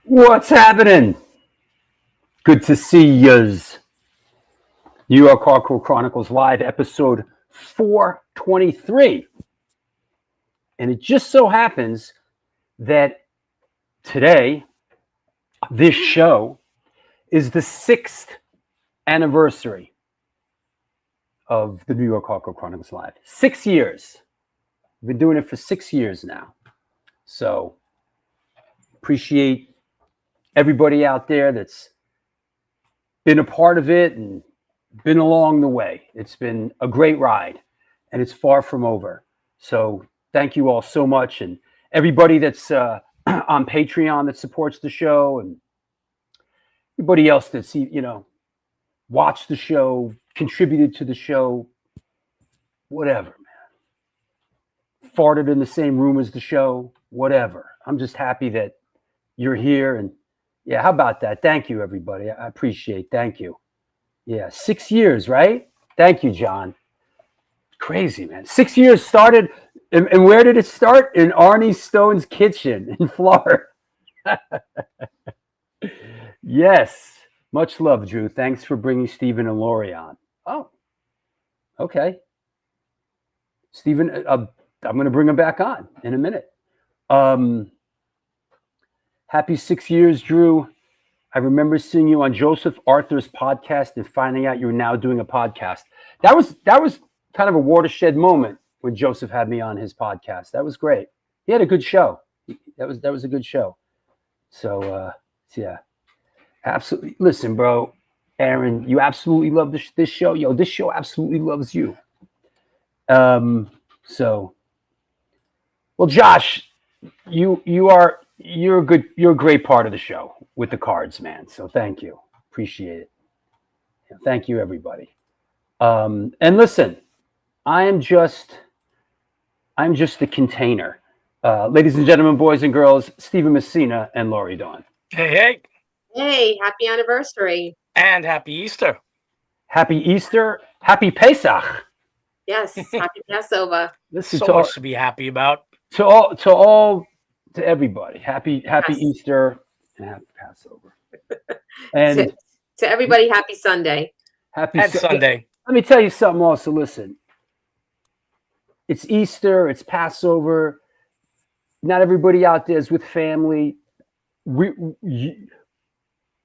What's happening? Good to see yous. New York Hardcore Chronicles Live, episode 423. And it just so happens that today, this show is the 6th anniversary of the New York Hardcore Chronicles Live. 6 years. We've been doing it for 6 years now. So, appreciate everybody out there that's been a part of it and been along the way. It's been a great ride, and it's far from over. So thank you all so much, and everybody that's on Patreon that supports the show, and everybody else that's watched the show, contributed to the show, whatever, man. Farted in the same room as the show, whatever. I'm just happy that you're here, and yeah, how about that? Thank you, everybody. I appreciate. Thank you. Yeah, 6 years, right? Thank you, John. Crazy, man. 6 years started, and where did it start? In Arnie Stone's kitchen in Florida. Yes. Much love, Drew. Thanks for bringing Stephen and Lori on. Oh, okay. Stephen, I'm going to bring him back on in a minute. Happy 6 years, Drew. I remember seeing you on Joseph Arthur's podcast and finding out you're now doing a podcast. That was kind of a watershed moment when Joseph had me on his podcast. That was great. He had a good show. That was a good show. So yeah, absolutely. Listen, bro, Aaron, you absolutely love this show. Yo, this show absolutely loves you. So, well, Josh, you're a great part of the show with the cards, man. So thank you. Appreciate it. Yeah, thank you, everybody. And listen, I'm just the container. Ladies and gentlemen, boys and girls, Stephen Messina and Lori Dawn. Hey. Hey, happy anniversary. And happy Easter. Happy Easter. Happy Pesach. Yes, happy Passover. Listen, so much to be happy about. To everybody, happy yes. Easter and happy Passover, and to everybody, happy Sunday. Happy Sunday. Let me tell you something. Also, listen, it's Easter, it's Passover. Not everybody out there is with family.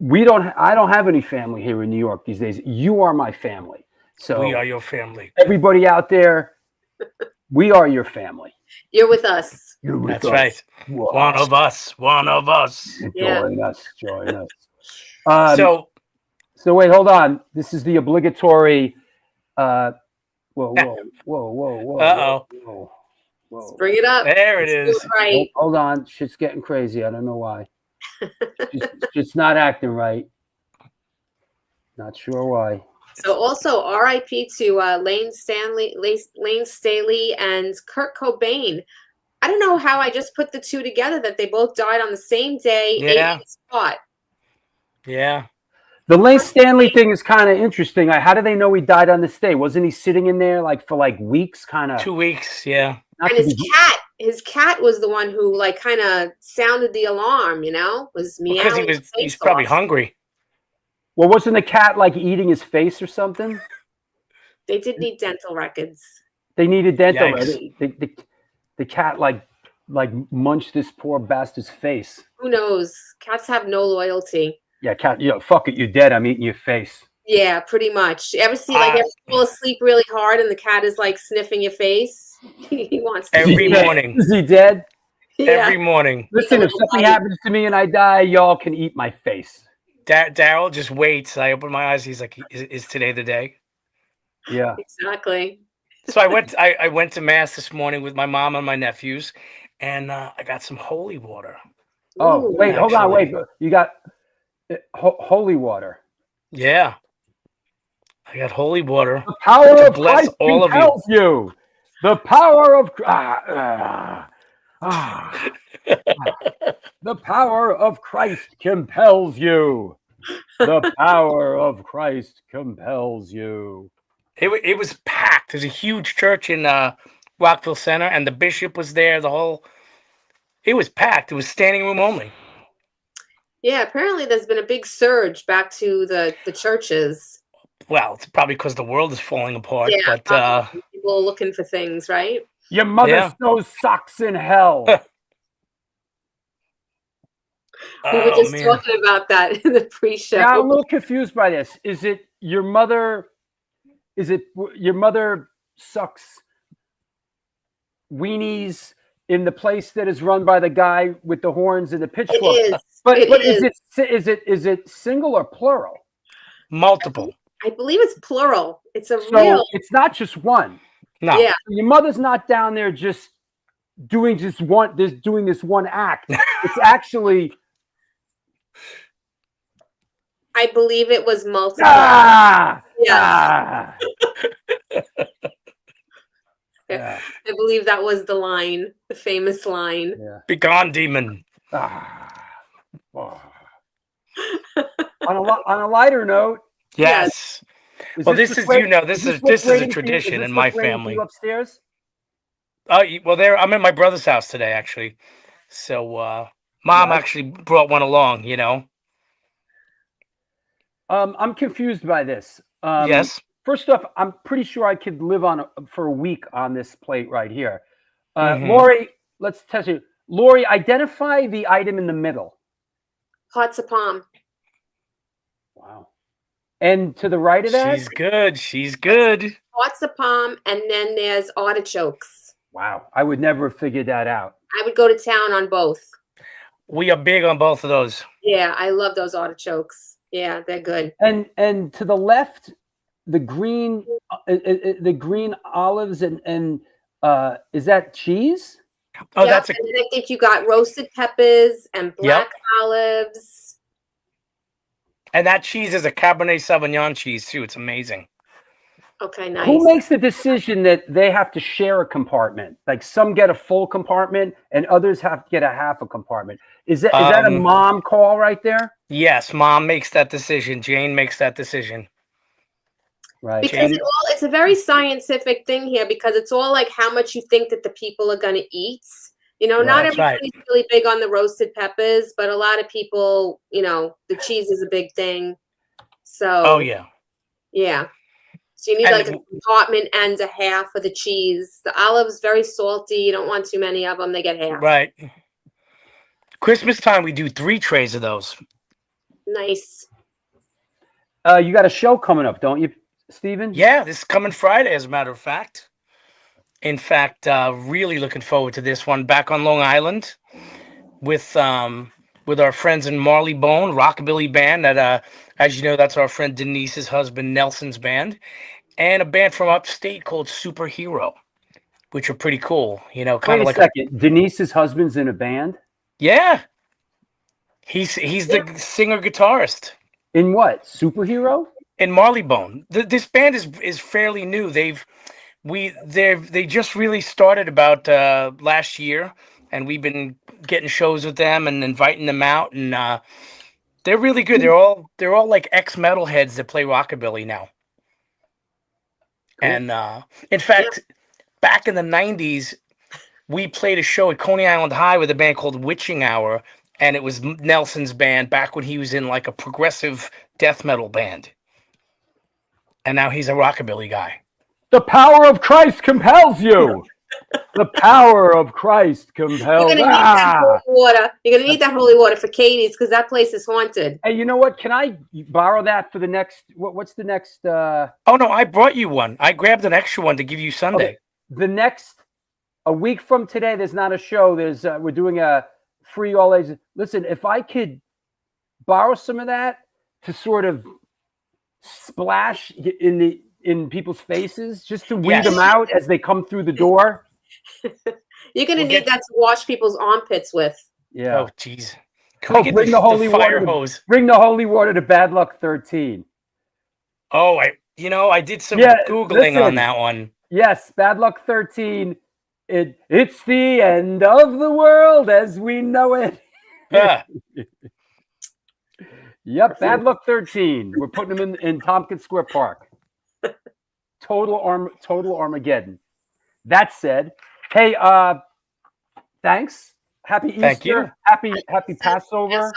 I don't have any family here in New York these days. You are my family. So We are your family. everybody out there, we are your family. You're with us. You're with That's us. right. Wow. One of us. One of us. Yeah. Join us. So So wait, hold on. This is the obligatory. Whoa. Uh-oh. Let's bring it up. there it Let's do is. right. Hold on. Shit's getting crazy. I don't know why. Just not acting right. Not sure why. So also RIP to Lane Staley and Kurt Cobain. I don't know how I just put the two together that they both died on the same day, Yeah. 8 spot. Yeah. The Lane Stanley thing is kind of interesting. How do they know he died on this day? Wasn't he sitting in there like for like weeks, kind of? 2 weeks. Yeah. And his cat was the one who like kind of sounded the alarm, was Because meowing. he's probably hungry. Well, wasn't the cat like eating his face or something? They did need dental records. They needed dental. Yikes. The cat like munched this poor bastard's face. Who knows? Cats have no loyalty. Yeah, cat. Fuck it. You're dead. I'm eating your face. Yeah, pretty much. You ever see like you fall asleep really hard and the cat is like sniffing your face? He wants to Every morning. Is he dead? Yeah. Every morning. Listen, if something happens to me and I die, y'all can eat my face. Daryl just waits. I open my eyes. He's like, is today the day? Yeah. Exactly. So I went to mass this morning with my mom and my nephews, and I got some holy water. Oh, Ooh. wait, hold on, Actually. wait. You got holy water. Yeah, I got holy water. The power To of bless Christ all of you. compels you. The power of the power of Christ compels you. The power of Christ compels you. It was packed. There's a huge church in Rockville Center, and the bishop was there. It was packed. It was standing room only. Yeah, apparently there's been a big surge back to the churches. Well, it's probably because the world is falling apart. Yeah, but probably. People are looking for things, right? Your mother Yeah. sews socks in hell. We were just talking about that in the pre-show. Yeah, I'm a little confused by this. Is it your mother sucks weenies in the place that is run by the guy with the horns and the pitchfork? It is. But It is it single or plural? Multiple. I believe it's plural. It's a So real. it's not just one. No. Yeah. Your mother's not down there just doing this one act. It's actually I believe it was multiple. ah, Yes. ah. Yeah, I believe that was the line, the famous line. yeah. Be gone, demon. Ah. Oh. On a lighter note, Yes. Well, this is a tradition in my family. Upstairs. Oh, well, I'm at my brother's house today, actually. So, Mom actually brought one along. I'm confused by this. Yes. First off, I'm pretty sure I could live for a week on this plate right here. Mhm. Lori, let's test you. Lori, identify the item in the middle. Pots of palm. Wow. And to the right of that? She's good. She's good. Pots of palm, and then there's artichokes. Wow. I would never have figured that out. I would go to town on both. We are big on both of those. Yeah, I love those artichokes. Yeah, they're good. And to the left, the green olives and is that cheese? Oh, Yep, and then I think you got roasted peppers and black olives. And that cheese is a Cabernet Sauvignon cheese too. It's amazing. Okay, nice. Who makes the decision that they have to share a compartment? Like some get a full compartment and others have to get a half a compartment. Is that a mom call right there? Yes, Mom makes that decision. Jane makes that decision. Right. Because it's a very scientific thing here, because it's all like how much you think that the people are going to eat. Not everybody's really big on the roasted peppers, but a lot of people, the cheese is a big thing. So. Oh yeah. Yeah. So you need like a compartment and a half of the cheese. The olives very salty. You don't want too many of them. They get half. Right. Christmas time we do 3 trays of those. Nice. You got a show coming up, don't you, Steven? Yeah, this is coming Friday, as a matter of fact. In fact, really looking forward to this one. Back on Long Island with our friends in Marleybone Rockabilly Band. That, as you know, that's our friend Denise's husband Nelson's band, and a band from upstate called Superhero, which are pretty cool. You know, kind Wait of a like second. Denise's husband's in a band? yeah. He's the singer guitarist In what? Superhero? in Marleybone. This band is fairly new. They just really started about last year, and we've been getting shows with them and inviting them out, and they're really good. They're all like ex-metal heads that play rockabilly now. Cool. And in fact, back in the 90s, we played a show at Coney Island High with a band called Witching Hour, and it was Nelson's band back when he was in like a progressive death metal band. And now he's a rockabilly guy. The power of Christ compels you. The power of Christ compels. You're gonna need that holy water. You're gonna need that holy water for Katie's because that place is haunted. Hey, you know what? Can I borrow that for the next? What's the next? Oh no, I brought you one. I grabbed an extra one to give you Sunday. Okay. The next, a week from today, there's not a show. There's we're doing a free all ages. Listen, if I could borrow some of that to sort of splash in people's faces, just to weed them out as they come through the door. You're gonna need that to wash people's armpits with. Yeah. Oh, jeez. Bring the holy fire water. Hose. Bring the holy water to Bad Luck 13. Oh, I did some Googling on that one. Yes, Bad Luck 13. It's the end of the world as we know it. Yeah. Yep, Bad Luck 13. We're putting them in Tompkins Square Park. Total Armageddon. That said, hey, thanks. Happy Easter. Thank you. Happy Passover.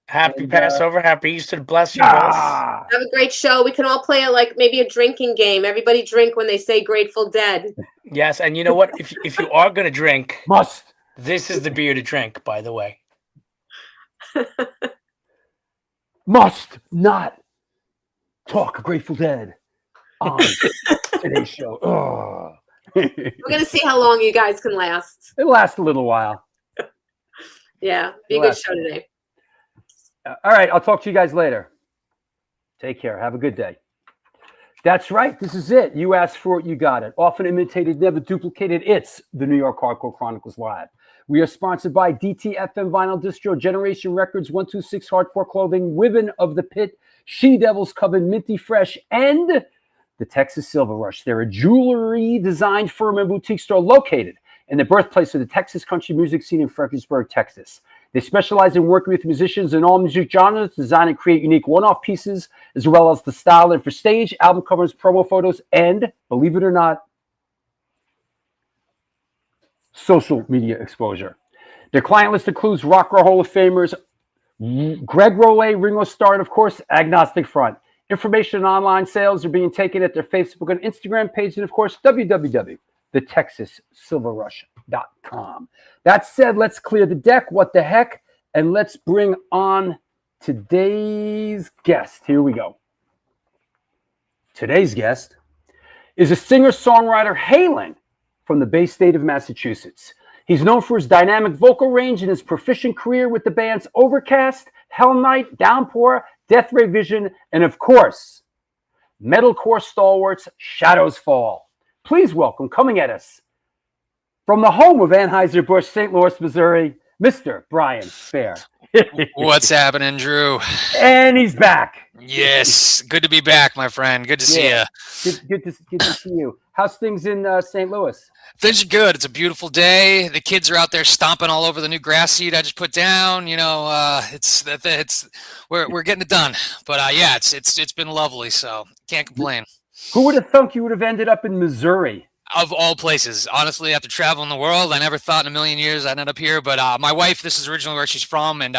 Happy Passover. Happy Easter. Bless you both. Have a great show. We can all play like maybe a drinking game. Everybody drink when they say Grateful Dead. Yes, and you know what? If you are going to drink, this is the beer to drink, by the way. Must not talk Grateful Dead on today's show. Oh. We're going to see how long you guys can last. It'll last a little while. Yeah, be a good show today. All right, I'll talk to you guys later. Take care. Have a good day. That's right. This is it. You asked for it, you got it. Often imitated, never duplicated. It's the New York Hardcore Chronicles Live. We are sponsored by DTFM Vinyl Distro, Generation Records, 126 Hardcore Clothing, Women of the Pit, She Devils Coven, Minty Fresh, and the Texas Silver Rush. They're a jewelry design firm and boutique store located in the birthplace of the Texas country music scene in Fredericksburg, Texas. They specialize in working with musicians in all music genres, design and create unique one-off pieces, as well as the style and for stage, album covers, promo photos, and, believe it or not, social media exposure. Their client list includes Rock and Roll Hall of Famers Greg Rollet, Ringo Starr, and of course, Agnostic Front. Information and online sales are being taken at their Facebook and Instagram page, and of course, www.thetexassilverrush.com. That said, let's clear the deck. What the heck? And let's bring on today's guest. Here we go. Today's guest is a singer-songwriter hailing from the Bay State of Massachusetts. He's known for his dynamic vocal range and his proficient career with the bands Overcast, Hell Night, Downpour, Death Ray Vision, and of course, metalcore stalwarts Shadows Fall. Please welcome, coming at us from the home of Anheuser-Busch, St. Louis, Missouri, Mr. Brian Fair. What's happening, Drew? And he's back. Yes, good to be back, my friend. Good to see you. Good to see you. How's things in St. Louis? Things are good. It's a beautiful day. The kids are out there stomping all over the new grass seed I just put down. You know, we're getting it done. But yeah, it's been lovely. So can't complain. Who would have thunk you would have ended up in Missouri? Of all places, honestly, after traveling the world, I never thought in a million years I'd end up here. But my wife, this is originally where she's from, and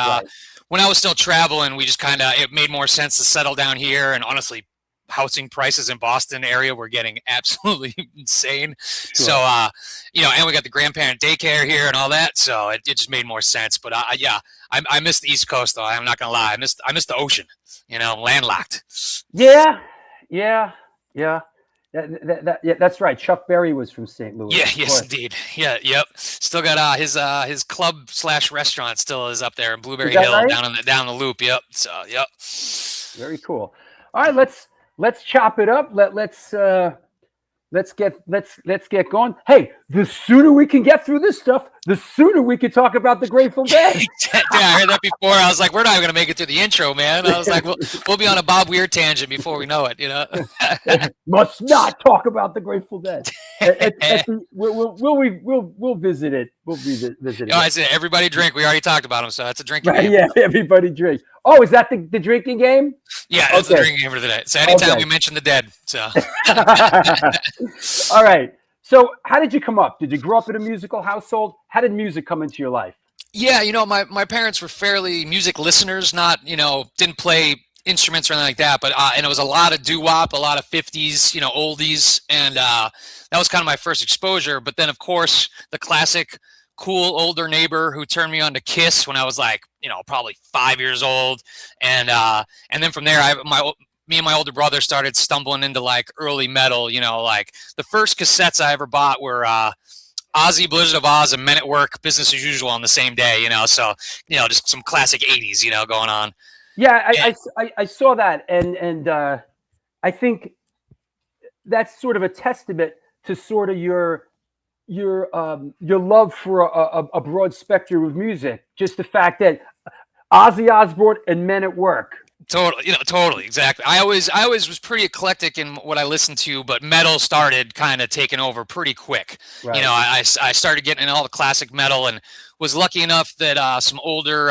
when I was still traveling, we just it made more sense to settle down here. And honestly, housing prices in Boston area were getting absolutely insane. Sure. So, and we got the grandparent daycare here and all that. So it just made more sense. But I miss the East Coast though. I'm not gonna lie. I miss the ocean, landlocked. Yeah. That's right. Chuck Berry was from St. Louis. Yeah, yes, indeed. Yeah, yep. Still got his club / restaurant still is up there in Blueberry Hill, right? down the loop. Yep. So yep. Very cool. All right, let's chop it up. Let's get going. Hey, the sooner we can get through this stuff, the sooner we can talk about the Grateful Dead. Yeah, I heard that before. I was like, we're not even gonna make it through the intro, man. I was like, we'll be on a Bob Weir tangent before we know it. Must not talk about the Grateful Dead. We'll visit it. We'll visit it. I said everybody drink. We already talked about them, so that's a drinking Right, game. yeah, everybody drink. Oh, is that the drinking game? Yeah, that's the drinking game for today. So anytime we mention the dead, so. All right. So how did you come up? Did you grow up in a musical household? How did music come into your life? Yeah, my parents were fairly music listeners, not, didn't play instruments or anything like that, but and it was a lot of doo-wop, a lot of 50s, oldies, and that was kind of my first exposure. But then, of course, the classic cool older neighbor who turned me on to Kiss when I was like, probably 5 years old, and then from there, me and my older brother started stumbling into like early metal. Like the first cassettes I ever bought were Ozzy, Blizzard of Oz, and Men at Work, Business as Usual on the same day. So just some classic 80s, going on. Yeah, I saw that, and I think that's sort of a testament to sort of your love for a broad spectrum of music. Just the fact that Ozzy Osbourne and Men at Work. Totally, exactly. I always was pretty eclectic in what I listened to, but metal started kind of taking over pretty quick. Right. I started getting into all the classic metal, and was lucky enough that some older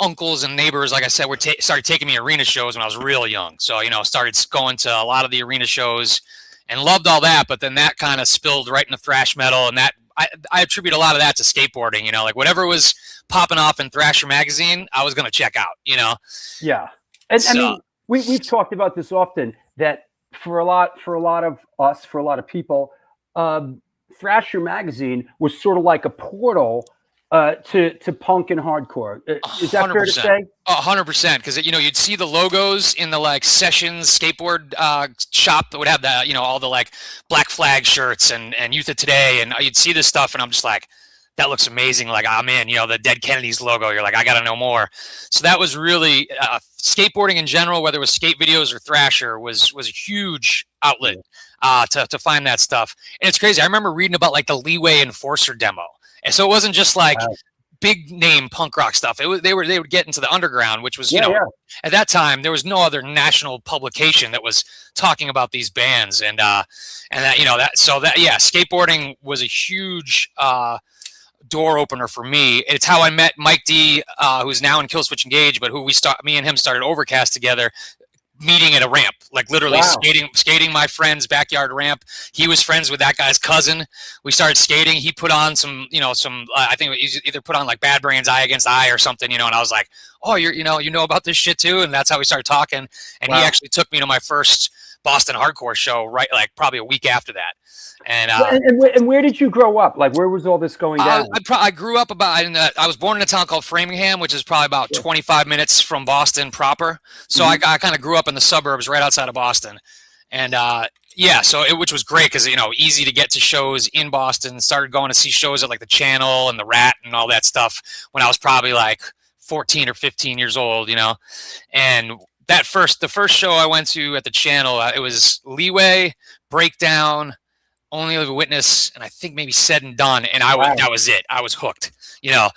uncles and neighbors, like I said, started taking me arena shows when I was real young. So started going to a lot of the arena shows and loved all that. But then that kind of spilled right into thrash metal, and that I attribute a lot of that to skateboarding. Like whatever was popping off in Thrasher magazine, I was going to check out. Yeah, and so, I mean, we've talked about this often, that for a lot of us, for a lot of people, Thrasher magazine was sort of like a portal to punk and hardcore. Is that 100%. Fair to say? 100%, because you'd see the logos in the like Sessions skateboard shop that would have the all the like Black Flag shirts and Youth of Today, and you'd see this stuff, and I'm just like, that looks amazing. Like, I'm in. The Dead Kennedys logo. You're like, I got to know more. So that was really skateboarding in general, whether it was skate videos or Thrasher, was a huge outlet to find that stuff. And it's crazy. I remember reading about like the Leeway Enforcer demo. And so it wasn't just like big name punk rock stuff. They would get into the underground, which was, at that time, there was no other national publication that was talking about these bands. And skateboarding was a huge door opener for me. It's how I met Mike D, who's now in Killswitch Engage, but me and him started Overcast together, meeting at a ramp, like literally skating my friend's backyard ramp. He was friends with that guy's cousin. We started skating. He put on some I think he either put on like Bad Brains, Eye Against Eye or something, and I was like, oh, you know about this shit too. And that's how we started talking. And he actually took me to my first Boston hardcore show, right? Like probably a week after that. And where did you grow up? Like, where was all this going down? I grew up I was born in a town called Framingham, which is probably about 25 minutes from Boston proper. So I kind of grew up in the suburbs right outside of Boston. And which was great because, easy to get to shows in Boston. Started going to see shows at like the Channel and the Rat and all that stuff when I was probably like 14 or 15 years old, And the first show I went to at the Channel, it was Leeway, Breakdown, Only Living Witness, and I think maybe Said and Done, and that was it. I was hooked. I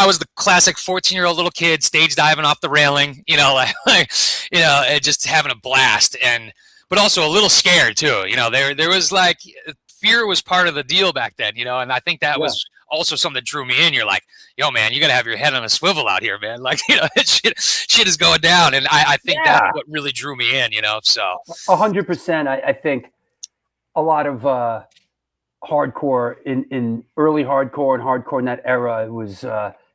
was the classic 14-year-old little kid stage diving off the railing, and just having a blast, but also a little scared too. There was like fear was part of the deal back then, and I think that was also something that drew me in. You're like, yo, man, you got to have your head on a swivel out here, man. Like, shit is going down, and I think that's what really drew me in. So 100%. I think a lot of hardcore in early hardcore and hardcore in that era, it was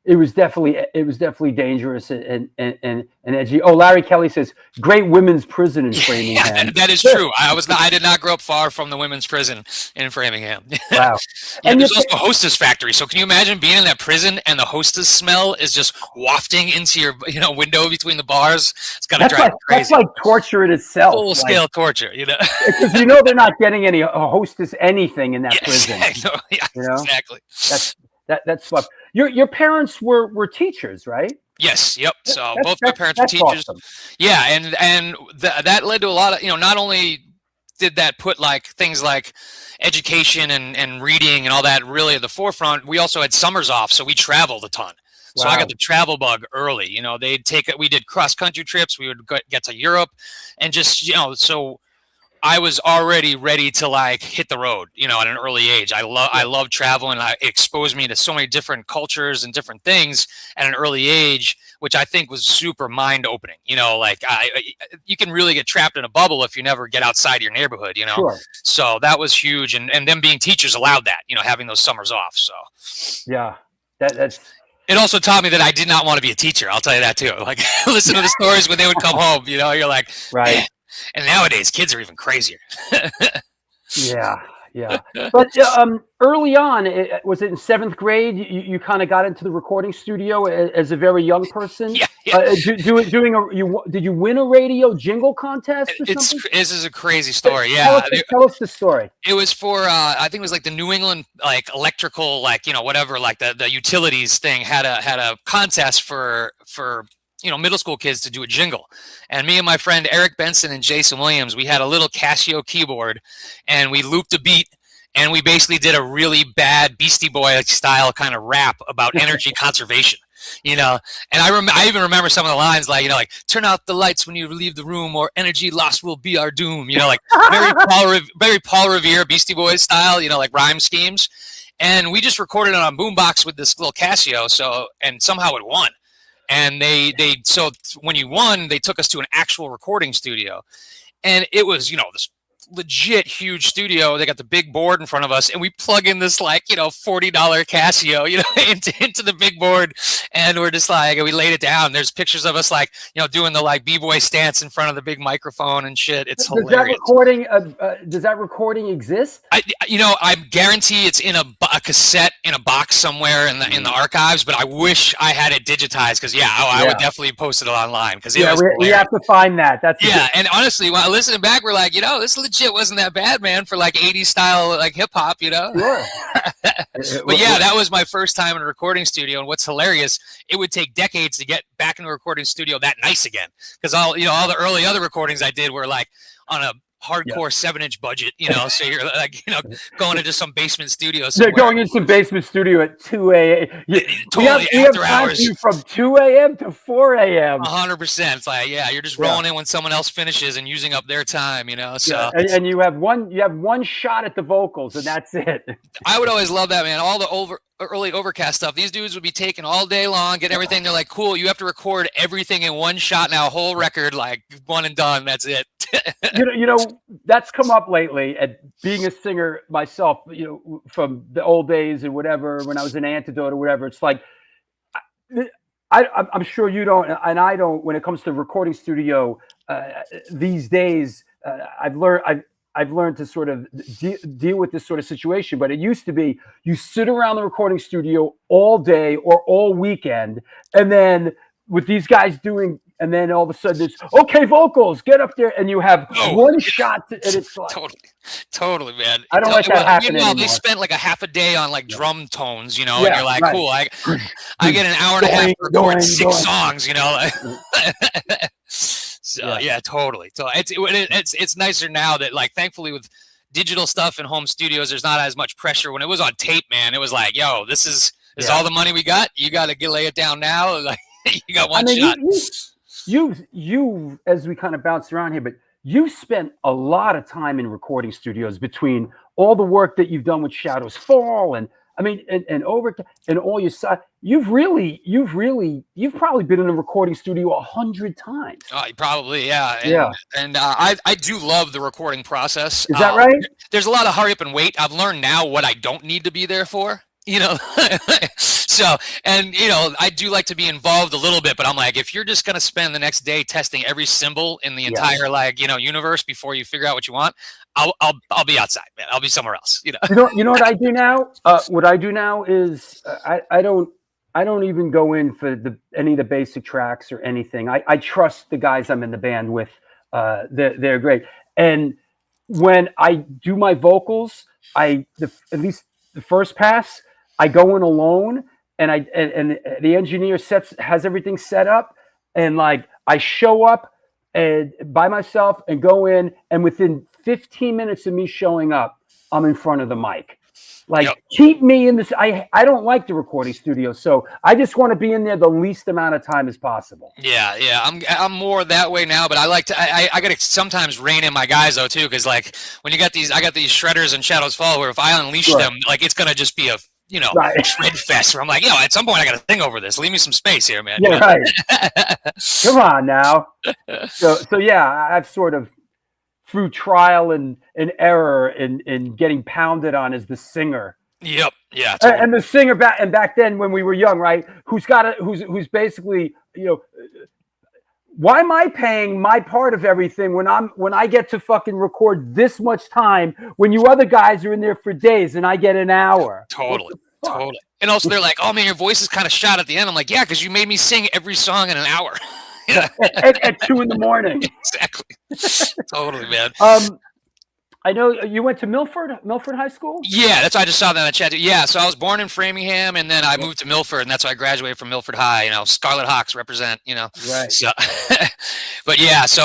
it was definitely dangerous and edgy. Oh, Larry Kelly says great women's prison in Framingham. Yeah, that is true. I did not grow up far from the women's prison in Framingham. Wow. And there's also a hostess factory. So can you imagine being in that prison and the hostess smell is just wafting into your window between the bars? It's gotta drive you crazy. That's like torture in itself. Full scale torture, Because they're not getting any hostess anything in that prison. Yeah, exactly. That's fun. Your parents were teachers, right? Yes. Yep. So both my parents were teachers. Awesome. Yeah, and that led to a lot of not only did that put like things like education and reading and all that really at the forefront, we also had summers off, so we traveled a ton. So I got the travel bug early. We did cross country trips. We would get to Europe, and just so I was already ready to like hit the road, at an early age. I love traveling. It exposed me to so many different cultures and different things at an early age, which I think was super mind opening. You can really get trapped in a bubble if you never get outside your neighborhood, Sure. So that was huge. And them being teachers allowed that, having those summers off. So yeah, that's. It also taught me that I did not want to be a teacher. I'll tell you that too. Like listen to the stories when they would come home, you're like, right. Man. And nowadays, kids are even crazier. Yeah. But early on, was it in 7th grade? You kind of got into the recording studio as a very young person. Yeah. Did you win a radio jingle contest or something? This is a crazy story. Yeah. Tell us the story. It was for I think it was like the New England like electrical whatever like the utilities thing had a contest for middle school kids to do a jingle. And me and my friend Eric Benson and Jason Williams, we had a little Casio keyboard and we looped a beat and we basically did a really bad Beastie Boy style kind of rap about energy conservation. And I even remember some of the lines like turn out the lights when you leave the room or energy lost will be our doom, like very Paul Revere Beastie Boys style, like rhyme schemes. And we just recorded it on a boombox with this little Casio, and somehow it won. And so when you won, they took us to an actual recording studio, and it was, this legit huge studio. They got the big board in front of us, and we plug in this like, $40 Casio, into the big board, and we're just like, we laid it down. There's pictures of us like, doing the like b-boy stance in front of the big microphone and shit. It's hilarious. Does that recording exist? I guarantee it's in a cassette in a box somewhere in the archives, but I wish I had it digitized because I would definitely post it online because we have to find that. And honestly, when I listening back, we're like, this legit wasn't that bad, man, for like 80s style like hip hop, Sure. But that was my first time in a recording studio, and what's hilarious, it would take decades to get back into a recording studio that nice again because all the early other recordings I did were like on a hardcore 7-inch budget, so you're like, going into some basement studio somewhere. They're going into some basement studio at 2 a.m. Totally we have hours. From 2 a.m. to 4 a.m. 100%. It's like, you're just rolling in when someone else finishes and using up their time, so. And you have one shot at the vocals and that's it. I would always love that, man. All the early Overcast stuff. These dudes would be taking all day long, getting everything. They're like, cool, you have to record everything in one shot now, whole record, like one and done. That's it. That's come up lately. And being a singer myself, from the old days or whatever, when I was an Antidote or whatever, it's like, I'm sure you don't, and I don't. When it comes to recording studio these days, I've learned to sort of deal with this sort of situation. But it used to be you sit around the recording studio all day or all weekend, and then with these guys doing, and then all of a sudden it's okay, vocals, get up there, and you have one shot, and it's like totally, man. I don't like that happening anymore. They spent like a half a day on like drum tones, and you're like, cool, I get an hour and a half to record 6 songs, So totally. So it's nicer now that like thankfully with digital stuff and home studios, there's not as much pressure. When it was on tape, man, it was like, yo, this is all the money we got. You got to lay it down now. Like you got one shot. You as we kind of bounce around here, but you spent a lot of time in recording studios between all the work that you've done with Shadows Fall and Overcast and all your side. You've probably been in a recording studio 100 times. Probably, yeah. And I do love the recording process. Is that right? There's a lot of hurry up and wait. I've learned now what I don't need to be there for. So, and I do like to be involved a little bit, but I'm like, if you're just gonna spend the next day testing every symbol in the entire universe before you figure out what you want, I'll be outside, man. I'll be somewhere else. You know what I do now? What I do now is I don't even go in for any of the basic tracks or anything. I trust the guys I'm in the band with. They're great. And when I do my vocals, at least the first pass, I go in alone, and and the engineer has everything set up, and like I show up and by myself and go in, and within 15 minutes of me showing up, I'm in front of the mic. Like, keep me in this. I don't like the recording studio, so I just want to be in there the least amount of time as possible. Yeah. I'm more that way now, but I like to. I got to sometimes rein in my guys though too, because like when I got these shredders and Shadows Fall, where if I unleash them, like it's gonna just be a shred fest. Where I'm like, at some point I got to sing over this. Leave me some space here, man. Yeah, right. Come on now. So yeah, I've sort of, through trial and error and getting pounded on as the singer. Yep. Yeah. Totally. And the singer back then when we were young, right? Who's basically, why am I paying my part of everything when I get to fucking record this much time when you other guys are in there for days and I get an hour? Totally. And also they're like, oh man, your voice is kind of shot at the end. I'm like, yeah, because you made me sing every song in an hour. at 2 a.m. Exactly. Totally, man. I know you went to Milford High School? Yeah, that's why I just saw that in the chat. Yeah, so I was born in Framingham, and then I moved to Milford, and that's why I graduated from Milford High. Scarlet Hawks represent, Right. So, but yeah, so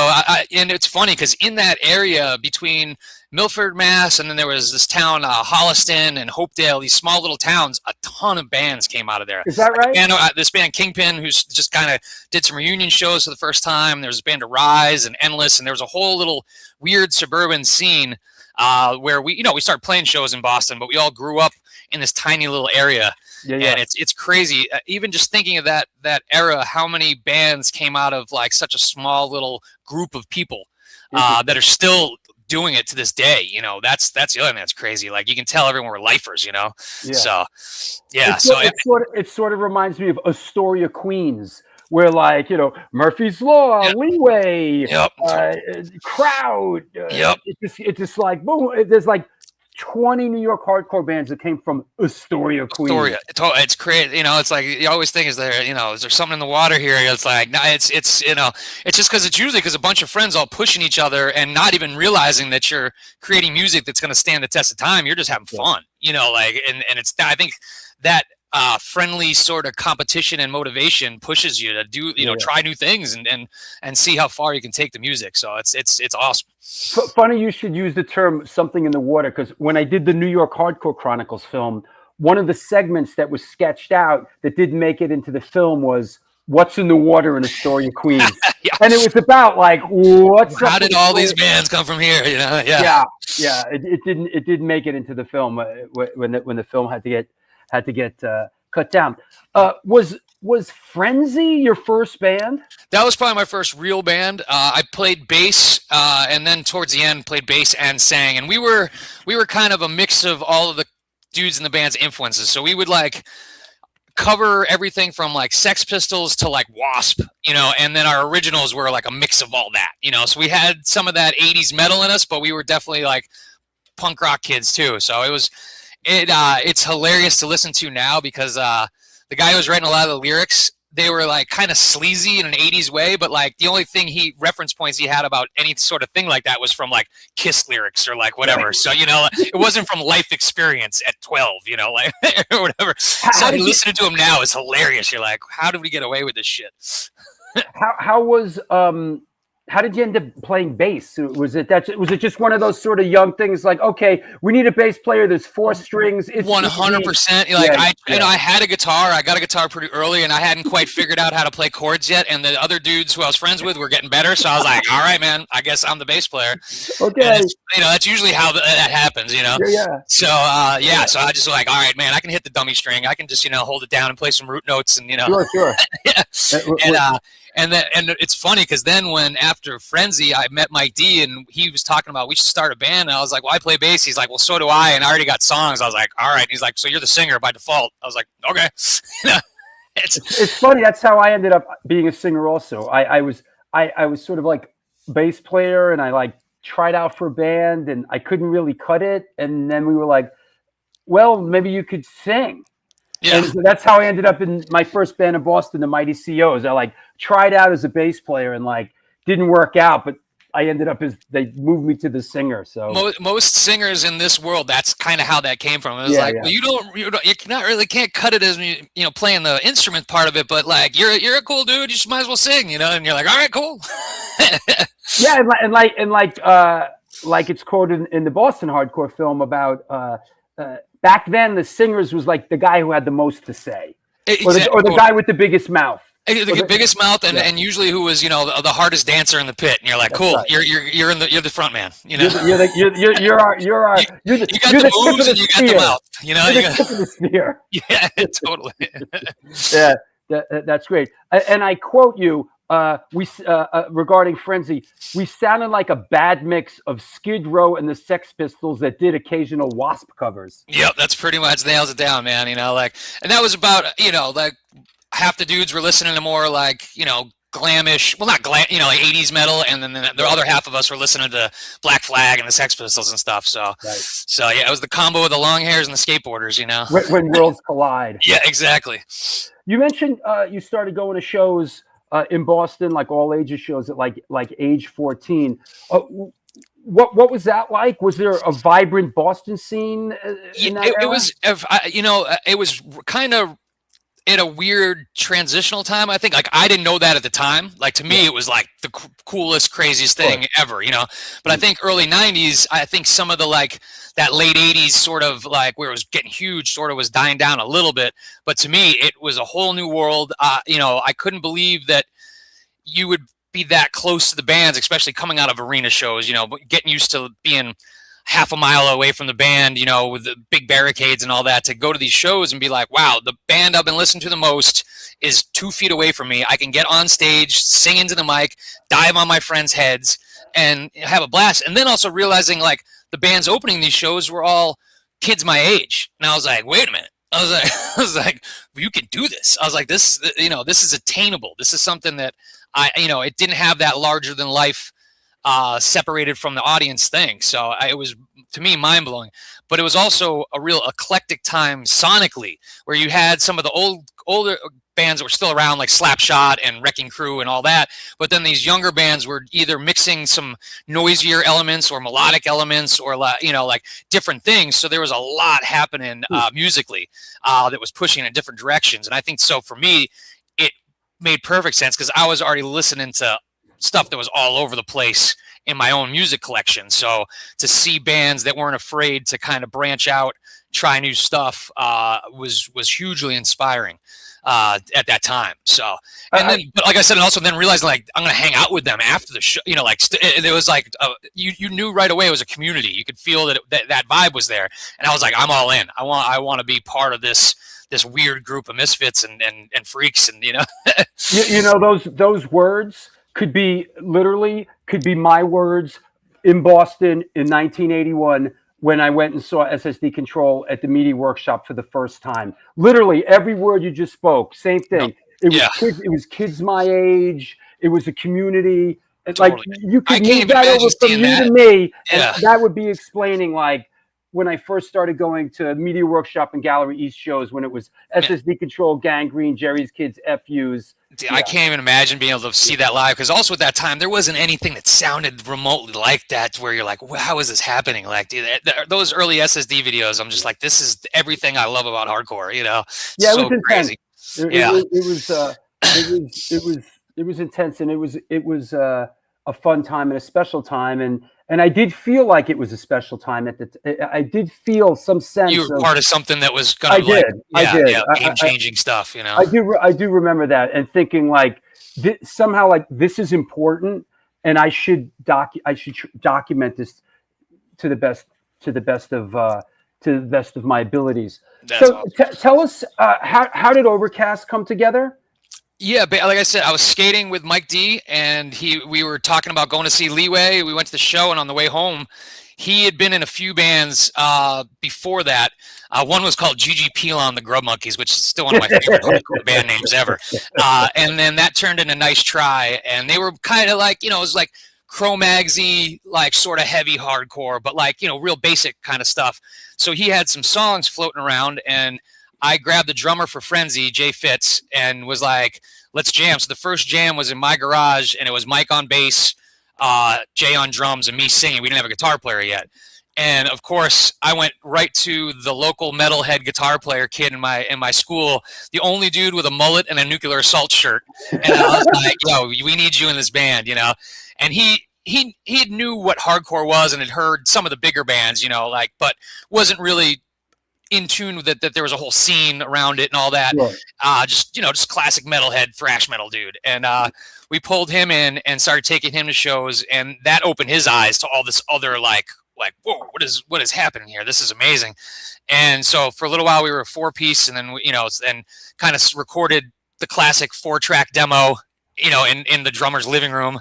and it's funny because in that area between Milford, Mass, and then there was this town, Holliston and Hopedale, these small little towns, a ton of bands came out of there. Is that right? And this band Kingpin, who's just kind of did some reunion shows for the first time. There was a band Arise and Endless, and there was a whole little weird suburban scene where we started playing shows in Boston, but we all grew up in this tiny little area. Yeah. And it's crazy. Even just thinking of that era, how many bands came out of like such a small little group of people that are still doing it to this day. That's the other thing that's crazy. Like you can tell everyone we're lifers, Yeah. So yeah. It sort of reminds me of Astoria, Queens, where like, Murphy's Law, Leeway, Crowd. It's just like, boom, there's like 20 New York hardcore bands that came from Astoria, Queens. It's crazy. It's like you always think, is there something in the water here? It's like, no, it's it's just because it's usually because a bunch of friends all pushing each other and not even realizing that you're creating music that's going to stand the test of time. You're just having fun, and it's, I think that friendly sort of competition and motivation pushes you to do, try new things and see how far you can take the music. So it's awesome. Funny you should use the term "something in the water," because when I did the New York Hardcore Chronicles film, one of the segments that was sketched out that didn't make it into the film was "What's in the Water in Astoria, Queens," and it was about like how did all these bands come from here? Yeah. It didn't make it into the film when the film had to get cut down. Was Frenzy your first band? That was probably my first real band. I played bass, and then towards the end played bass and sang. And we were kind of a mix of all of the dudes in the band's influences. So we would like cover everything from like Sex Pistols to like Wasp, and then our originals were like a mix of all that, So we had some of that 80s metal in us, but we were definitely like punk rock kids too. So it's hilarious to listen to now because the guy who was writing a lot of the lyrics, they were like kind of sleazy in an 80s way, but like the only thing reference points he had about any sort of thing like that was from like Kiss lyrics or like whatever. Right. So, it wasn't from life experience at 12, like or whatever. So listening to him now is hilarious. You're like, how did we get away with this shit? How did you end up playing bass? Was it just one of those sort of young things like, okay, we need a bass player, there's 4 strings. 100%. I had a guitar. I got a guitar pretty early and I hadn't quite figured out how to play chords yet. And the other dudes who I was friends with were getting better. So I was like, all right, man, I guess I'm the bass player. Okay. That's usually how that happens, Yeah. So, so I just like, all right, man, I can hit the dummy string. I can just, hold it down and play some root notes and, Sure. yeah. And it's funny because then after Frenzy, I met Mike D, and he was talking about we should start a band. And I was like, well, I play bass. He's like, well, so do I. And I already got songs. I was like, all right. He's like, so you're the singer by default. I was like, okay. It's funny. That's how I ended up being a singer also. I was sort of like bass player, and I like tried out for a band, and I couldn't really cut it. And then we were like, well, maybe you could sing. Yeah. And so that's how I ended up in my first band in Boston, the Mighty COs. I like tried out as a bass player and like didn't work out, but I ended up they moved me to the singer. So most singers in this world, that's kind of how that came from. It was well, you can't cut it as playing the instrument part of it, but like you're a cool dude, you might as well sing, and you're like, all right, cool. Yeah, and like it's quoted in the Boston hardcore film about back then the singers was like the guy who had the most to say, exactly. or the guy with the biggest mouth. The biggest mouth, and usually who was the hardest dancer in the pit, and you're like, cool, right. you're the front man, You're the moves and you got the mouth, You're the tip of the spear. Yeah, totally. Yeah, that's great. And I quote you, regarding Frenzy, we sounded like a bad mix of Skid Row and the Sex Pistols that did occasional Wasp covers. Yep, that's pretty much nails it down, man. And that was about like. Half the dudes were listening to more like, glamish, well, not glam, like 80s metal. And then the other half of us were listening to Black Flag and the Sex Pistols and stuff. So, So yeah, it was the combo of the long hairs and the skateboarders, When worlds collide. Yeah, exactly. You mentioned you started going to shows in Boston, like all ages shows at like age 14. What was that like? Was there a vibrant Boston scene in that era? It was, it was kind of in a weird transitional time, I think. Like, I didn't know that at the time. Like, to me, it was like the coolest, craziest thing ever, But I think early 90s, I think some of the that late 80s sort of like where it was getting huge sort of was dying down a little bit. But to me, it was a whole new world. I couldn't believe that you would be that close to the bands, especially coming out of arena shows, getting used to being half a mile away from the band, with the big barricades and all that, to go to these shows and be like, wow, the band I've been listening to the most is 2 feet away from me. I can get on stage, sing into the mic, dive on my friends' heads, and have a blast. And then also realizing the bands opening these shows were all kids my age. And I was like, wait a minute. I was like, well, you can do this. I was like, this is attainable. This is something that it didn't have that larger than life separated from the audience thing. So it was, to me, mind-blowing. But it was also a real eclectic time sonically, where you had some of the older bands that were still around, like Slapshot and Wrecking Crew and all that. But then these younger bands were either mixing some noisier elements or melodic elements or, different things. So there was a lot happening musically that was pushing in different directions. And I think so for me, it made perfect sense because I was already listening to stuff that was all over the place in my own music collection. So to see bands that weren't afraid to kind of branch out, try new stuff, was hugely inspiring at that time. So, and then, but like I said, and also then realizing I'm going to hang out with them after the show. It was like you knew right away it was a community. You could feel that vibe was there, and I was like, I'm all in. I want to be part of this weird group of misfits and freaks, and those words could be my words in Boston in 1981 when I went and saw SSD Control at the Media Workshop for the first time. Literally every word you just spoke, same thing. It was kids my age. It was a community. Totally. Like you could move that over from you to me, and that would be explaining when I first started going to Media Workshop and Gallery East shows when it was SSD Control, Gangrene, Jerry's Kids, FUs. I can't even imagine being able to see that live, because also at that time there wasn't anything that sounded remotely like that where you're like, well, how is this happening? Like, dude, those early SSD videos, I'm just like, this is everything I love about hardcore, Yeah, so it was crazy. It was intense, and it was a fun time and a special time, and I did feel like it was a special time I did feel some sense you were part of something that was going to game-changing stuff, I do remember that, and thinking somehow this is important, and I should document this to the best of my abilities. That's awesome. Tell us how did Overcast come together? Yeah, but like I said, I was skating with Mike D, and we were talking about going to see Leeway. We went to the show, and on the way home, he had been in a few bands before that. One was called Gigi Pilon, the Grub Monkeys, which is still one of my favorite hardcore band names ever. And then that turned into Nice Try, and they were kind of like, it was like Cro-Magsy, like sort of heavy hardcore, but like, real basic kind of stuff. So he had some songs floating around, and I grabbed the drummer for Frenzy, Jay Fitz, and was like, let's jam. So the first jam was in my garage, and it was Mike on bass, Jay on drums, and me singing. We didn't have a guitar player yet. And of course, I went right to the local metalhead guitar player kid in my school, the only dude with a mullet and a Nuclear Assault shirt. And I was like, yo, we need you in this band, And he knew what hardcore was and had heard some of the bigger bands, but wasn't really in tune with it, that there was a whole scene around it and all that. Right. Just classic metalhead thrash metal dude. And we pulled him in and started taking him to shows, and that opened his eyes to all this other like, whoa, what is happening here? This is amazing. And so for a little while we were a 4-piece, and then and kind of recorded the classic 4-track demo, in the drummer's living room.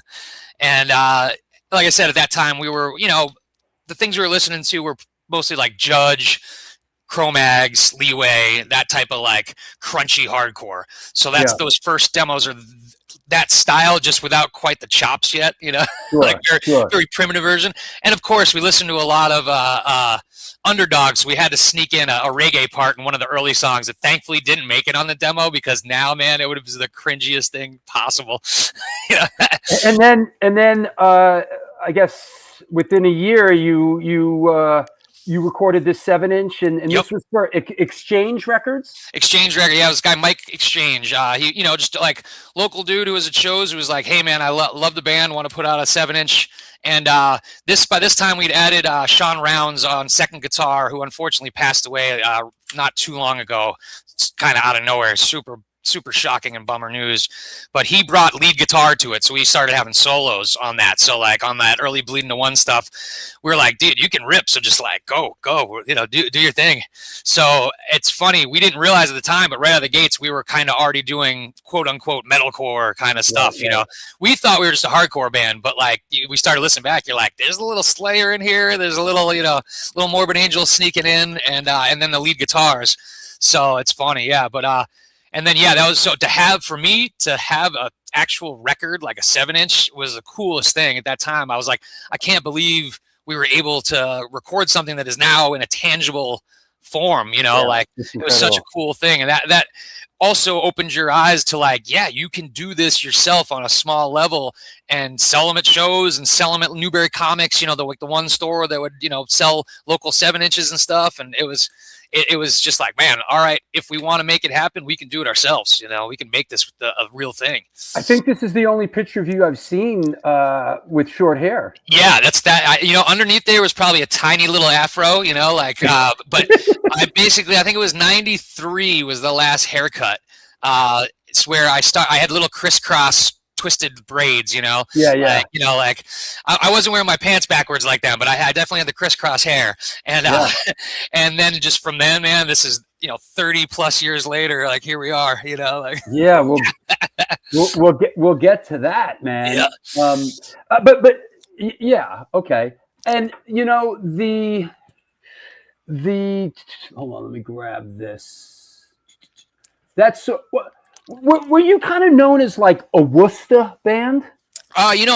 And like I said, at that time we were, the things we were listening to were mostly like Judge, Cro-Mags, Leeway, that type of like crunchy hardcore. So that's those first demos are that style, just without quite the chops yet, Sure, like very primitive version. And of course, we listened to a lot of underdogs. We had to sneak in a reggae part in one of the early songs that thankfully didn't make it on the demo, because now, man, it would have been the cringiest thing possible. And then I guess within a year, you recorded this 7-inch, and this was for Exchange Records. Exchange Record, yeah. This guy Mike Exchange, he, just like local dude who was at shows, who was like, "Hey man, I love the band, want to put out a 7-inch." And by this time we'd added Sean Rounds on second guitar, who unfortunately passed away not too long ago. It's kind of out of nowhere, super shocking and bummer news, but he brought lead guitar to it, so we started having solos on that. So like on that early Bleeding to One stuff, we were like, dude, you can rip, so just like go, do your thing. So it's funny, we didn't realize at the time, but right out of the gates we were kind of already doing quote unquote metalcore kind of stuff. We thought we were just a hardcore band, but like we started listening back, you're like, there's a little Slayer in here, there's a little little Morbid Angel sneaking in, and then the lead guitars. So it's funny, but and then, that was, so to have a actual record, like a 7-inch, was the coolest thing at that time. I was like, I can't believe we were able to record something that is now in a tangible form, like it was such a cool thing. And that also opens your eyes to like, you can do this yourself on a small level and sell them at shows and sell them at Newberry Comics, the one store that would, sell local 7-inches and stuff. And it was just like, man, all right, if we want to make it happen, we can do it ourselves. We can make this a real thing. I think this is the only picture of you I've seen with short hair. Yeah, that's that. Underneath there was probably a tiny little afro, but I think it was 93 was the last haircut. It's where I had little crisscross twisted braids, Yeah. I wasn't wearing my pants backwards like that, but I definitely had the crisscross hair. And and then just from then, man, this is 30 plus years later, like here we are, Yeah, we'll get to that, man. Yeah. But yeah, okay. And the hold on, let me grab this. That's so. Were you kind of known as like a Worcester band?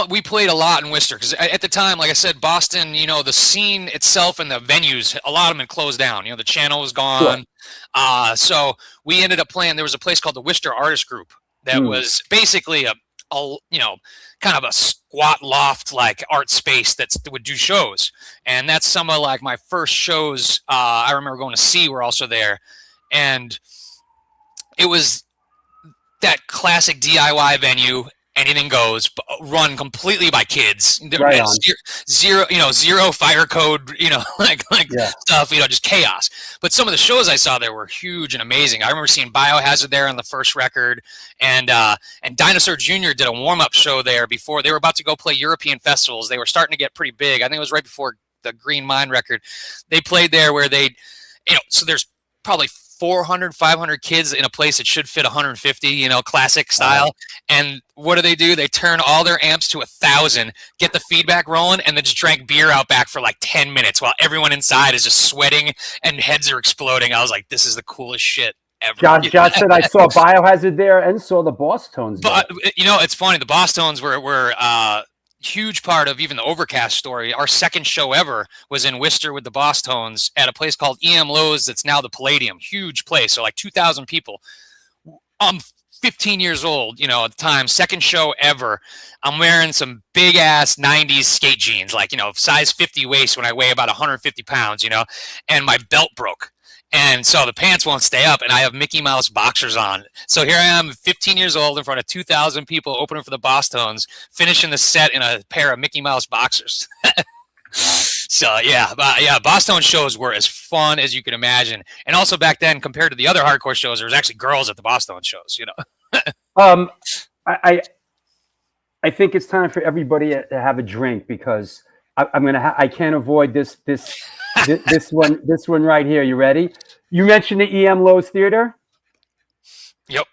We played a lot in Worcester because at the time, like I said, Boston, the scene itself and the venues, a lot of them had closed down. The channel was gone. Sure. So we ended up playing. There was a place called the Worcester Artist Group that was basically a kind of a squat loft like art space that would do shows. And that's some of like my first shows. I remember going to see were also there, and it was that classic DIY venue, anything goes, run completely by kids. Right on. Zero fire code, stuff, just chaos. But some of the shows I saw there were huge and amazing. I remember seeing Biohazard there on the first record, and Dinosaur Jr. did a warm-up show there before they were about to go play European festivals. They were starting to get pretty big. I think it was right before the Green Mine record. They played there where so there's probably 400, 500 kids in a place that should fit 150, you know, classic style. And what do? They turn all their amps to 1,000, get the feedback rolling, and then just drank beer out back for like 10 minutes while everyone inside is just sweating and heads are exploding. I was like, this is the coolest shit ever. John said I saw Biohazard there and saw the Boss Tones there. But, you know, it's funny. The Boss Tones were huge part of even the Overcast story. Our second show ever was in Worcester with the Boss Tones at a place called EM Lowe's that's now the Palladium. Huge place, so like 2,000 people. I'm 15 years old, you know, at the time. Second show ever. I'm wearing some big ass 90s skate jeans, like, you know, size 50 waist when I weigh about 150 pounds, you know, and my belt broke. And so the pants won't stay up, and I have Mickey Mouse boxers on. So here I am, 15 years old, in front of 2,000 people, opening for the Boss Tones, finishing the set in a pair of Mickey Mouse boxers. So yeah, Boss Tones shows were as fun as you can imagine. And also back then, compared to the other hardcore shows, there was actually girls at the Boss Tones shows. You know. I think it's time for everybody to have a drink because I can't avoid this one right here. You ready? You mentioned the EM Lowe's Theater. Yep.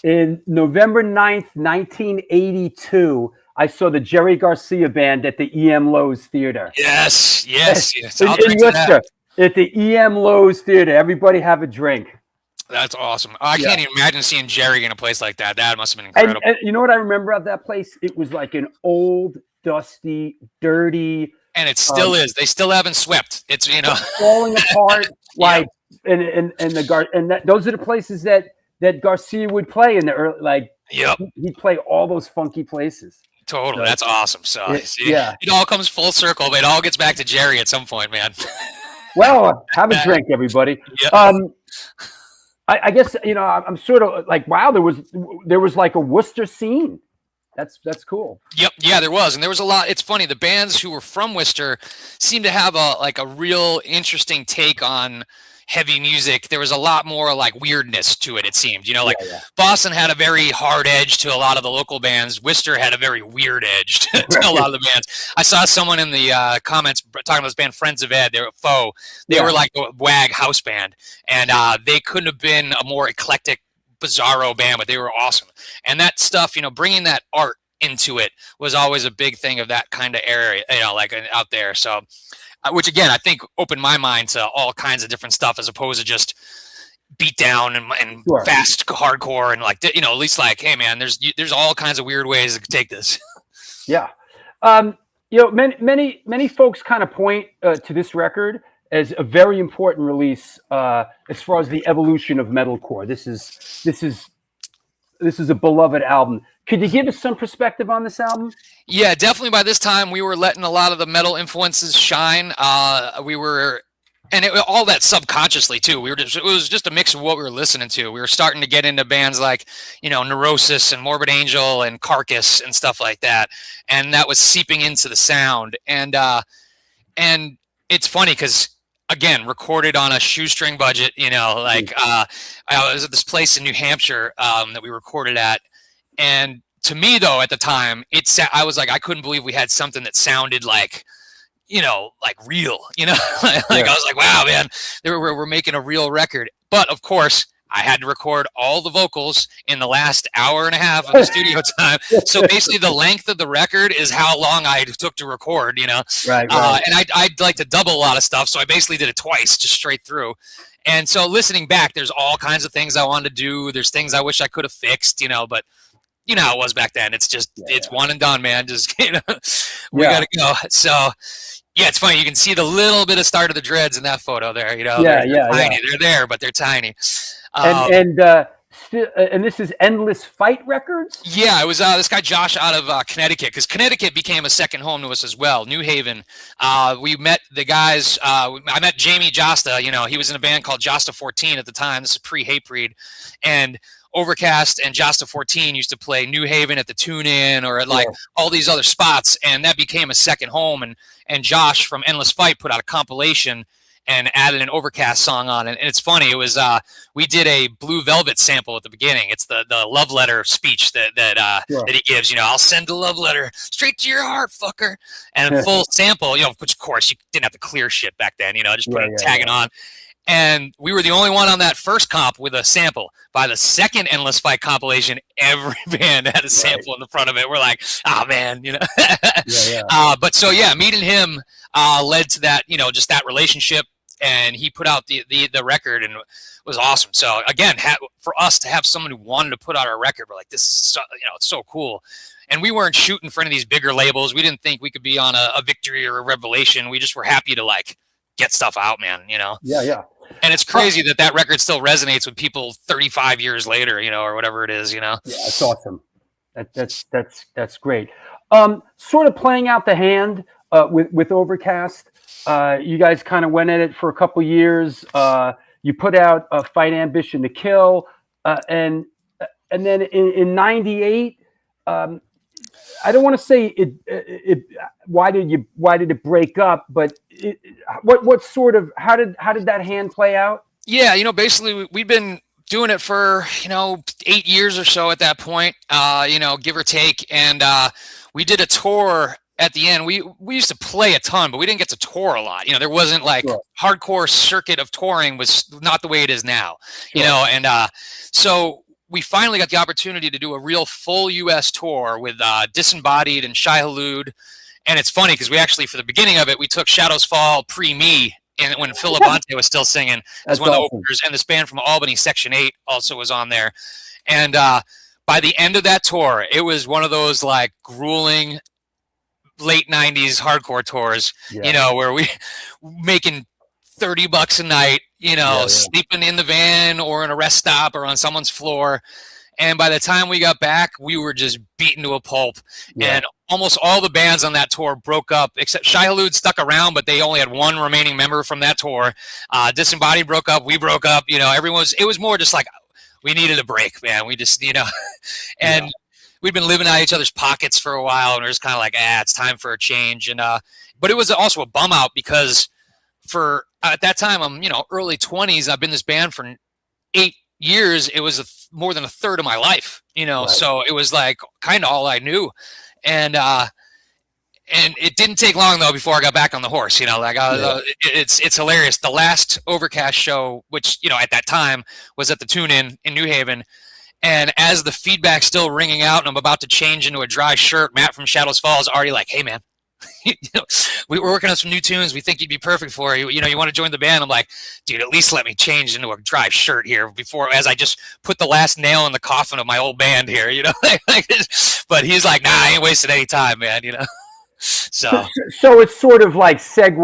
In November 9th, 1982, I saw the Jerry Garcia Band at the EM Lowe's Theater. Yes. In Worcester, at the EM Lowe's Theater. Everybody have a drink. That's awesome. I can't even imagine seeing Jerry in a place like that. That must have been incredible. And you know what I remember of that place? It was like an old, dusty, dirty... And it still is. They still haven't swept. It's, you know, falling apart. Like those are the places that Garcia would play in the early. Like, he'd play all those funky places. Totally, that's awesome. So it all comes full circle, but it all gets back to Jerry at some point, man. Well, have a drink, everybody. Yep. I guess, you know, I'm sort of like, wow, there was like a Worcester scene. That's cool. Yep. Yeah, there was. And there was a lot. It's funny. The bands who were from Worcester seem to have a real interesting take on heavy music. There was a lot more like weirdness to it, it seemed. You know, like Boston had a very hard edge to a lot of the local bands. Worcester had a very weird edge to a lot of the bands. I saw someone in the comments talking about this band Friends of Ed. They were faux. They were like a wag house band. And they couldn't have been a more eclectic, bizarro band, but they were awesome. And that stuff, you know, bringing that art into it was always a big thing of that kind of area, you know, like out there. So, which again, I think opened my mind to all kinds of different stuff as opposed to just beat down and fast hardcore and like, you know, at least like, hey man, there's all kinds of weird ways to take this. Yeah. You know, many folks kind of point to this record as a very important release as far as the evolution of metalcore. This is a beloved album. Could you give us some perspective on this album? Yeah, definitely. By this time, we were letting a lot of the metal influences shine. All that subconsciously too. It was just a mix of what we were listening to. We were starting to get into bands like, you know, Neurosis and Morbid Angel and Carcass and stuff like that, and that was seeping into the sound. And it's funny because, again, recorded on a shoestring budget, you know, like I was at this place in New Hampshire that we recorded at. And to me, though, at the time, I was like, I couldn't believe we had something that sounded like, you know, like real, you know, I was like, wow, man, we're making a real record. But of course, I had to record all the vocals in the last hour and a half of the studio time. So basically the length of the record is how long I took to record, you know? Right. And I'd like to double a lot of stuff. So I basically did it twice, just straight through. And so listening back, there's all kinds of things I wanted to do. There's things I wish I could have fixed, you know, but you know how it was back then. It's just, it's one and done, man. Just, you know, we got to go. So yeah, it's funny. You can see the little bit of start of the dreads in that photo there, you know? They're tiny. They're there, but they're tiny. And this is Endless Fight Records? Yeah, it was this guy Josh out of Connecticut, because Connecticut became a second home to us as well. New Haven. We met the guys. I met Jamie Josta. You know, he was in a band called Josta 14 at the time. This is pre-Hatebreed, and Overcast and Josta 14 used to play New Haven at the Tune-In or at like all these other spots, and that became a second home. And Josh from Endless Fight put out a compilation and added an Overcast song on it. And it's funny, it was we did a Blue Velvet sample at the beginning. It's the love letter speech that he gives, you know, I'll send a love letter straight to your heart, fucker. And a full sample, you know, which of course you didn't have to clear shit back then, you know, just put it tagging on. And we were the only one on that first comp with a sample. By the second Endless Fight compilation, every band had a sample in the front of it. We're like, oh man, you know. But so yeah, meeting him led to that, you know, just that relationship. And he put out the record, and it was awesome. So again, for us to have someone who wanted to put out our record, we're like, this is so, you know, it's so cool. And we weren't shooting for any of these bigger labels. We didn't think we could be on a Victory or a Revelation. We just were happy to like get stuff out, man. You know. Yeah. And it's crazy that record still resonates with people 35 years later, you know, or whatever it is, you know. Yeah, it's awesome. That's great. Sort of playing out the hand with Overcast. You guys kind of went at it for a couple years. You put out Fight Ambition to Kill, and then in '98. I don't want to say it. Why did it break up? But what sort of how did that hand play out? Yeah, you know, basically we've been doing it for, you know, 8 years or so at that point, you know, give or take. And we did a tour at the end. We used to play a ton, but we didn't get to tour a lot. You know, there wasn't like hardcore circuit of touring was not the way it is now. You know, and so we finally got the opportunity to do a real full U.S. tour with Disembodied and Shai Hulud. And it's funny because we actually, for the beginning of it, we took Shadows Fall pre-me, and when Phil Labonte was still singing as one of the openers, and this band from Albany, Section 8, also was on there. And by the end of that tour, it was one of those like grueling late 90s hardcore tours, you know, where we making $30 a night, you know, sleeping in the van or in a rest stop or on someone's floor. And by the time we got back, we were just beaten to a pulp. And almost all the bands on that tour broke up, except Shai Hulud stuck around, but they only had one remaining member from that tour. Disembodied broke up, we broke up, you know, it was more just like, we needed a break, man. We just, you know, and we'd been living out each other's pockets for a while, and we're just kind of like, it's time for a change. And, but it was also a bum out because for, at that time, I'm, you know, early 20s. I've been in this band for 8 years. It was more than a third of my life, you know, so it was like kind of all I knew. And it didn't take long though before I got back on the horse, you know, like it's hilarious. The last Overcast show, which, you know, at that time was at the Tune-In in New Haven. And as the feedback's still ringing out and I'm about to change into a dry shirt, Matt from Shadows Fall is already like, hey man, you know, we're working on some new tunes. We think you'd be perfect for you. You know, you want to join the band? I'm like, dude, at least let me change into a dry shirt here before, as I just put the last nail in the coffin of my old band here, you know. But he's like, nah, I ain't wasting any time, man, you know. So it's sort of like segued.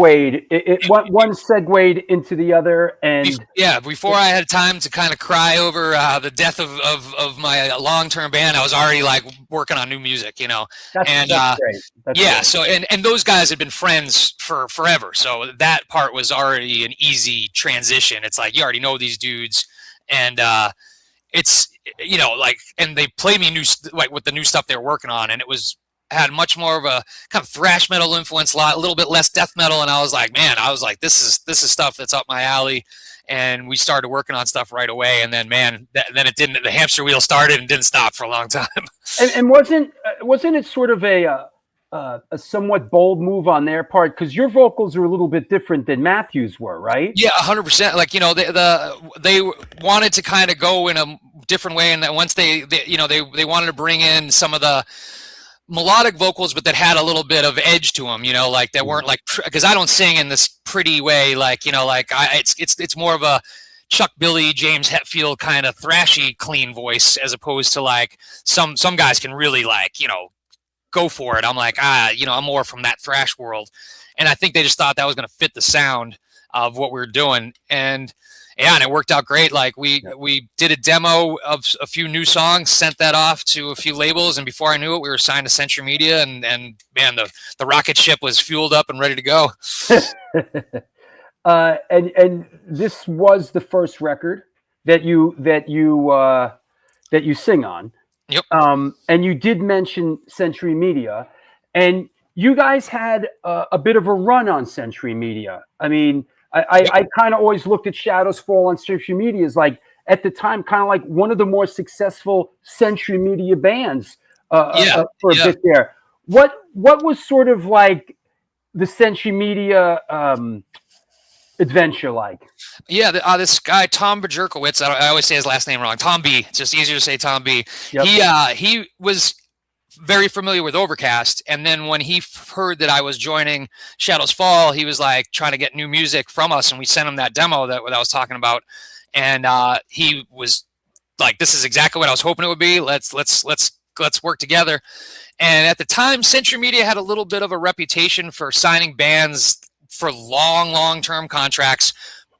One segued into the other, and before I had time to kind of cry over the death of my long-term band, I was already like working on new music, you know. That's great. Great. So and those guys had been friends for forever, so that part was already an easy transition. It's like you already know these dudes, and it's, you know, like, and they play me like with the new stuff they're working on, and it had much more of a kind of thrash metal influence, a little bit less death metal. And I was like, man, this is stuff that's up my alley. And we started working on stuff right away. And then, man, then it didn't, the hamster wheel started and didn't stop for a long time. And wasn't it sort of a somewhat bold move on their part? Because your vocals are a little bit different than Matthew's were, right? Yeah, 100%. Like, you know, they wanted to kind of go in a different way. And that once they wanted to bring in some of the melodic vocals, but that had a little bit of edge to them, you know, like that weren't like, because I don't sing in this pretty way, like, you know, like it's more of a Chuck Billy, James Hetfield kind of thrashy, clean voice, as opposed to like some guys can really like, you know, go for it. I'm like, you know, I'm more from that thrash world, and I think they just thought that was going to fit the sound of what we were doing, and it worked out great. Like we did a demo of a few new songs, sent that off to a few labels, and before I knew it, we were signed to Century Media, and man, the rocket ship was fueled up and ready to go. And this was the first record that you sing on. Yep. And you did mention Century Media, and you guys had a bit of a run on Century Media. I mean, I kind of always looked at Shadows Fall on Century Media as like, at the time, kind of like one of the more successful Century Media bands for a bit there. What was sort of like the Century Media adventure like? Yeah, this guy Tom Bjerkowitz. I always say his last name wrong. Tom B. It's just easier to say Tom B. Yep. He was very familiar with Overcast, and then when he heard that I was joining Shadows Fall, he was like trying to get new music from us, and we sent him that demo that I was talking about, and he was like, "This is exactly what I was hoping it would be. Let's work together." And at the time, Century Media had a little bit of a reputation for signing bands for long-term contracts.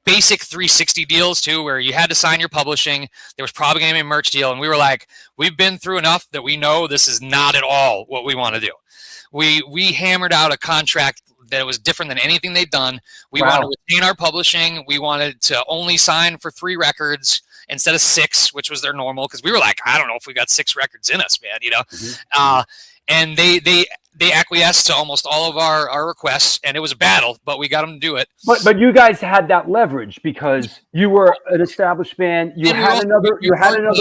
Basic 360 deals too, where you had to sign your publishing. There was probably going to be a merch deal, and we were like, we've been through enough that we know this is not at all what we want to do. We hammered out a contract that was different than anything they'd done. We wanted to retain our publishing. We wanted to only sign for 3 records instead of 6, which was their normal, because we were like, I don't know if we got 6 records in us, man, you know. Mm-hmm. And they acquiesced to almost all of our requests, and it was a battle, but we got them to do it. But you guys had that leverage because you were an established band. You had another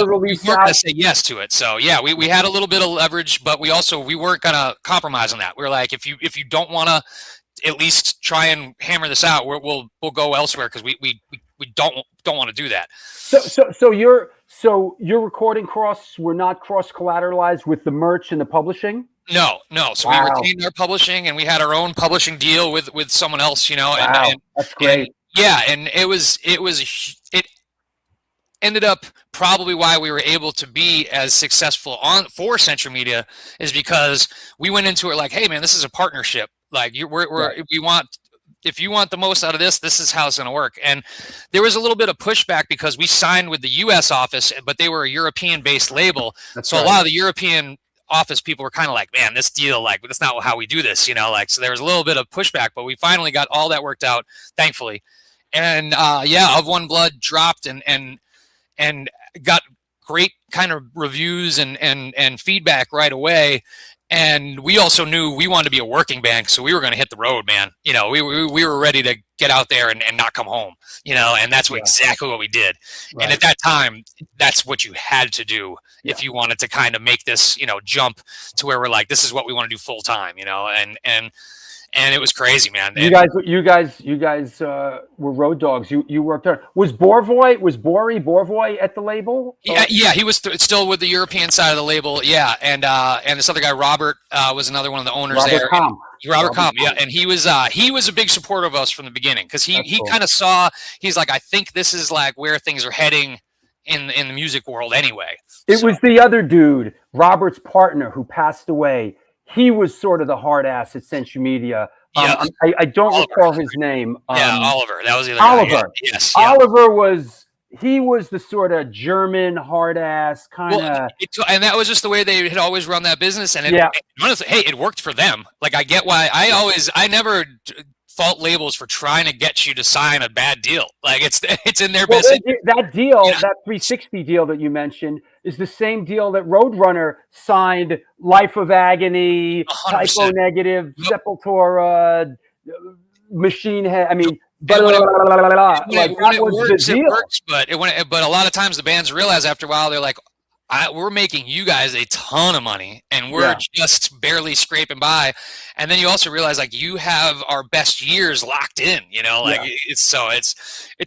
release out. out. Say yes to it. So yeah, we had a little bit of leverage, but we weren't gonna compromise on that. We were like, if you don't want to at least try and hammer this out, we'll go elsewhere, because we don't want to do that. So your recording costs were not cross collateralized with the merch and the publishing? No. So we retained our publishing, and we had our own publishing deal with someone else, you know. Wow. That's great. And it ended up probably why we were able to be as successful for Century Media is because we went into it like, hey man, this is a partnership. Like if you want the most out of this is how it's going to work. And there was a little bit of pushback because we signed with the U.S. office, but they were a European-based label. A lot of the European office people were kind of like, man, this deal, like, that's not how we do this, you know, like, so there was a little bit of pushback, but we finally got all that worked out, thankfully. And Of One Blood dropped and got great kind of reviews and feedback right away. And we also knew we wanted to be a working band, so we were going to hit the road, man. You know, we were ready to get out there and not come home, you know, and that's exactly what we did. Right. And at that time, that's what you had to do if you wanted to kind of make this, you know, jump to where we're like, this is what we want to do full time, you know, and it was crazy, man. You guys were road dogs. You worked there. Was Borvoy at the label? Yeah, he was still with the European side of the label. Yeah, and this other guy, Robert, was another one of the owners there. Robert Comp, yeah, and he was a big supporter of us from the beginning, because he kind of saw, he's like, I think this is like where things are heading in the music world anyway. It was the other dude, Robert's partner, who passed away. He was sort of the hard ass at Century Media. I don't recall his name. Oliver. That was the other Oliver. Guy. Yes. Oliver was the sort of German hard ass kind of. And that was just the way they had always run that business. And honestly, hey, it worked for them. Like, I get why I never fault labels for trying to get you to sign a bad deal. Like, it's in their business. That deal, that 360 deal that you mentioned, is the same deal that Roadrunner signed Life of Agony, 100%. Typo Negative, Sepultura, Machine Head. I mean, but a lot of times the bands realize after a while, they're like, we're making you guys a ton of money, and we're just barely scraping by. And then you also realize, like, you have our best years locked in, you know, like it's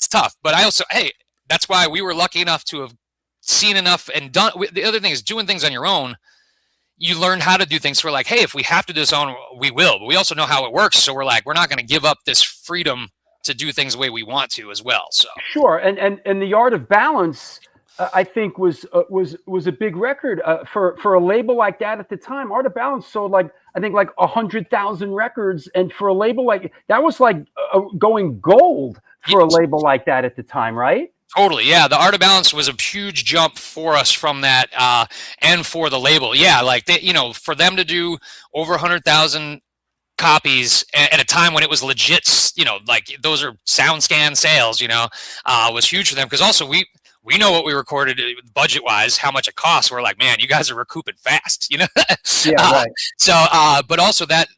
tough. But I also, hey, that's why we were lucky enough to have seen enough and done. The other thing is doing things on your own. You learn how to do things. So we're like, hey, if we have to do this on, we will. But we also know how it works. So we're like, we're not going to give up this freedom to do things the way we want to as well. So sure, and the Art of Balance, I think was a big record for a label like that at the time. Art of Balance sold like 100,000 records, and for a label like that was like going gold for a label like that at the time, right? Totally, yeah. The Art of Balance was a huge jump for us from that, and for the label, yeah. Like for them to do over 100,000 copies at a time when it was legit, like those are SoundScan sales, was huge for them, because also we know what we recorded budget-wise, how much it costs. We're like, man, you guys are recouping fast, Yeah, right. So, but also that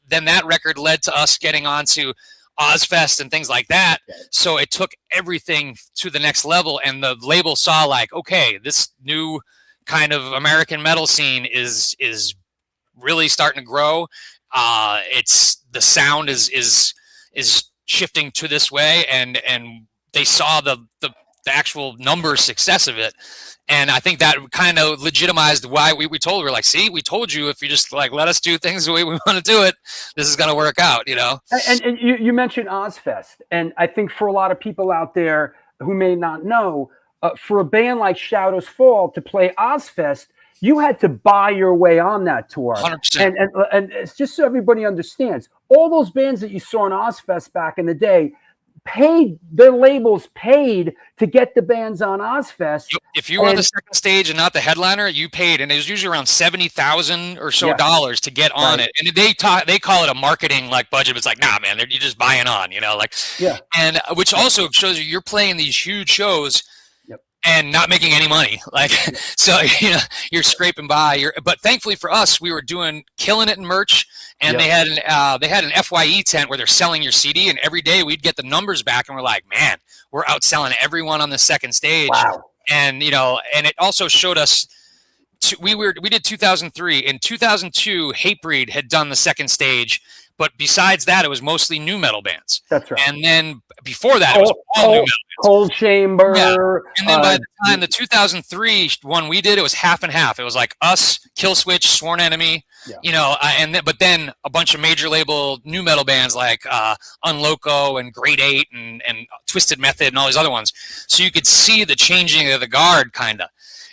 record led to us getting onto Ozfest and things like that. So it took everything to the next level, and the label saw like, okay, this new kind of American metal scene is really starting to grow. It's the sound is shifting to this way, and they saw the actual number success of it. And I think that kind of legitimized why we told her, like, see, we told you, if you just like let us do things the way we want to do it, this is going to work out, you know? And you mentioned Ozfest. And I think for a lot of people out there who may not know, for a band like Shadows Fall to play Ozfest, you had to buy your way on that tour. 100%. And it's just so everybody understands, all those bands that you saw in Ozfest back in the day, their labels paid to get the bands on Ozfest. If you were on the second stage and not the headliner, you paid, and it was usually around $70,000 or so dollars to get on it. And they call it a marketing like budget. But it's like, nah, man, you're just buying on, you know, like, and which also shows you're playing these huge shows and not making any money. Like, so, you know, you're scraping by. But thankfully for us, we were killing it in merch. And they had an FYE tent where they're selling your CD, and every day we'd get the numbers back, and we're like, man, we're outselling everyone on the second stage. Wow. And you know, and it also showed us we did 2003. In 2002, Hatebreed had done the second stage, but besides that, it was mostly new metal bands. That's right. And then before that, it was all new metal bands. Cold Chamber. Yeah. And then by the time the 2003 one we did, it was half and half. It was like us, Killswitch, Sworn Enemy, you know, but then a bunch of major label new metal bands like Unloco and Grade 8 and Twisted Method and all these other ones. So you could see the changing of the guard, kind of.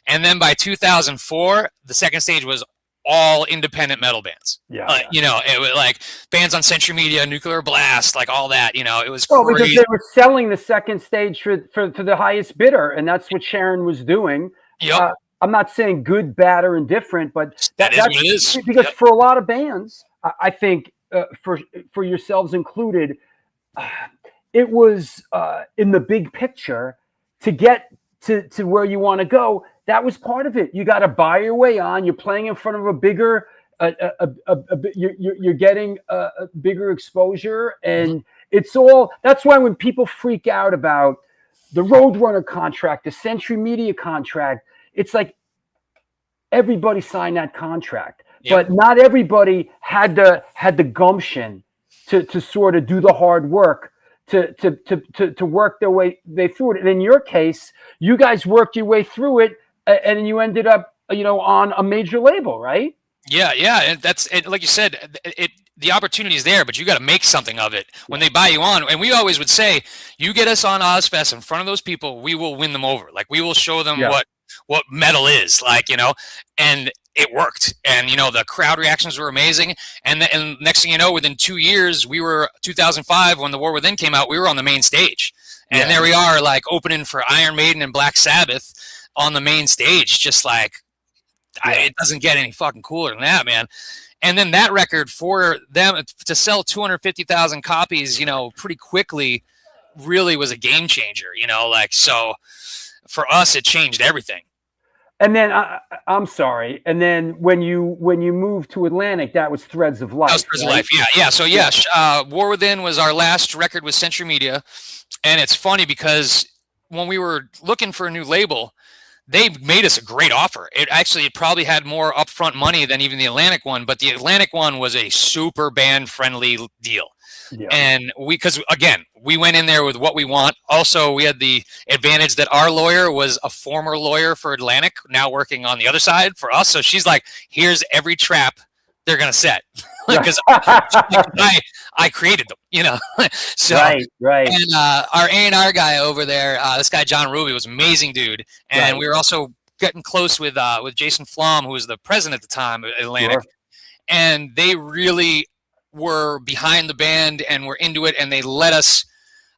And then by 2004, the second stage was all independent metal bands. You know, it was like bands on Century Media, Nuclear Blast, like all that, you know, it was crazy. Because they were selling the second stage for the highest bidder, and that's what Sharon was doing. I'm not saying good, bad, or indifferent, but that's what it is. Because for a lot of bands, I think for yourselves included, it was in the big picture to get to where you want to go. That was part of it. You got to buy your way on. You're playing in front of a bigger, you're getting a bigger exposure, and it's all. That's why when people freak out about the Roadrunner contract, the Century Media contract, it's like everybody signed that contract, but not everybody had the gumption to sort of do the hard work to work their way through it. And in your case, you guys worked your way through it. And you ended up, you know, on a major label, right? Yeah, and that's like you said, the opportunity is there, but you got to make something of it when they buy you on. And we always would say, you get us on Ozfest in front of those people, we will win them over. Like, we will show them what metal is, like, you know. And it worked, and you know, the crowd reactions were amazing. And next thing you know, within 2 years, 2005 when The War Within came out, we were on the main stage, and there we are, like opening for Iron Maiden and Black Sabbath on the main stage, just like it doesn't get any fucking cooler than that, man. And then that record, for them to sell 250,000 copies, you know, pretty quickly, really was a game changer, you know, like, so for us, it changed everything. And then I'm sorry. And then when you moved to Atlantic, that was Threads of Life. That was Threads of Life, yeah. So War Within was our last record with Century Media, and it's funny because when we were looking for a new label, they made us a great offer. It probably had more upfront money than even the Atlantic one, but the Atlantic one was a super band friendly deal. Yeah. And because again, we went in there with what we want. Also, we had the advantage that our lawyer was a former lawyer for Atlantic, now working on the other side for us. So she's like, here's every trap they're going to set. Because I created them, you know. So, right. And our A&R guy over there, this guy John Ruby, was an amazing dude, and we were also getting close with Jason Flom, who was the president at the time of Atlantic, and they really were behind the band and were into it, and they let us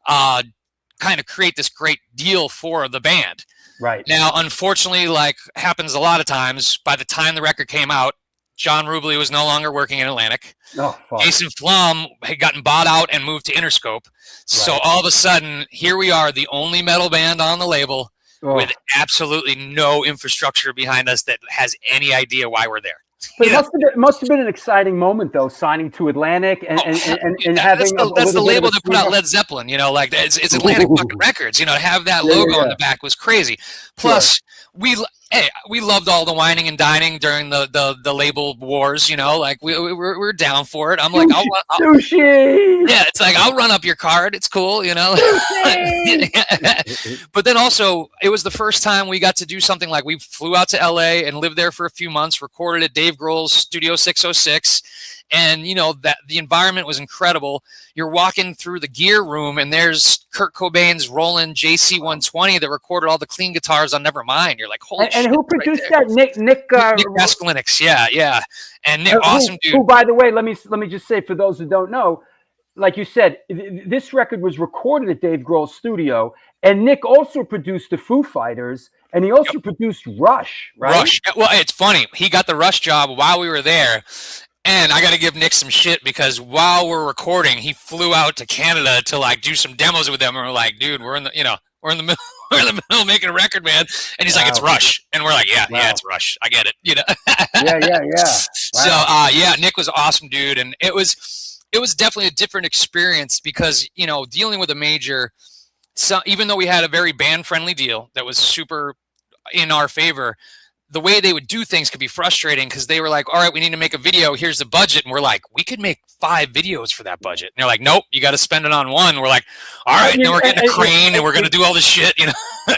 kind of create this great deal for the band. Right. Now, unfortunately, like happens a lot of times, by the time the record came out, John Rubley was no longer working in Atlantic. Oh, fuck. Jason Flom had gotten bought out and moved to Interscope. So all of a sudden, here we are, the only metal band on the label with absolutely no infrastructure behind us that has any idea why we're there. But it must have been an exciting moment, though, signing to Atlantic and having that's the label that put out Led Zeppelin. You know, like it's Atlantic fucking Records. You know, to have that logo on the back was crazy. Plus, we loved all the whining and dining during the label wars, you know, like we're down for it. I'm like, sushi. Yeah, it's like I'll run up your card. It's cool, you know. But then also, it was the first time we got to do something like we flew out to LA and lived there for a few months, recorded at Dave Grohl's Studio 606. And, you know, that the environment was incredible. You're walking through the gear room and there's Kurt Cobain's Roland JC-120 that recorded all the clean guitars on Nevermind. You're like, holy shit. And who produced that? Nick Raskulinix. Yeah. And Nick, awesome dude. Who, by the way, let me just say, for those who don't know, like you said, this record was recorded at Dave Grohl's studio, and Nick also produced the Foo Fighters, and he also produced Rush, right? Rush. Well, it's funny. He got the Rush job while we were there. And I got to give Nick some shit because while we're recording, he flew out to Canada to like do some demos with them. And we're like, dude, we're in the middle of making a record, man. And he's like, it's Rush. And we're like, yeah, it's Rush. I get it. You know? Yeah. Wow. So, Nick was an awesome dude. And it was definitely a different experience because, you know, dealing with a major, so even though we had a very band friendly deal that was super in our favor, the way they would do things could be frustrating because they were like, all right, we need to make a video. Here's the budget. And we're like, we could make 5 videos for that budget. And they're like, nope, you got to spend it on one. We're like, all right, then we're getting a crane and we're going to do all this shit, you know?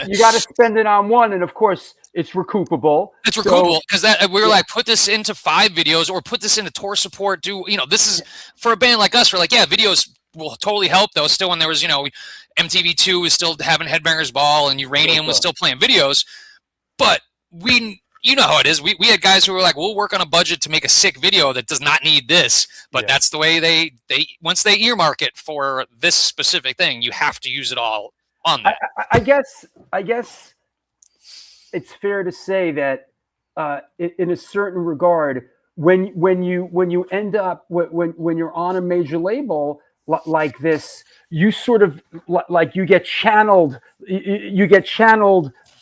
You got to spend it on one. And of course, it's recoupable. It's recoupable because we were like, put this into 5 videos or put this into tour support. This is for a band like us. We're like, yeah, videos will totally help though. Still when there was, MTV2 was still having Headbangers Ball and Uranium was still playing videos. But you know how it is. We had guys who were like, we'll work on a budget to make a sick video that does not need this. But that's the way they once they earmark it for this specific thing, you have to use it all on that. I guess it's fair to say that in a certain regard, when you end up when you're on a major label like this, you sort of like you get channeled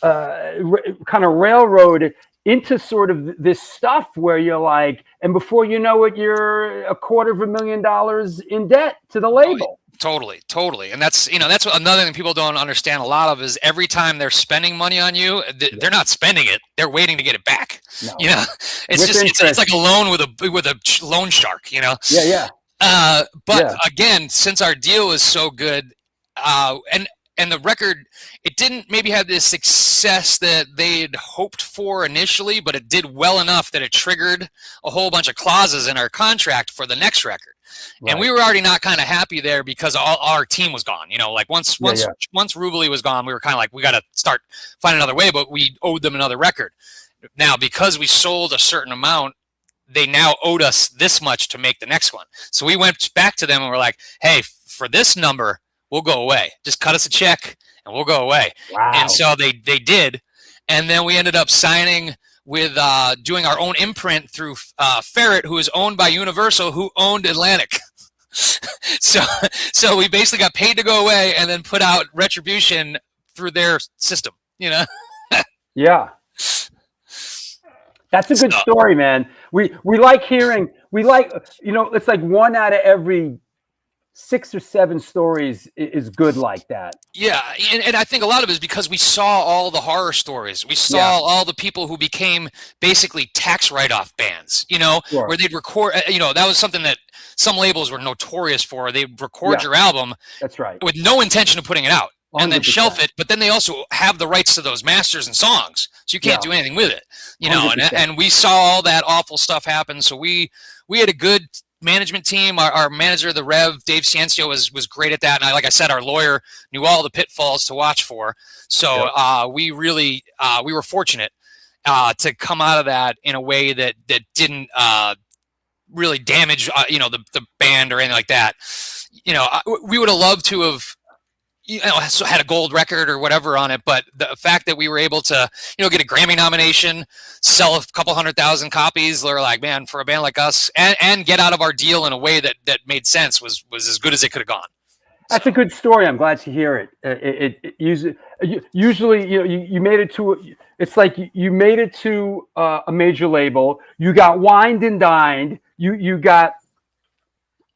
kind of railroad into sort of this stuff where you're like, and before you know it, you're $250,000 in debt to the label. Totally. And that's what another thing people don't understand a lot of is every time they're spending money on you, they're not spending it. They're waiting to get it back. No. You know, it's like a loan with a loan shark, you know? Yeah. But again, since our deal is so good, and the record, it didn't maybe have the success that they'd hoped for initially, but it did well enough that it triggered a whole bunch of clauses in our contract for the next record. Right. And we were already not kind of happy there because all our team was gone. You know, like once Ruvali was gone, we were kind of like, we got to start finding another way, but we owed them another record. Now, because we sold a certain amount, they now owed us this much to make the next one. So we went back to them and we're like, hey, for this number, we'll go away. Just cut us a check and we'll go away. Wow. And so they did. And then we ended up signing with doing our own imprint through Ferret, who is owned by Universal, who owned Atlantic. So we basically got paid to go away and then put out Retribution through their system, you know? Yeah. That's a good story, man. We like hearing, it's like 1 out of every 6 or 7 stories is good like that. Yeah, and I think a lot of it is because we saw all the horror stories. We saw all the people who became basically tax write-off bands, where they'd record, that was something that some labels were notorious for. They'd record your album that's right, with no intention of putting it out. 100%. And then shelf it, but then they also have the rights to those masters and songs, so you can't do anything with it, and we saw all that awful stuff happen. So we had a good management team. Our manager, the Rev, Dave Ciencio, was great at that, and like I said, our lawyer knew all the pitfalls to watch for. So we really we were fortunate to come out of that in a way that didn't really damage the band or anything like that. We would have loved to have had a gold record or whatever on it, but the fact that we were able to get a Grammy nomination, sell a couple 100,000 copies, they're like, man, for a band like us, and get out of our deal in a way that made sense was as good as it could have gone. That's a good story. I'm glad to hear it. It usually you made it to, it's like you made it to a major label, you got wined and dined, you got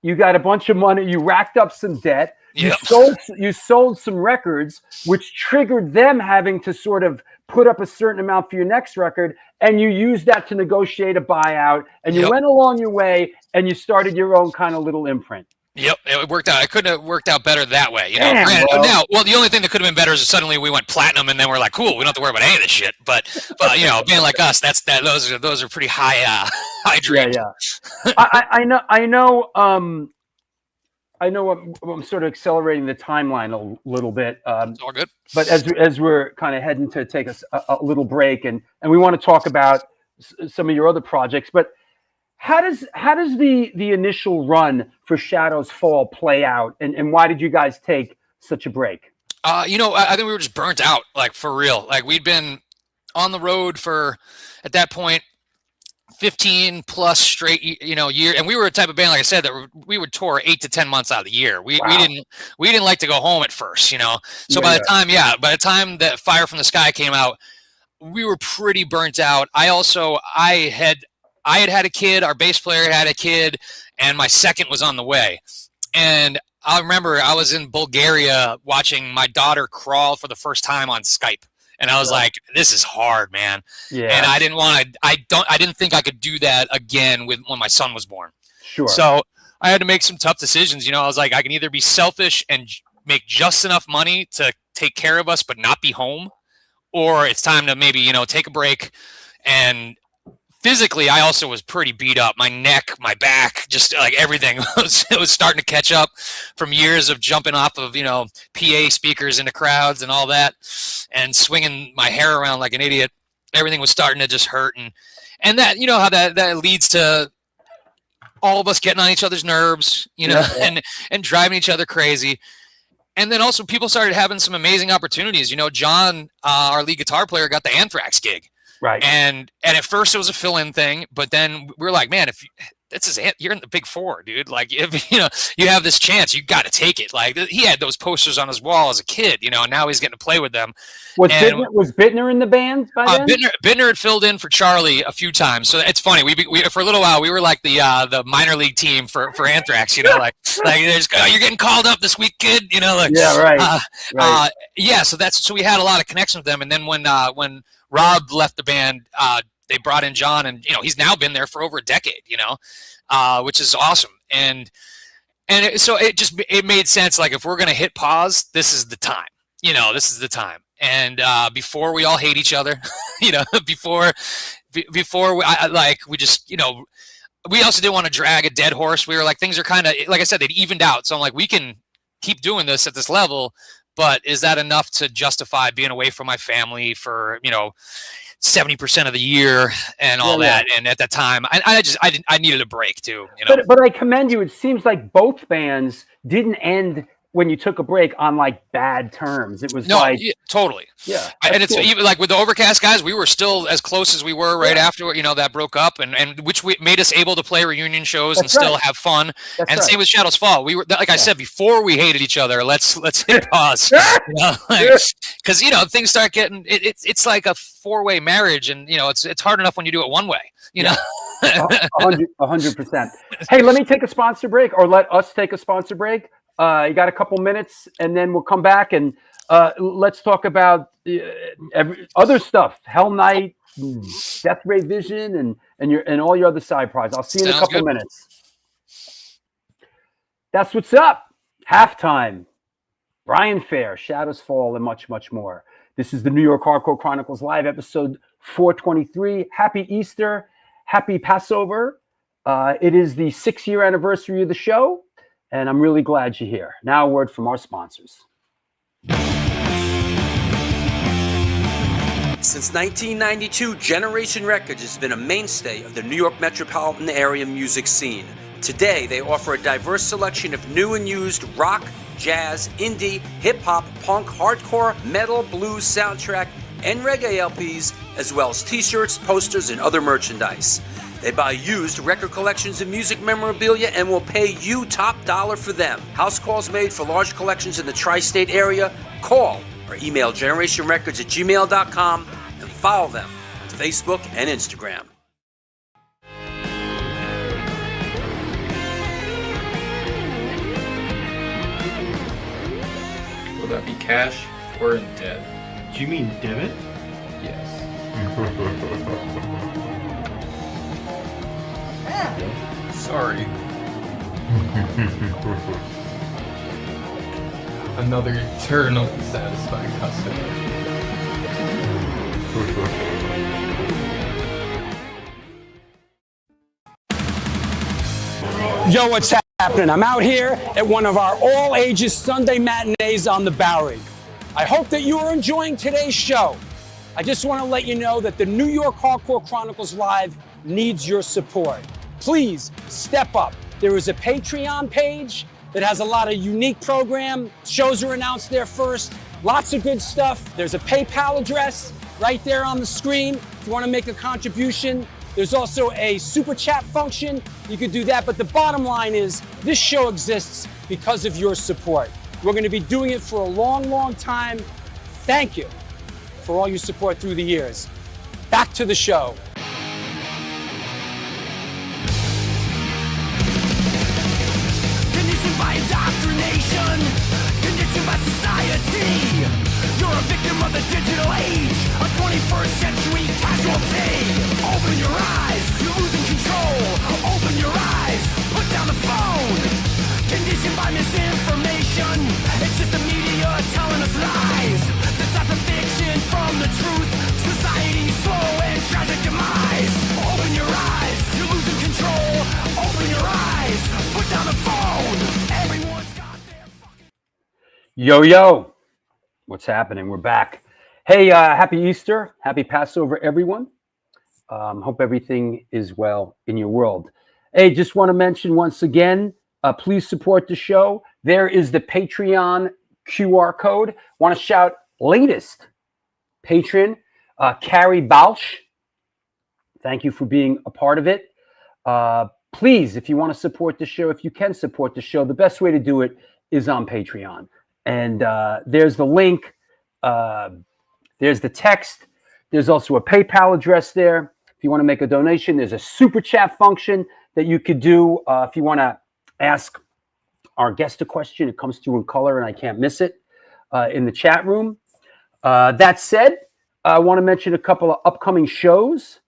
a bunch of money, you racked up some debt, You Yep. sold some records, which triggered them having to sort of put up a certain amount for your next record, and you used that to negotiate a buyout, and you went along your way, and you started your own kind of little imprint. Yep, it worked out. It couldn't have worked out better that way, you know. Damn, Now, well, the only thing that could have been better is suddenly we went platinum, and then we're like, cool, we don't have to worry about any of this shit. But you know, being like us, those are pretty high dreams. Yeah. I know. I'm sort of accelerating the timeline a little bit. It's all good. But as we're kind of heading to take a little break, and we want to talk about some of your other projects, but how does the initial run for Shadows Fall play out, and why did you guys take such a break? You know, I think we were just burnt out, like for real. Like we'd been on the road for, at that point, 15 plus straight, you know, year, and we were a type of band, like I said, that we would tour 8 to 10 months out of the year. We didn't like to go home at first, you know. So by the time that Fire from the Sky came out, we were pretty burnt out. I had a kid, our bass player had a kid, and my second was on the way. And I remember I was in Bulgaria watching my daughter crawl for the first time on Skype. And I was like, this is hard, man. Yeah. And I didn't think I could do that again when my son was born. Sure. So I had to make some tough decisions. You know, I was like, I can either be selfish and make just enough money to take care of us, but not be home, or it's time to maybe, you know, take a break. And physically, I also was pretty beat up. My neck, my back, just like everything it was starting to catch up from years of jumping off of, you know, PA speakers into crowds and all that, and swinging my hair around like an idiot. Everything was starting to just hurt, and that, you know, how that leads to all of us getting on each other's nerves, you know, and driving each other crazy. And then also people started having some amazing opportunities. You know, John, our lead guitar player, got the Anthrax gig. Right. And at first it was a fill-in thing, but then we were like, man, if you're in the Big Four, dude. Like, if you know you have this chance, you got to take it. Like, he had those posters on his wall as a kid, you know, and now he's getting to play with them. Was Bittner in the band by then? Bittner had filled in for Charlie a few times, so it's funny. We for a little while we were like the minor league team for Anthrax, you know, like you're getting called up this week, kid, you know, like right. So we had a lot of connections with them, and then when Rob left the band, they brought in John, and, you know, he's now been there for over a decade, you know, which is awesome. So it made sense. Like, if we're going to hit pause, this is the time, you know, And before we all hate each other, you know, before we just, you know, we also didn't want to drag a dead horse. We were like, things are kind of, like I said, they'd evened out. So I'm like, we can keep doing this at this level, but is that enough to justify being away from my family for, you know, 70% of the year and all that? And at that time, I needed a break too, you know. But I commend you. It seems like both bands didn't end when you took a break on like bad terms. It was totally. Yeah. And it's cool. Even like with the Overcast guys, we were still as close as we were right after, you know, that broke up, and which made us able to play reunion shows and still have fun. Same with Shadows Fall. We were, like I said, before we hated each other, let's hit pause. You know, because you know, things start getting it's like a 4-way marriage, and you know, it's hard enough when you do it one way, you know. 100%. Hey, let me take a sponsor break, or let us take a sponsor break. You got a couple minutes, and then we'll come back and let's talk about other stuff. Hell Night, Death Ray Vision, and all your other side projects. I'll see you in a couple minutes. That's what's up. Halftime. Brian Fair, Shadows Fall, and much, much more. This is the New York Hardcore Chronicles Live, episode 423. Happy Easter. Happy Passover. It is the 6-year anniversary of the show, and I'm really glad you're here. Now, a word from our sponsors. Since 1992, Generation Records has been a mainstay of the New York metropolitan area music scene. Today, they offer a diverse selection of new and used rock, jazz, indie, hip-hop, punk, hardcore, metal, blues, soundtrack, and reggae LPs, as well as t-shirts, posters, and other merchandise. They buy used record collections and music memorabilia and will pay you top dollar for them. House calls made for large collections in the tri-state area. Call or email generationrecords@gmail.com and follow them on Facebook and Instagram. Will that be cash or in debt? Do you mean debit? Yes. Sorry. Another eternally satisfied customer. Yo, what's happening? I'm out here at one of our all-ages Sunday matinees on the Bowery. I hope that you are enjoying today's show. I just want to let you know that the New York Hardcore Chronicles Live needs your support. Please step up. There is a Patreon page that has a lot of unique program. Shows are announced there first. Lots of good stuff. There's a PayPal address right there on the screen if you want to make a contribution. There's also a super chat function. You could do that, but the bottom line is this show exists because of your support. We're going to be doing it for a long, long time. Thank you for all your support through the years. Back to the show. Conditioned by indoctrination, conditioned by society. You're a victim of the digital age, a 21st century casualty. Open your eyes, you're losing control. Open your eyes, put down the phone. Conditioned by misinformation, it's just the media telling us lies. Decipher fiction from the truth, society's slow and tragic demise. Open your eyes, you're losing control. Open your eyes, put down the phone. Everyone's got their fucking... Yo, what's happening? We're back. Hey, happy Easter, happy Passover, everyone. Hope everything is well in your world. Hey, just want to mention once again, please support the show. There is the Patreon QR code. Want to shout latest patron, Carrie Balch. Thank you for being a part of it. Please, if you want to support the show, if you can support the show, the best way to do it is on Patreon. And there's the link. There's the text. There's also a PayPal address there. If you want to make a donation, there's a super chat function that you could do. If you want to ask our guest a question, it comes through in color and I can't miss it in the chat room. That said, I want to mention a couple of upcoming shows.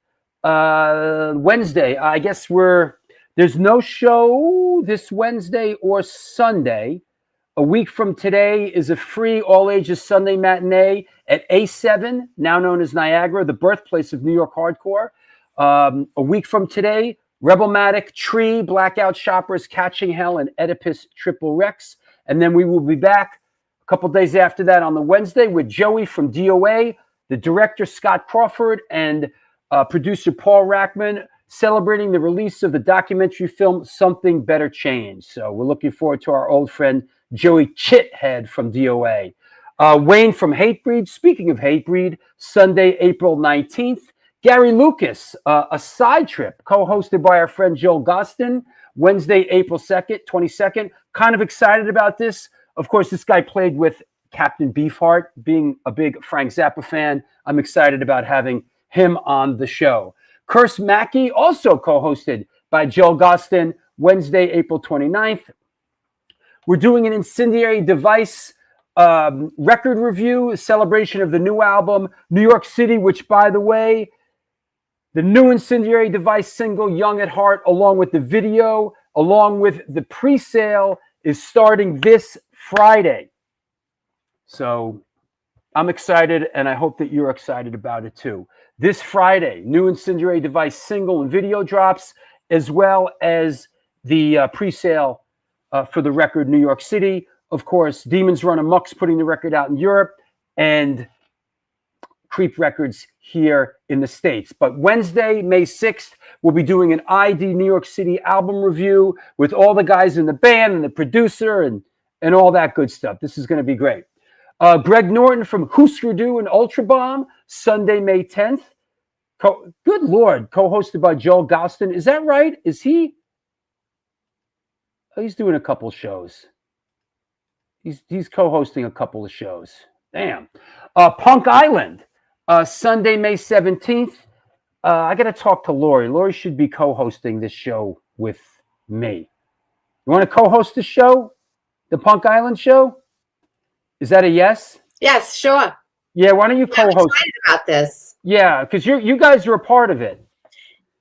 Wednesday, I guess there's no show this Wednesday or Sunday. A week from today is a free all-ages Sunday matinee at A7, now known as Niagara, the birthplace of New York hardcore. A week from today, Rebelmatic, Tree, Blackout Shoppers, Catching Hell, and Oedipus Triple Rex. And then we will be back a couple days after that on the Wednesday with Joey from DOA, the director Scott Crawford, and producer Paul Rackman, celebrating the release of the documentary film Something Better Change. So we're looking forward to our old friend Joey Chithead from DOA. Wayne from Hatebreed. Speaking of Hatebreed, Sunday, April 19th. Gary Lucas, a side trip, co-hosted by our friend Joel Gostin. Wednesday, April 2nd, 22nd. Kind of excited about this. Of course, this guy played with Captain Beefheart. Being a big Frank Zappa fan, I'm excited about having him on the show. Curse Mackey, also co-hosted by Joel Gostin, Wednesday, April 29th. We're doing an Incendiary Device record review, a celebration of the new album, New York City, which, by the way, the new Incendiary Device single, Young at Heart, along with the video, along with the pre-sale, is starting this Friday. So I'm excited, and I hope that you're excited about it too. This Friday, new Incendiary Device single and video drops, as well as the pre-sale for the record New York City. Of course, Demons Run Amok's putting the record out in Europe, and Creep Records here in the States. But Wednesday, May 6th, we'll be doing an ID New York City album review with all the guys in the band and the producer and all that good stuff. This is going to be great. Greg Norton from Husker Du and Ultra Bomb, Sunday, May 10th. Good Lord, co-hosted by Joel Gostin. Is that right? Is he? Oh, he's doing a couple shows. He's co-hosting a couple of shows. Damn. Punk Island, Sunday, May 17th. I got to talk to Lori. Lori should be co-hosting this show with me. You want to co-host the show? The Punk Island show? Is that a yes? Yes, sure. Yeah, why don't you I'm co-host? excited about this. Yeah, because you guys are a part of it.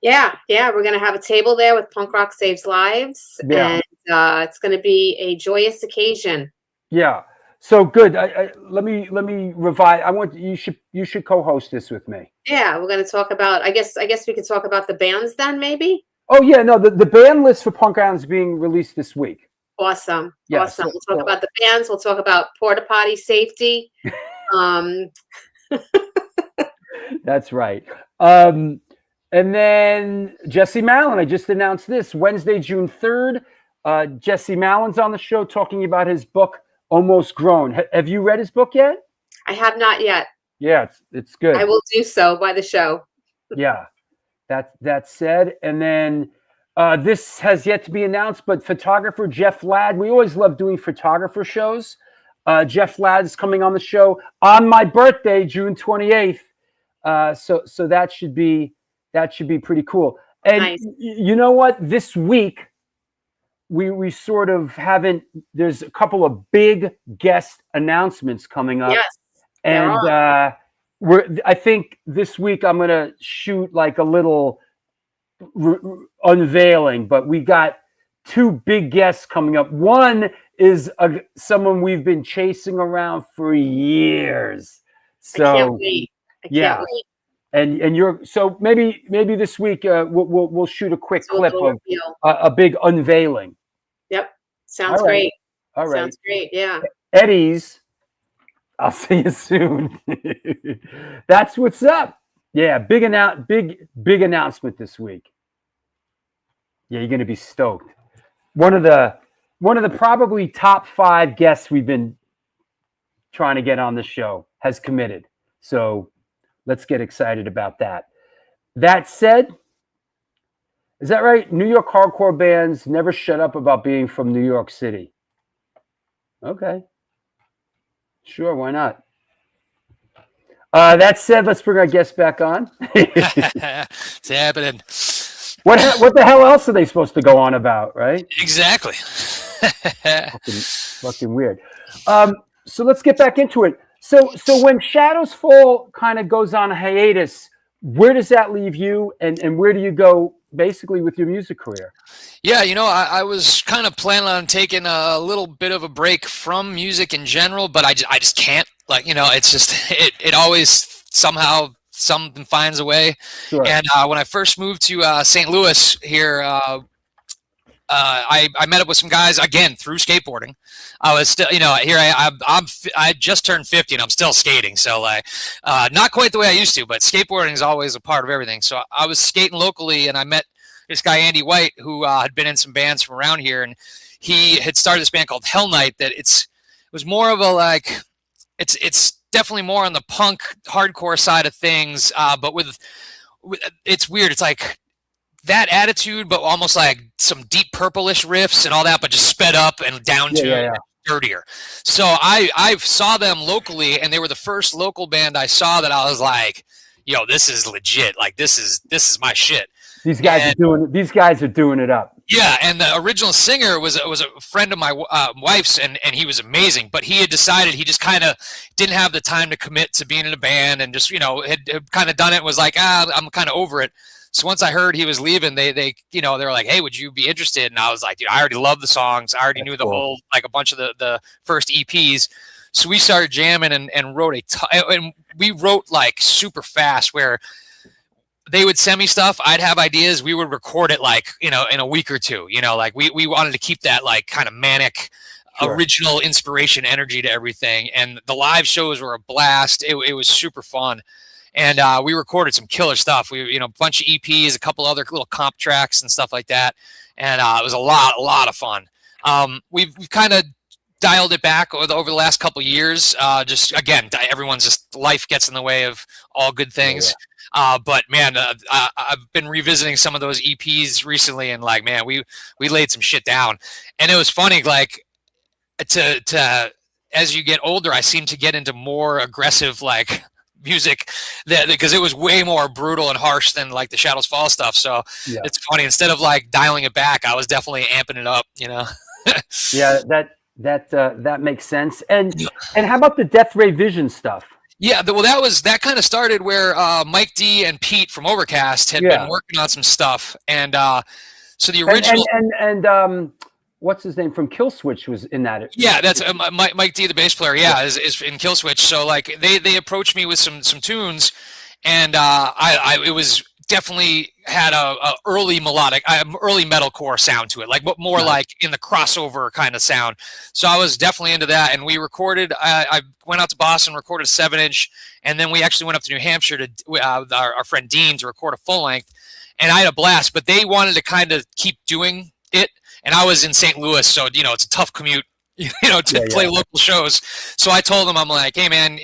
Yeah, we're gonna have a table there with Punk Rock Saves Lives, Yeah. and it's gonna be a joyous occasion. Yeah. So good. Let me revise. You should co-host this with me. Yeah, we're gonna talk about. I guess we could talk about the bands then, maybe. Oh yeah, no, the band list for Punk Island is being released this week. Awesome. Yeah, Awesome. so- We'll talk about the bands. We'll talk about porta potty safety. That's right. And then Jesse Mallon, I just announced this Wednesday, June 3rd. Jesse Mallon's on the show talking about his book, Almost Grown. Have you read his book yet? I have not yet. Yeah, it's good. I will do so by the show. Yeah, that said. And then this has yet to be announced, but photographer Jeff Ladd, we always love doing photographer shows. Jeff Ladd is coming on the show on my birthday, June 28th. So that should be pretty cool. And Nice. You know what? This week we sort of haven't. There's a couple of big guest announcements coming up. Yes. And I think this week I'm gonna shoot like a little unveiling, but we got two big guests coming up. One is someone we've been chasing around for years. So I can't wait. I can't wait. And you're so maybe this week we'll shoot a quick So a clip little of reveal. a big unveiling. Yep. Sounds All right. great. All right, Sounds great. Yeah. Eddie's. I'll see you soon. That's what's up. Yeah, big announcement this week. Yeah, you're gonna be stoked. One of the probably top 5 guests we've been trying to get on the show has committed. So let's get excited about that. That said, is that right? New York hardcore bands never shut up about being from New York City. Okay. Sure, why not? That said, let's bring our guest back on. It's happening. What the hell else are they supposed to go on about, right? Exactly. Fucking weird. So let's get back into it. So when Shadows Fall kind of goes on a hiatus, where does that leave you, and where do you go basically with your music career? Yeah, I was kind of planning on taking a little bit of a break from music in general, but I just can't. Like, it's just it always somehow something finds a way. Sure. And when I first moved to St. Louis here, I met up with some guys again through skateboarding. I was still, here I just turned 50 and I'm still skating. So like, not quite the way I used to, but skateboarding is always a part of everything. So I was skating locally and I met this guy, Andy White, who had been in some bands from around here. And he had started this band called Hell Night that it was more of a, like, it's definitely more on the punk hardcore side of things. But with it's weird. It's like that attitude, but almost like some Deep Purple-ish riffs and all that, but just sped up and down to dirtier. So I saw them locally, and they were the first local band I saw that I was like, yo, this is legit. Like, this is my shit. These guys are doing it up. Yeah, and the original singer was a friend of my wife's, and he was amazing. But he had decided he just kind of didn't have the time to commit to being in a band, and just had kind of done it. And was like, I'm kind of over it. So once I heard he was leaving, they were like, hey, would you be interested? And I was like, dude, I already love the songs. I already knew the whole, like, a bunch of the first EPs. So we started jamming and wrote and we wrote like super fast, where they would send me stuff. I'd have ideas. We would record it like, in a week or two, like we wanted to keep that like kind of manic, original inspiration energy to everything. And the live shows were a blast. It was super fun. And we recorded some killer stuff. We, a bunch of EPs, a couple other little comp tracks and stuff like that. And it was a lot of fun. We've kind of dialed it back over the last couple years. Just again, everyone's just, life gets in the way of all good things. But man, I've been revisiting some of those EPs recently, and like, man, we laid some shit down. And it was funny, like to as you get older, I seem to get into more aggressive, like, music because it was way more brutal and harsh than like the Shadows Fall stuff. So It's funny, instead of like dialing it back, I was definitely amping it up, Yeah, That makes sense. And how about the Death Ray Vision stuff? Yeah, well, that kind of started where Mike D and Pete from Overcast had been working on some stuff, and so the original and what's his name from Killswitch was in that. Yeah, that's Mike D, the bass player. Yeah, is in Killswitch. So like they approached me with some tunes, and it was definitely had a early melodic, early metalcore sound to it, like more like in the crossover kind of sound. So I was definitely into that, and we recorded. I went out to Boston, recorded a 7-inch, and then we actually went up to New Hampshire to our friend Dean to record a full length, and I had a blast. But they wanted to kind of keep doing it, and I was in St. Louis, so it's a tough commute, to play local shows. So I told them, I'm like, hey man,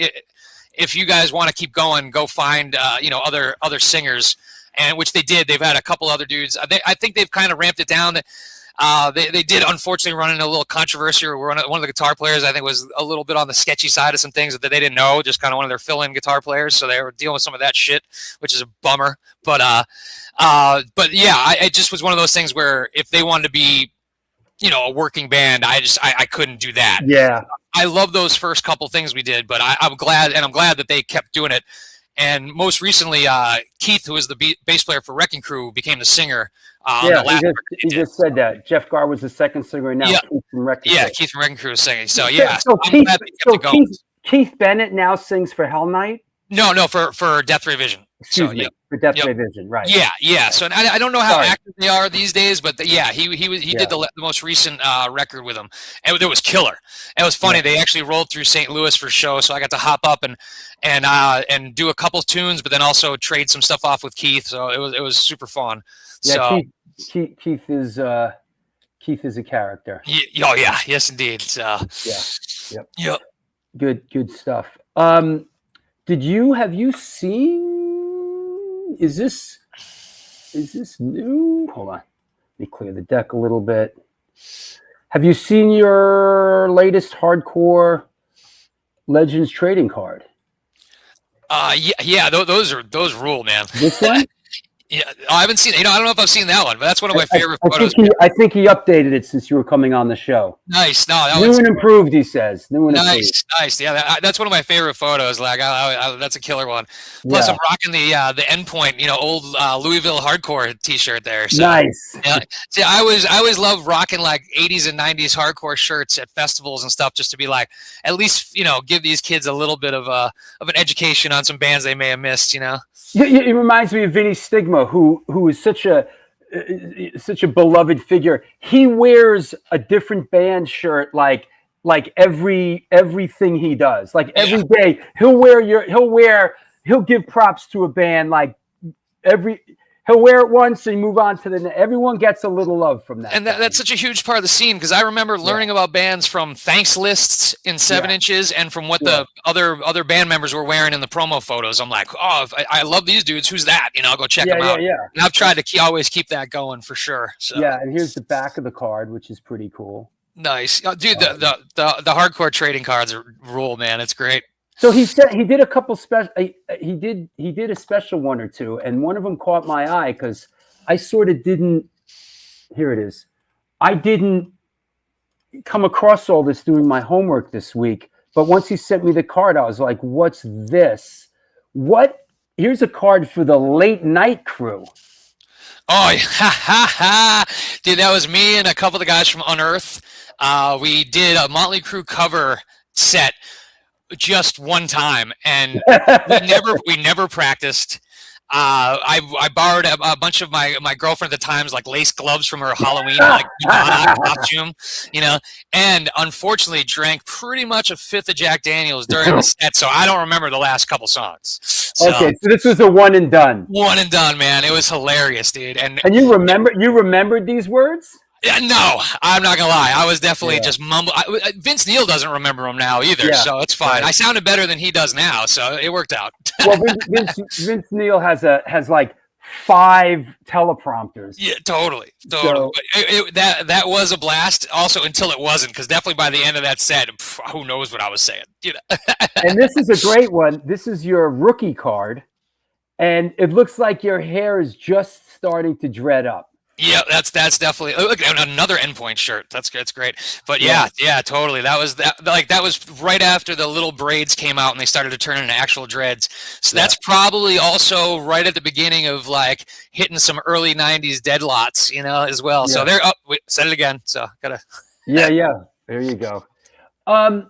if you guys want to keep going, go find other singers. And which they did. They've had a couple other dudes. I think they've kind of ramped it down. They did unfortunately run into a little controversy. Where one of the guitar players, I think, was a little bit on the sketchy side of some things that they didn't know. Just kind of one of their fill-in guitar players, so they were dealing with some of that shit, which is a bummer. But yeah, it just was one of those things where if they wanted to be, a working band, I couldn't do that. Yeah, I love those first couple things we did, but I'm glad that they kept doing it. And most recently, Keith, who was the bass player for Wrecking Crew, became the singer. He just said that. Jeff Garr was the second singer, and now Keith from Wrecking Crew. Yeah, Keith from Wrecking Crew is singing. So Keith Bennett now sings for Hell Night? No, for Death Ray Vision. Excuse me, for Death Ray Vision, right? Yeah. So I don't know how active they are these days, but he did the most recent record with them, and it was killer. It was funny. They actually rolled through St. Louis for a show, so I got to hop up and do a couple tunes, but then also trade some stuff off with Keith. So it was super fun. Yeah, so, Keith is a character. Yes, indeed. Yep. Good stuff. Have you seen? Is this new? Hold on. Let me clear the deck a little bit. Have you seen your latest Hardcore Legends trading card? Yeah. Those rule, man. This one? Yeah, I haven't seen. I don't know if I've seen that one, but that's one of my favorite photos. I think he updated it since you were coming on the show. Nice. No, new and improved. He says new and improved. Nice. Yeah, that's one of my favorite photos. Like, that's a killer one. Plus, I'm rocking the Endpoint, old Louisville hardcore T-shirt there. So, nice. Yeah. See, I always love rocking like 80s and 90s hardcore shirts at festivals and stuff, just to be like, at least give these kids a little bit of an education on some bands they may have missed. It reminds me of Vinny Stigma, who is such a beloved figure. He wears a different band shirt like everything he does. Like every day, he'll give props to a band like he'll wear it once and move on to the next. Everyone gets a little love from that. And that's such a huge part of the scene, because I remember learning about bands from thanks lists in 7 inches and from what the other band members were wearing in the promo photos. I'm like, oh, I love these dudes. Who's that? I'll go check them out. Yeah. And I've tried to always keep that going for sure. So. Yeah, and here's the back of the card, which is pretty cool. Nice. Dude, the hardcore trading cards are rule, man. It's great. So he said he did a couple special. He did a special one or two, and one of them caught my eye because I sort of didn't. Here it is. I didn't come across all this doing my homework this week, but once he sent me the card, I was like, "What's this? What? Here's a card for the Late Night Crew." Oh, dude, that was me and a couple of the guys from Unearth. We did a Motley Crue cover set just one time, and we never practiced. I borrowed a bunch of my girlfriend at the time's like lace gloves from her Halloween costume, and unfortunately drank pretty much a fifth of Jack Daniels during the set, so I don't remember the last couple songs. Okay, so this was a one and done. One and done, man. It was hilarious, dude. And you remembered these words? Yeah, no, I'm not gonna lie. I was definitely just mumbling. Vince Neil doesn't remember them now either, so it's fine. Right. I sounded better than he does now, so it worked out. Well, Vince Neil has like 5 teleprompters. Yeah, totally. So, but that was a blast. Also, until it wasn't, because definitely by the end of that set, who knows what I was saying? And this is a great one. This is your rookie card, and it looks like your hair is just starting to dread up. Yeah, that's definitely look, another endpoint shirt. That's great. But yeah, totally. That was right after the little braids came out and they started to turn into actual dreads. So that's probably also right at the beginning of like hitting some early '90s deadlots, as well. Yeah. So they're up. Said it again. So gotta. Yeah. There you go. About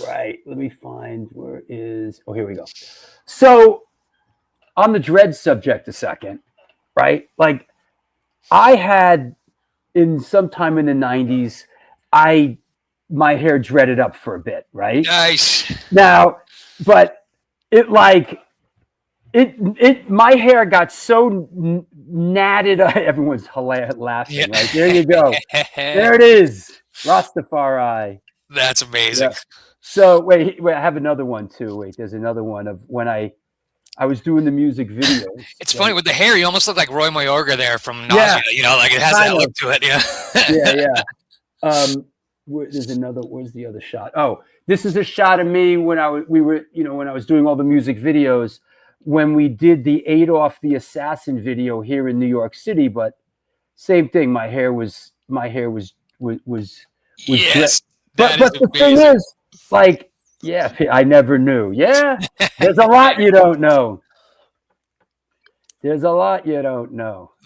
right. Let me find where is. Oh, here we go. So. On the dread subject a second, right? Like I had sometime in the 90s, my hair dreaded up for a bit, right? Nice. Now, but my hair got so natted up. Everyone's laughing. Yeah. Right? There you go. There it is. Rastafari. That's amazing. Yeah. So wait, I have another one too. Wait, there's another one of when I was doing the music videos. It's funny with the hair. You almost look like Roy Mayorga there from Nausea. Like it has that look to it. Yeah. There's another. Where's the other shot? Oh, this is a shot of me when I was doing all the music videos when we did the Adolf the Assassin video here in New York City. But same thing. My hair was yes. But the thing is, like. Yeah, I never knew. Yeah, there's a lot you don't know.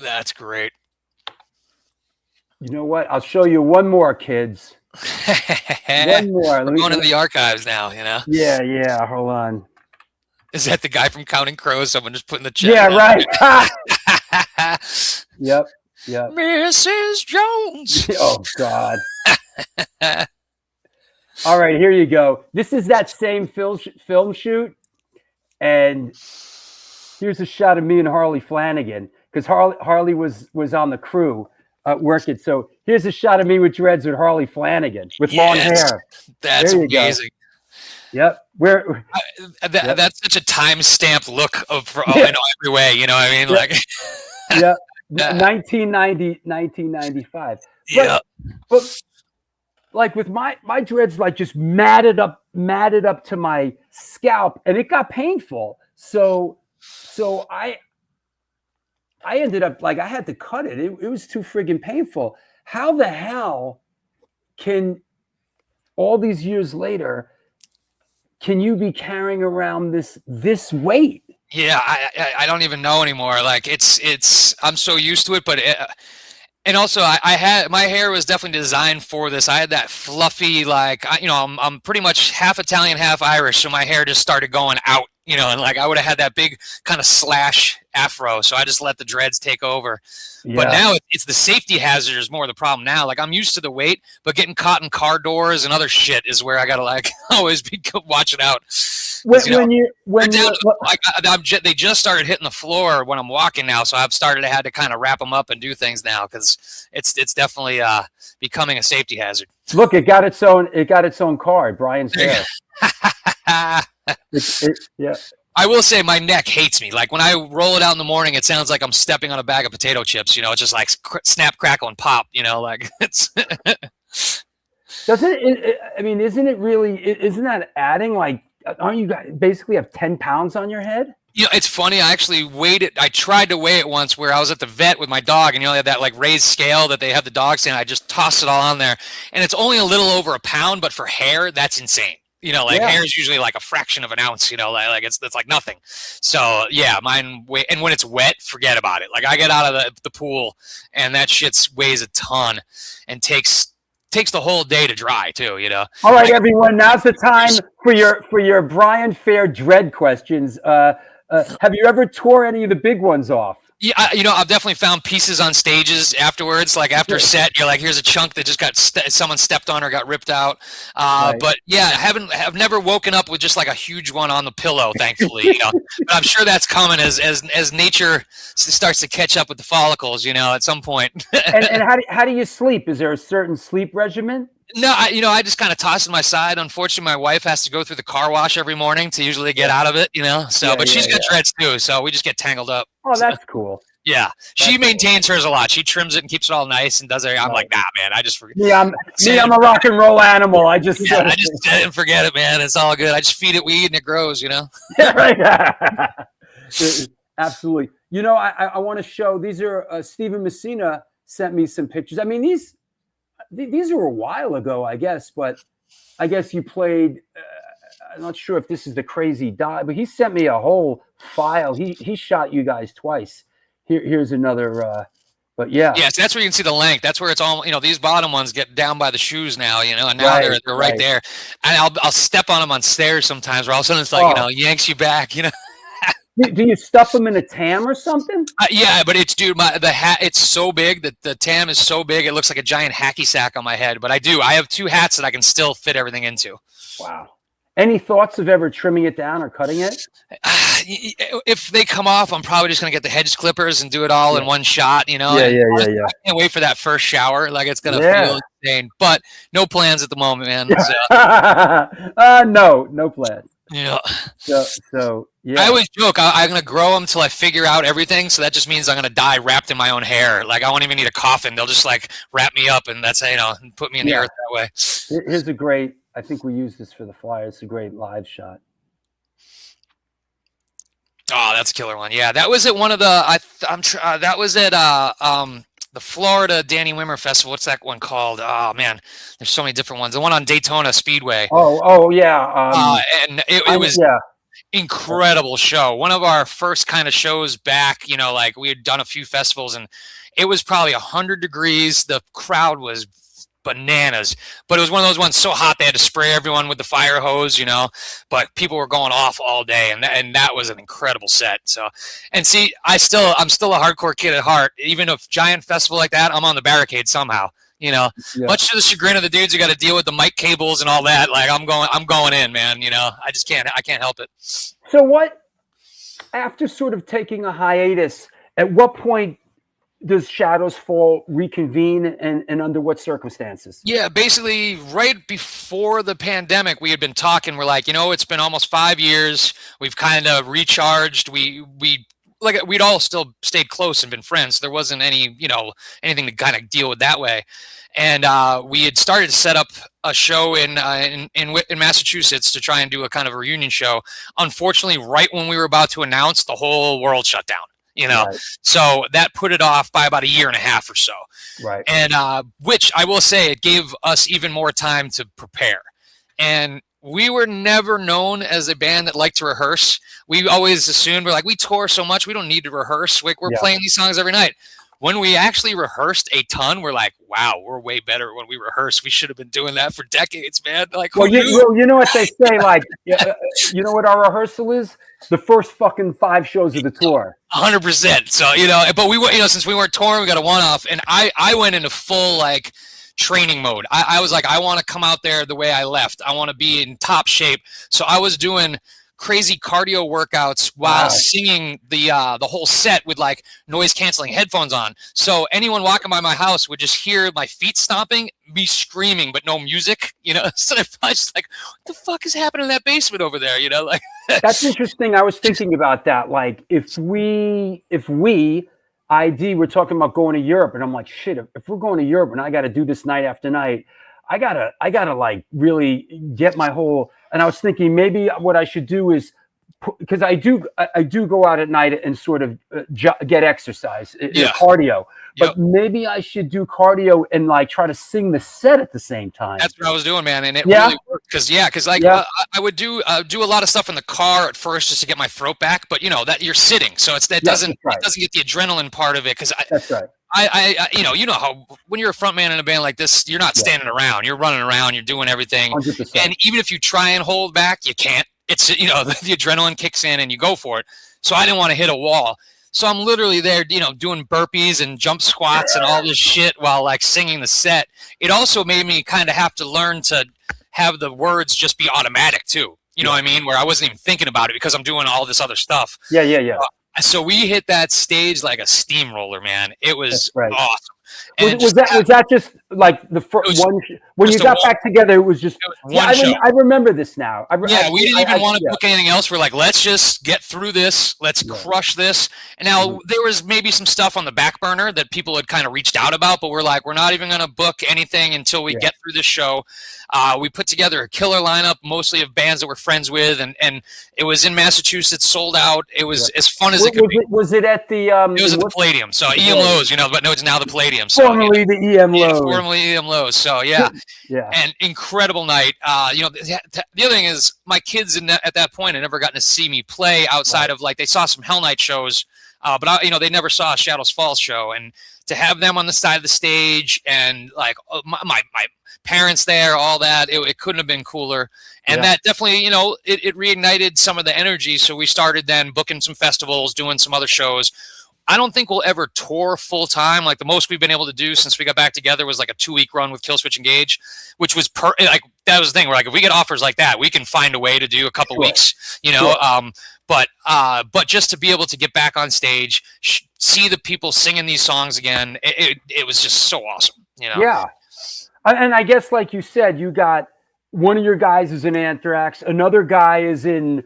That's great. You know what? I'll show you one more, kids. One more. We're going in the archives now, Yeah. Hold on. Is that the guy from Counting Crows? Someone just put in the chat. Yeah, right. Yep. Mrs. Jones. Oh, God. All right, here you go. This is that same film shoot, and here's a shot of me and Harley Flanagan because Harley was on the crew working. So here's a shot of me with dreads with Harley Flanagan with long hair. That's amazing. Yep. That's such a time-stamped look in every way. You know what I mean? Yeah. Like, yeah, 1995. Yeah. But like with my dreads, like just matted up to my scalp, and it got painful. So I ended up like I had to cut it. It was too friggin' painful. How the hell can all these years later can you be carrying around this weight? Yeah, I don't even know anymore. Like it's I'm so used to it, but. And also, I had my hair was definitely designed for this. I had that fluffy, like I'm pretty much half Italian, half Irish, so my hair just started going out, and like I would have had that big kind of slash afro, so I just let the dreads take over. Yeah. But now it's the safety hazard is more the problem now. Like I'm used to the weight, but getting caught in car doors and other shit is where I gotta like always be watching out. They just started hitting the floor when I'm walking now, so I've had to kind of wrap them up and do things now because it's definitely becoming a safety hazard. Look, it got its own card, Brian's hair. Yeah. I will say my neck hates me. Like when I roll it out in the morning, it sounds like I'm stepping on a bag of potato chips. It's just like snap, crackle, and pop. Like it's. Doesn't it? I mean, isn't it really? Isn't that adding like? Aren't you guys basically have 10 pounds on your head? It's funny. I actually weighed it. I tried to weigh it once where I was at the vet with my dog, and they have that like raised scale that they have the dogs in. I just tossed it all on there, and it's only a little over a pound, but for hair, that's insane. Hair is usually like a fraction of an ounce, like it's like nothing. So yeah, mine and when it's wet, forget about it. Like I get out of the pool and that shit weighs a ton and takes the whole day to dry too, All right, everyone, now's the time for your Brian Fair dread questions. Have you ever tore any of the big ones off? Yeah, I've definitely found pieces on stages afterwards. Like after set, you're like, here's a chunk that just got someone stepped on or got ripped out. Right. But yeah, I've never woken up with just like a huge one on the pillow, thankfully. But I'm sure that's coming as nature starts to catch up with the follicles. At some point. and how do you sleep? Is there a certain sleep regimen? No, I just kind of toss it to my side. Unfortunately, my wife has to go through the car wash every morning to usually get out of it, So, but she's got dreads too, so we just get tangled up. Oh, that's cool. Yeah, she maintains hers a lot. She trims it and keeps it all nice and does it. I'm like, nah, man, I just forget. I'm a rock and roll animal. I just I just set it and forget it, man. It's all good. I just feed it weed and it grows, Yeah, right. Absolutely. You know, I want to show, these are Stephen Messina sent me some pictures. I mean, these are a while ago, I guess, but I guess you played, I'm not sure if this is the Crazy Die, but he sent me a whole file. He shot you guys twice. Here's another, but yeah. Yes, that's where you can see the length. That's where it's all, these bottom ones get down by the shoes now, and now they're right there. And I'll step on them on stairs sometimes, where all of a sudden it's like, yanks you back, Do you stuff them in a tam or something? Yeah, but it's, dude, the hat, it's so big that the tam is so big, it looks like a giant hacky sack on my head. But I have 2 hats that I can still fit everything into. Wow. Any thoughts of ever trimming it down or cutting it? If they come off, I'm probably just going to get the hedge clippers and do it all in one shot, Yeah. I can't wait for that first shower. Like, it's going to feel insane. But no plans at the moment, man. So. No plans. Yeah. So yeah. I always joke, I'm going to grow them till I figure out everything. So that just means I'm going to die wrapped in my own hair. Like, I won't even need a coffin. They'll just like wrap me up, and that's, and put me in the earth that way. Here's a great, I think we use this for the flyer. It's a great live shot. Oh, that's a killer one. Yeah, that was at one of the, that was at the Florida Danny Wimmer Festival. What's that one called? Oh man, there's so many different ones. The one on Daytona Speedway. Oh yeah. And it was incredible show. One of our first kind of shows back. Like, we had done a few festivals, and it was probably 100 degrees. The crowd was bananas, but it was one of those ones so hot they had to spray everyone with the fire hose, but people were going off all day, and that was an incredible set. So, and see, I'm still a hardcore kid at heart. Even if giant festival like that, I'm on the barricade somehow, much to the chagrin of the dudes who got to deal with the mic cables and all that. Like, I'm going in, man. I just can't help it. So what, after sort of taking a hiatus, at what point does Shadows Fall reconvene, and under what circumstances? Yeah, basically right before the pandemic, we had been talking. We're like, it's been almost 5 years. We've kind of recharged. We'd all still stayed close and been friends. There wasn't any, anything to kind of deal with that way. And we had started to set up a show in Massachusetts to try and do a kind of a reunion show. Unfortunately, right when we were about to announce, the whole world shut down. Right. So that put it off by about 1.5 years or so. Right. And which I will say, it gave us even more time to prepare. And we were never known as a band that liked to rehearse. We always assumed, we tour so much, we don't need to rehearse. We're playing these songs every night. When we actually rehearsed a ton, we're like, wow, we're way better when we rehearse. We should have been doing that for decades, man. Like, you know what they say, like, you know what our rehearsal is? The first fucking 5 shows of the tour. 100%. So, but we were, since we weren't touring, we got a one-off, and I went into full, like, training mode. I was like, I want to come out there the way I left. I want to be in top shape. So I was doing crazy cardio workouts while singing the whole set with like noise canceling headphones on. So anyone walking by my house would just hear my feet stomping, me screaming, but no music, So I was just like, what the fuck is happening in that basement over there? Like that's interesting. I was thinking about that. Like if we ID, we're talking about going to Europe, and I'm like, shit, if we're going to Europe and I got to do this night after night, I gotta like really get my whole. And I was thinking maybe what I should do is, because I do go out at night and sort of get exercise, cardio. But maybe I should do cardio and like try to sing the set at the same time. That's what I was doing, man, and it really worked. Because I would do a lot of stuff in the car at first just to get my throat back. But that you're sitting, so it doesn't get the adrenaline part of it. Because that's right. I you know how when you're a front man in a band like this, you're not standing around, you're running around, you're doing everything. 100%. And even if you try and hold back, you can't. It's the adrenaline kicks in and you go for it. So I didn't want to hit a wall. So I'm literally there, doing burpees and jump squats and all this shit while like singing the set. It also made me kind of have to learn to have the words just be automatic too. You know what I mean? Where I wasn't even thinking about it because I'm doing all this other stuff. Yeah. So we hit that stage like a steamroller, man. It was awesome. And Was that just like the first one when you got back together? It was just one show. I remember this now. We didn't even want to book anything else. We're like, let's just get through this. Let's crush this. And now there was maybe some stuff on the back burner that people had kind of reached out about, but we're like, we're not even going to book anything until we get through this show. We put together a killer lineup, mostly of bands that we're friends with, and it was in Massachusetts, sold out. It was as fun as it could be. Was it at the? It was at the Palladium. So EM Lowe's, but no, it's now the Palladium. So, formerly the EM Lowe's. Formerly EM Lowe's. So and incredible night. The other thing is my kids at that point had never gotten to see me play outside of like they saw some Hell Night shows, but they never saw a Shadows Falls show, and to have them on the side of the stage and like my parents there, all that, it couldn't have been cooler. And that definitely, it reignited some of the energy. So we started then booking some festivals, doing some other shows. I don't think we'll ever tour full time. Like the most we've been able to do since we got back together was like a 2-week run with Killswitch Engage, which was that was the thing. We're like, if we get offers like that, we can find a way to do a couple weeks, but just to be able to get back on stage, see the people singing these songs again, it was just so awesome, Yeah. And I guess, like you said, you got one of your guys is in Anthrax, another guy is in.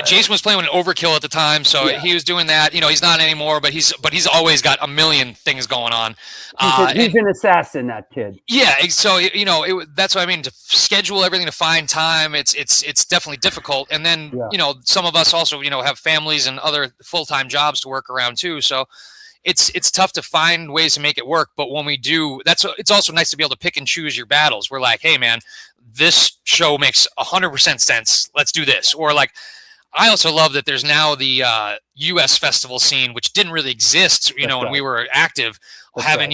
Jason was playing with Overkill at the time, so he was doing that. He's not anymore, but he's always got a million things going on. He's an assassin, that kid. Yeah, so that's what I mean. To schedule everything, to find time, it's definitely difficult. And then some of us also have families and other full-time jobs to work around too. So it's tough to find ways to make it work. But when we do, it's also nice to be able to pick and choose your battles. We're like, hey man, this show makes 100% sense. Let's do this. Or like, I also love that there's now the U.S. festival scene, which didn't really exist, when we were active, having,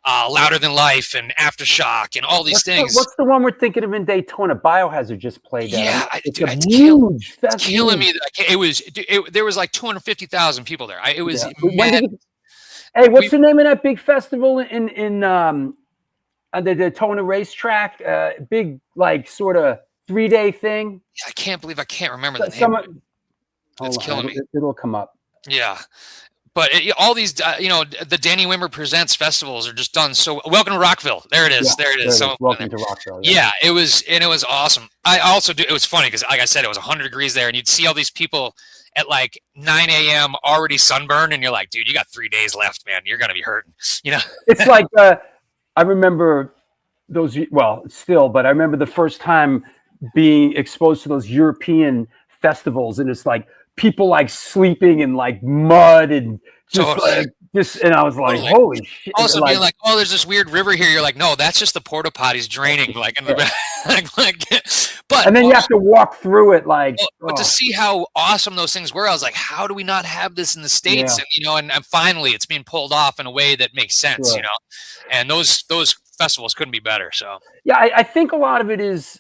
Louder Than Life and Aftershock and all these things. What's the one we're thinking of in Daytona? Biohazard just played that. Yeah, it's huge festival. It's killing me. There was like 250,000 people there. It was mad. Hey, what's the name of that big festival in the Daytona racetrack? Big, like, sort of 3-day thing. I can't believe I can't remember the name. It's killing me. It'll come up. Yeah. But all these, the Danny Wimmer Presents festivals are just done so. Welcome to Rockville. There it is. Yeah, there it is. Welcome to Rockville. Yeah, it was awesome. I also it was funny because, like I said, it was 100 degrees there, and you'd see all these people at like 9 a.m. already sunburned, and you're like, dude, you got 3 days left, man. You're gonna be hurting. It's like I remember those. Well, still, but I remember the first time being exposed to those European festivals, and it's like people like sleeping in like mud and just and I was like, holy shit. Also being like, oh, there's this weird river here. You're like, no, that's just the porta potties draining like in the back. But and then you have to walk through it like but to see how awesome those things were, I was like, how do we not have this in the States? And and finally it's being pulled off in a way that makes sense, and those festivals couldn't be better. So I think a lot of it is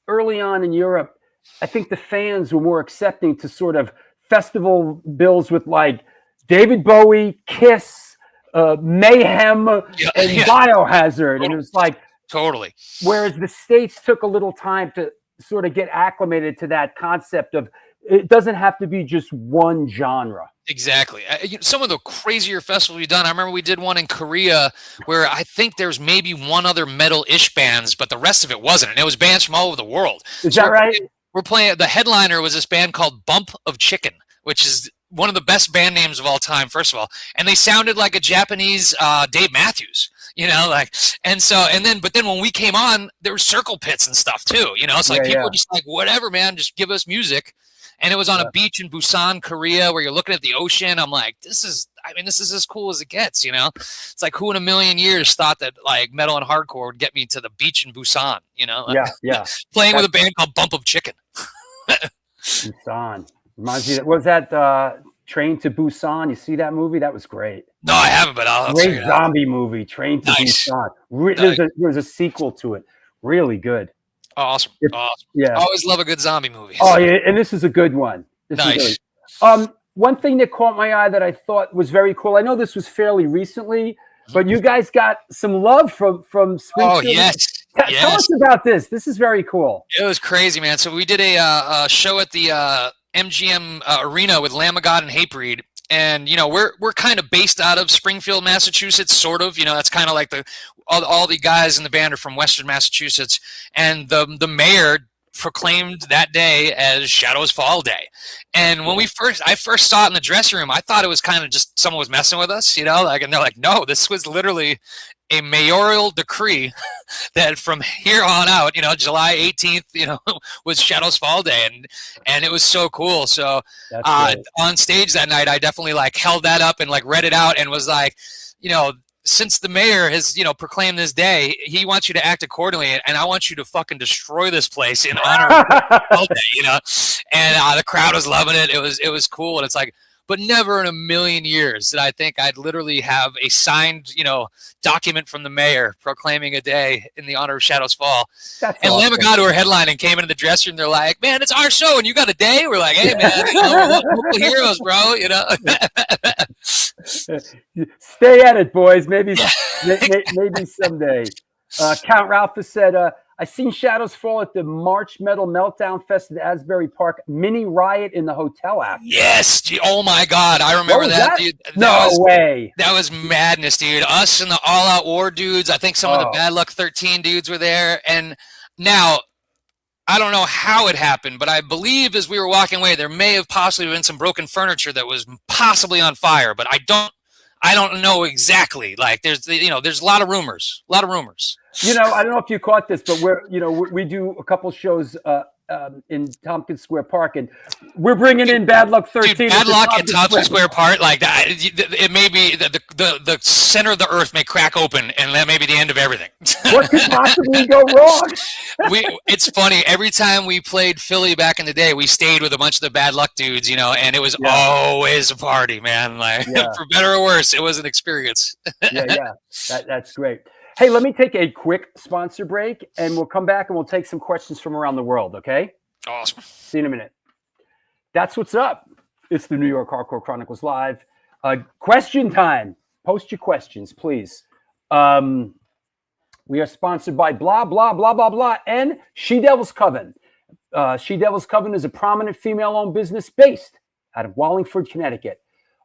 early on in Europe. I think the fans were more accepting to sort of festival bills with like David Bowie, Kiss, Mayhem, and Biohazard. And it was like, totally. Whereas the States took a little time to sort of get acclimated to that concept of it doesn't have to be just one genre. Exactly. Some of the crazier festivals we've done, I remember we did one in Korea where I think there's maybe one other metal-ish bands, but the rest of it wasn't. And it was bands from all over the world. Is that right? We're playing, the headliner was this band called Bump of Chicken, which is one of the best band names of all time, first of all. And they sounded like a Japanese Dave Matthews, but then when we came on, there were circle pits and stuff too, it's like people were just like, whatever, man, just give us music. And it was on a beach in Busan, Korea, where you're looking at the ocean. I'm like, this is as cool as it gets, It's like, who in a million years thought that like metal and hardcore would get me to the beach in Busan, Playing with a band called Bump of Chicken. Busan. Reminds me, was that Train to Busan? You see that movie? That was great. No, I haven't, but I'll great zombie movie, Train to Busan. There's a sequel to it. Really good. Awesome. Awesome. Yeah. Always love a good zombie movie. Oh, yeah, and this is a good one. Nice. One thing that caught my eye that I thought was very cool. I know this was fairly recently, but you guys got some love from Springfield. Oh, yes. Tell us about this. This is very cool. It was crazy, man. So we did a show at the MGM Arena with Lamb of God and Hatebreed, and we're kind of based out of Springfield, Massachusetts, sort of. That's kind of like all the guys in the band are from Western Massachusetts, and the mayor proclaimed that day as Shadows Fall Day. And when I first saw it in the dressing room, I thought it was kind of just someone was messing with us, and they're like, no, this was literally a mayoral decree that from here on out, July 18th, was Shadows Fall Day, and it was so cool. So on stage that night, I definitely held that up and read it out and was like, since the mayor has, proclaimed this day, he wants you to act accordingly, and I want you to fucking destroy this place in honor of Fall Day, And the crowd was loving it. It was cool, and it's like, but never in a million years did I think I'd literally have a signed, document from the mayor proclaiming a day in the honor of Shadows Fall. That's and awesome. Lamb of God, who were headlining, came into the dressing room. They're like, "Man, it's our show, and you got a day." We're like, "Hey, man, local heroes, bro." Stay at it, boys. Maybe someday. Count Ralph has said, I seen Shadows Fall at the March Metal Meltdown Fest at Asbury Park. Mini riot in the hotel after. Yes. Oh, my God. I remember that, dude. No way. That was madness, dude. Us and the All Out War dudes. I think some of the Bad Luck 13 dudes were there. And now, I don't know how it happened, but I believe as we were walking away, there may have possibly been some broken furniture that was possibly on fire, but I don't know exactly. There's a lot of rumors. I don't know if you caught this, but we do a couple shows in Tompkins Square Park, and we're bringing in Bad Luck 13. Dude, Bad Luck in Tompkins Square Park, it may be the center of the earth may crack open, and that may be the end of everything. What could possibly go wrong? It's funny. Every time we played Philly back in the day, we stayed with a bunch of the Bad Luck dudes, and it was always a party, man. For better or worse, it was an experience. Yeah. That's great. Hey, let me take a quick sponsor break, and we'll come back and we'll take some questions from around the world, okay? Awesome. See you in a minute. That's what's up. It's the New York Hardcore Chronicles Live. Question time. Post your questions, please. We are sponsored by blah, blah, blah, blah, blah, and She Devil's Coven. She Devil's Coven is a prominent female-owned business based out of Wallingford, Connecticut.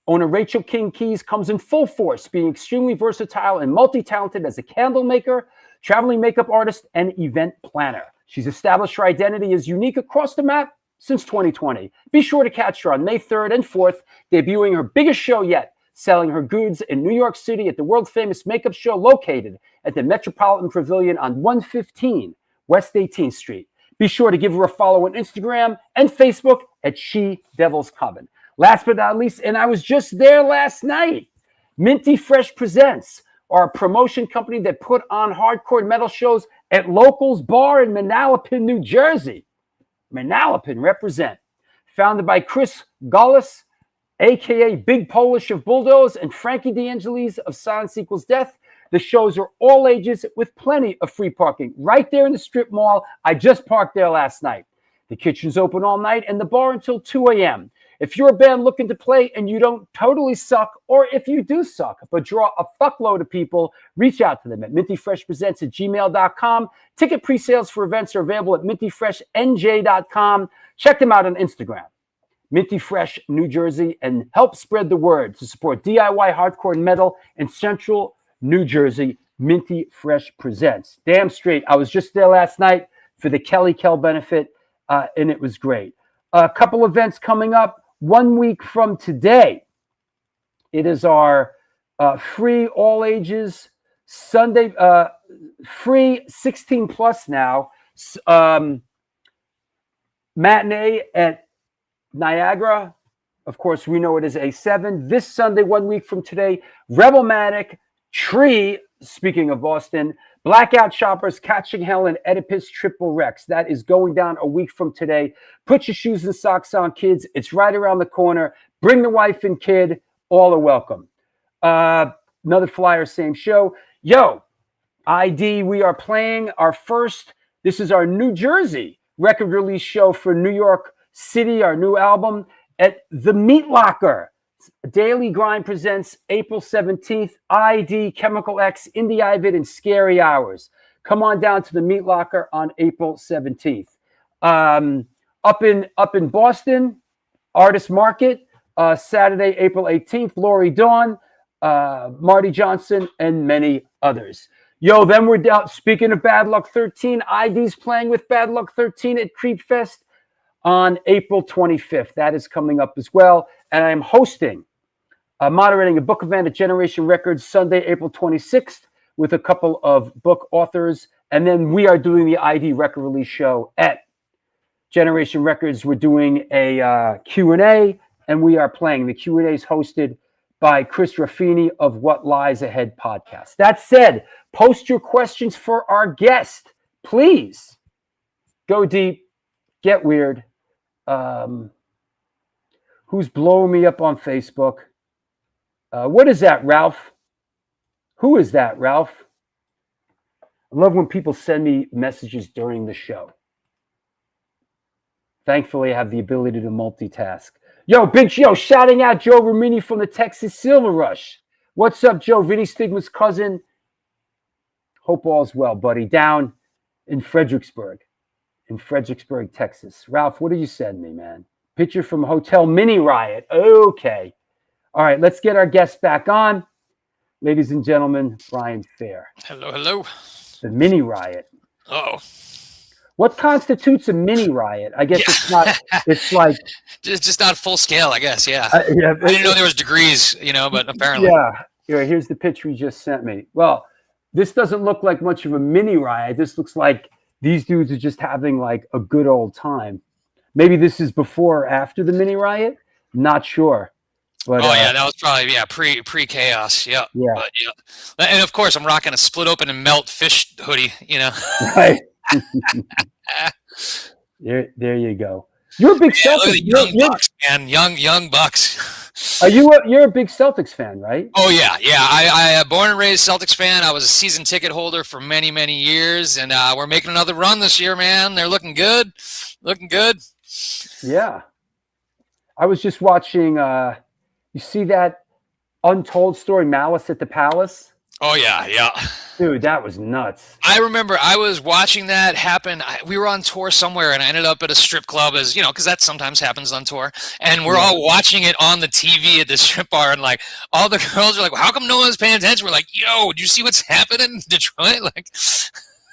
Owner Rachel King Keys comes in full force, being extremely versatile and multi-talented as a candle maker, traveling makeup artist, and event planner. She's established her identity as unique across the map since 2020. Be sure to catch her on May 3rd and 4th, debuting her biggest show yet, selling her goods in New York City at the world-famous makeup show located at the Metropolitan Pavilion on 115 West 18th Street. Be sure to give her a follow on Instagram and Facebook at She Devil's Coven. Last but not least, and I was just there last night, Minty Fresh Presents, our promotion company that put on hardcore metal shows at Locals Bar in Manalapan, New Jersey. Manalapan, represent. Founded by Chris Gullis, a.k.a. Big Polish of Bulldoze, and Frankie DeAngelis of Silence Equals Death. The shows are all ages with plenty of free parking right there in the strip mall. I just parked there last night. The kitchen's open all night and the bar until 2 a.m. If you're a band looking to play and you don't totally suck, or if you do suck but draw a fuckload of people, reach out to them at mintyfreshpresents@gmail.com. Ticket pre-sales for events are available at mintyfreshnj.com. Check them out on Instagram, Minty Fresh New Jersey, and help spread the word to support DIY hardcore and metal in Central New Jersey. Minty Fresh Presents. Damn straight. I was just there last night for the Kelly Kell benefit, and it was great. A couple events coming up. 1 week from today, it is our free all ages Sunday, free 16 plus now, matinee at Niagara. Of course, we know it is A7. This Sunday, 1 week from today, Rebelmatic, Tree, speaking of Boston, Blackout Shoppers, Catching Hell, and Oedipus Triple Rex. That is going down a week from today. Put your shoes and socks on, kids. It's right around the corner. Bring the wife and kid. All are welcome. Another flyer, same show. Yo, ID, we are playing our first, this is our New Jersey record release show for New York City, our new album, at the Meat Locker. Daily Grind presents April 17th, ID, Chemical X, Indie Ivid, and Scary Hours. Come on down to the Meat Locker on April 17th. Up in Boston, Artist Market, Saturday, April 18th, Lori Dawn, Marty Johnson, and many others. Yo, then we're down. Speaking of Bad Luck 13, ID's playing with Bad Luck 13 at Creep Fest on April 25th. That is coming up as well. And I'm hosting, moderating a book event at Generation Records Sunday, April 26th with a couple of book authors. And then we are doing the ID record release show at Generation Records. We're doing a Q&A, and we are playing. The Q&A is hosted by Chris Raffini of What Lies Ahead podcast. That said, post your questions for our guest. Please go deep, get weird. Who's blowing me up on Facebook? What is that, Ralph? Who is that, Ralph? I love when people send me messages during the show. Thankfully, I have the ability to multitask. Yo, Big Joe, shouting out Joe Romini from the Texas Silver Rush. What's up, Joe? Vinny Stigma's cousin. Hope all's well, buddy. Down in Fredericksburg, Texas. Ralph, what did you send me, man? Picture from Hotel Mini Riot. Okay. All right, let's get our guests back on. Ladies and gentlemen, Brian Fair. Hello, hello. The Mini Riot. Oh. What constitutes a mini riot? I guess it's not. It's like just not full scale, I guess. Yeah. Yeah. I didn't know there was degrees, but apparently. Yeah. Here, here's the picture you just sent me. Well, this doesn't look like much of a mini riot. This looks like these dudes are just having like a good old time. Maybe this is before or after the mini riot. Not sure. But, yeah, that was probably pre chaos. Yeah. Yeah. But, yeah. And of course, I'm rocking a split open and melt fish hoodie. Right. There you go. You're a big Celtics Bucks, man. Young Bucks. You're a big Celtics fan, right? Oh yeah. I born and raised Celtics fan. I was a season ticket holder for many years, and we're making another run this year, man. They're looking good. Yeah. I was just watching. You see that Untold Story, Malice at the Palace? Oh yeah. Dude, that was nuts. I remember I was watching that happen. We were on tour somewhere, and I ended up at a strip club, as because that sometimes happens on tour. And we're all watching it on the TV at the strip bar, and like all the girls are like, well, "How come no one's paying attention?" We're like, "Yo, do you see what's happening in Detroit?" Like,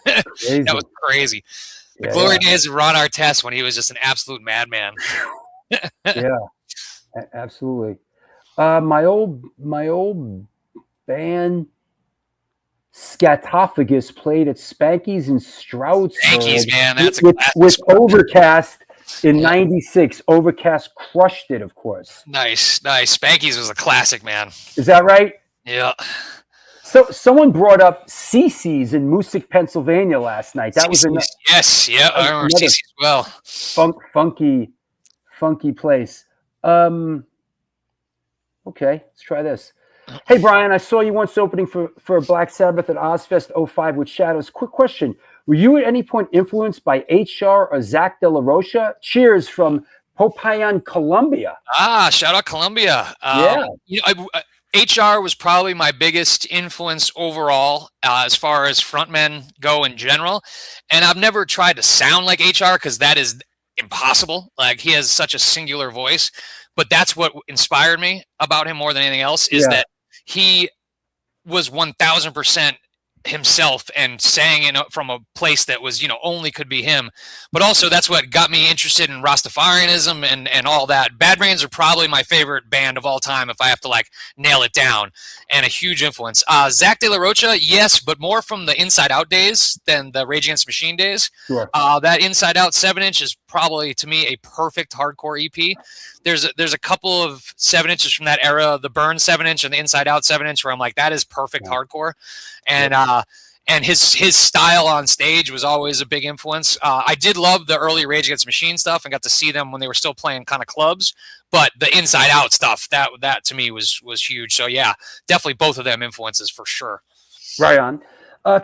that was crazy. The glory days of Ron Artest when he was just an absolute madman. Yeah, absolutely. My old band Scatophagus played at Spanky's in Stroudsburg. Spanky's, man, that's with Overcast in '96. Overcast crushed it, of course. Nice. Spanky's was a classic, man. Is that right? Yeah. So someone brought up Cece's in Moosic, Pennsylvania last night. That was yes, yeah, I remember Cece's as well. Funky place. Okay, let's try this. Hey, Brian, I saw you once opening for Black Sabbath at Ozfest 05 with Shadows. Quick question. Were you at any point influenced by HR or Zach De La Rocha? Cheers from Popayan, Colombia. Shout out Colombia. HR was probably my biggest influence overall as far as frontmen go in general. And I've never tried to sound like HR because that is impossible. Like, he has such a singular voice. But that's what inspired me about him more than anything else is that he was 1000% himself and sang from a place that was, only could be him. But also that's what got me interested in Rastafarianism and all that. Bad Brains are probably my favorite band of all time if I have to nail it down, and a huge influence. Zach De La Rocha, yes, but more from the Inside Out days than the Rage Against the Machine days. Sure. That Inside Out 7-inch is probably, to me, a perfect hardcore EP. There's a couple of 7-inches from that era, the Burn 7-inch and the Inside Out 7-inch, where I'm like, that is perfect hardcore. And his style on stage was always a big influence. I did love the early Rage Against the Machine stuff and got to see them when they were still playing kind of clubs. But the Inside Out stuff, that to me was huge. So yeah, definitely both of them influences for sure. Right on.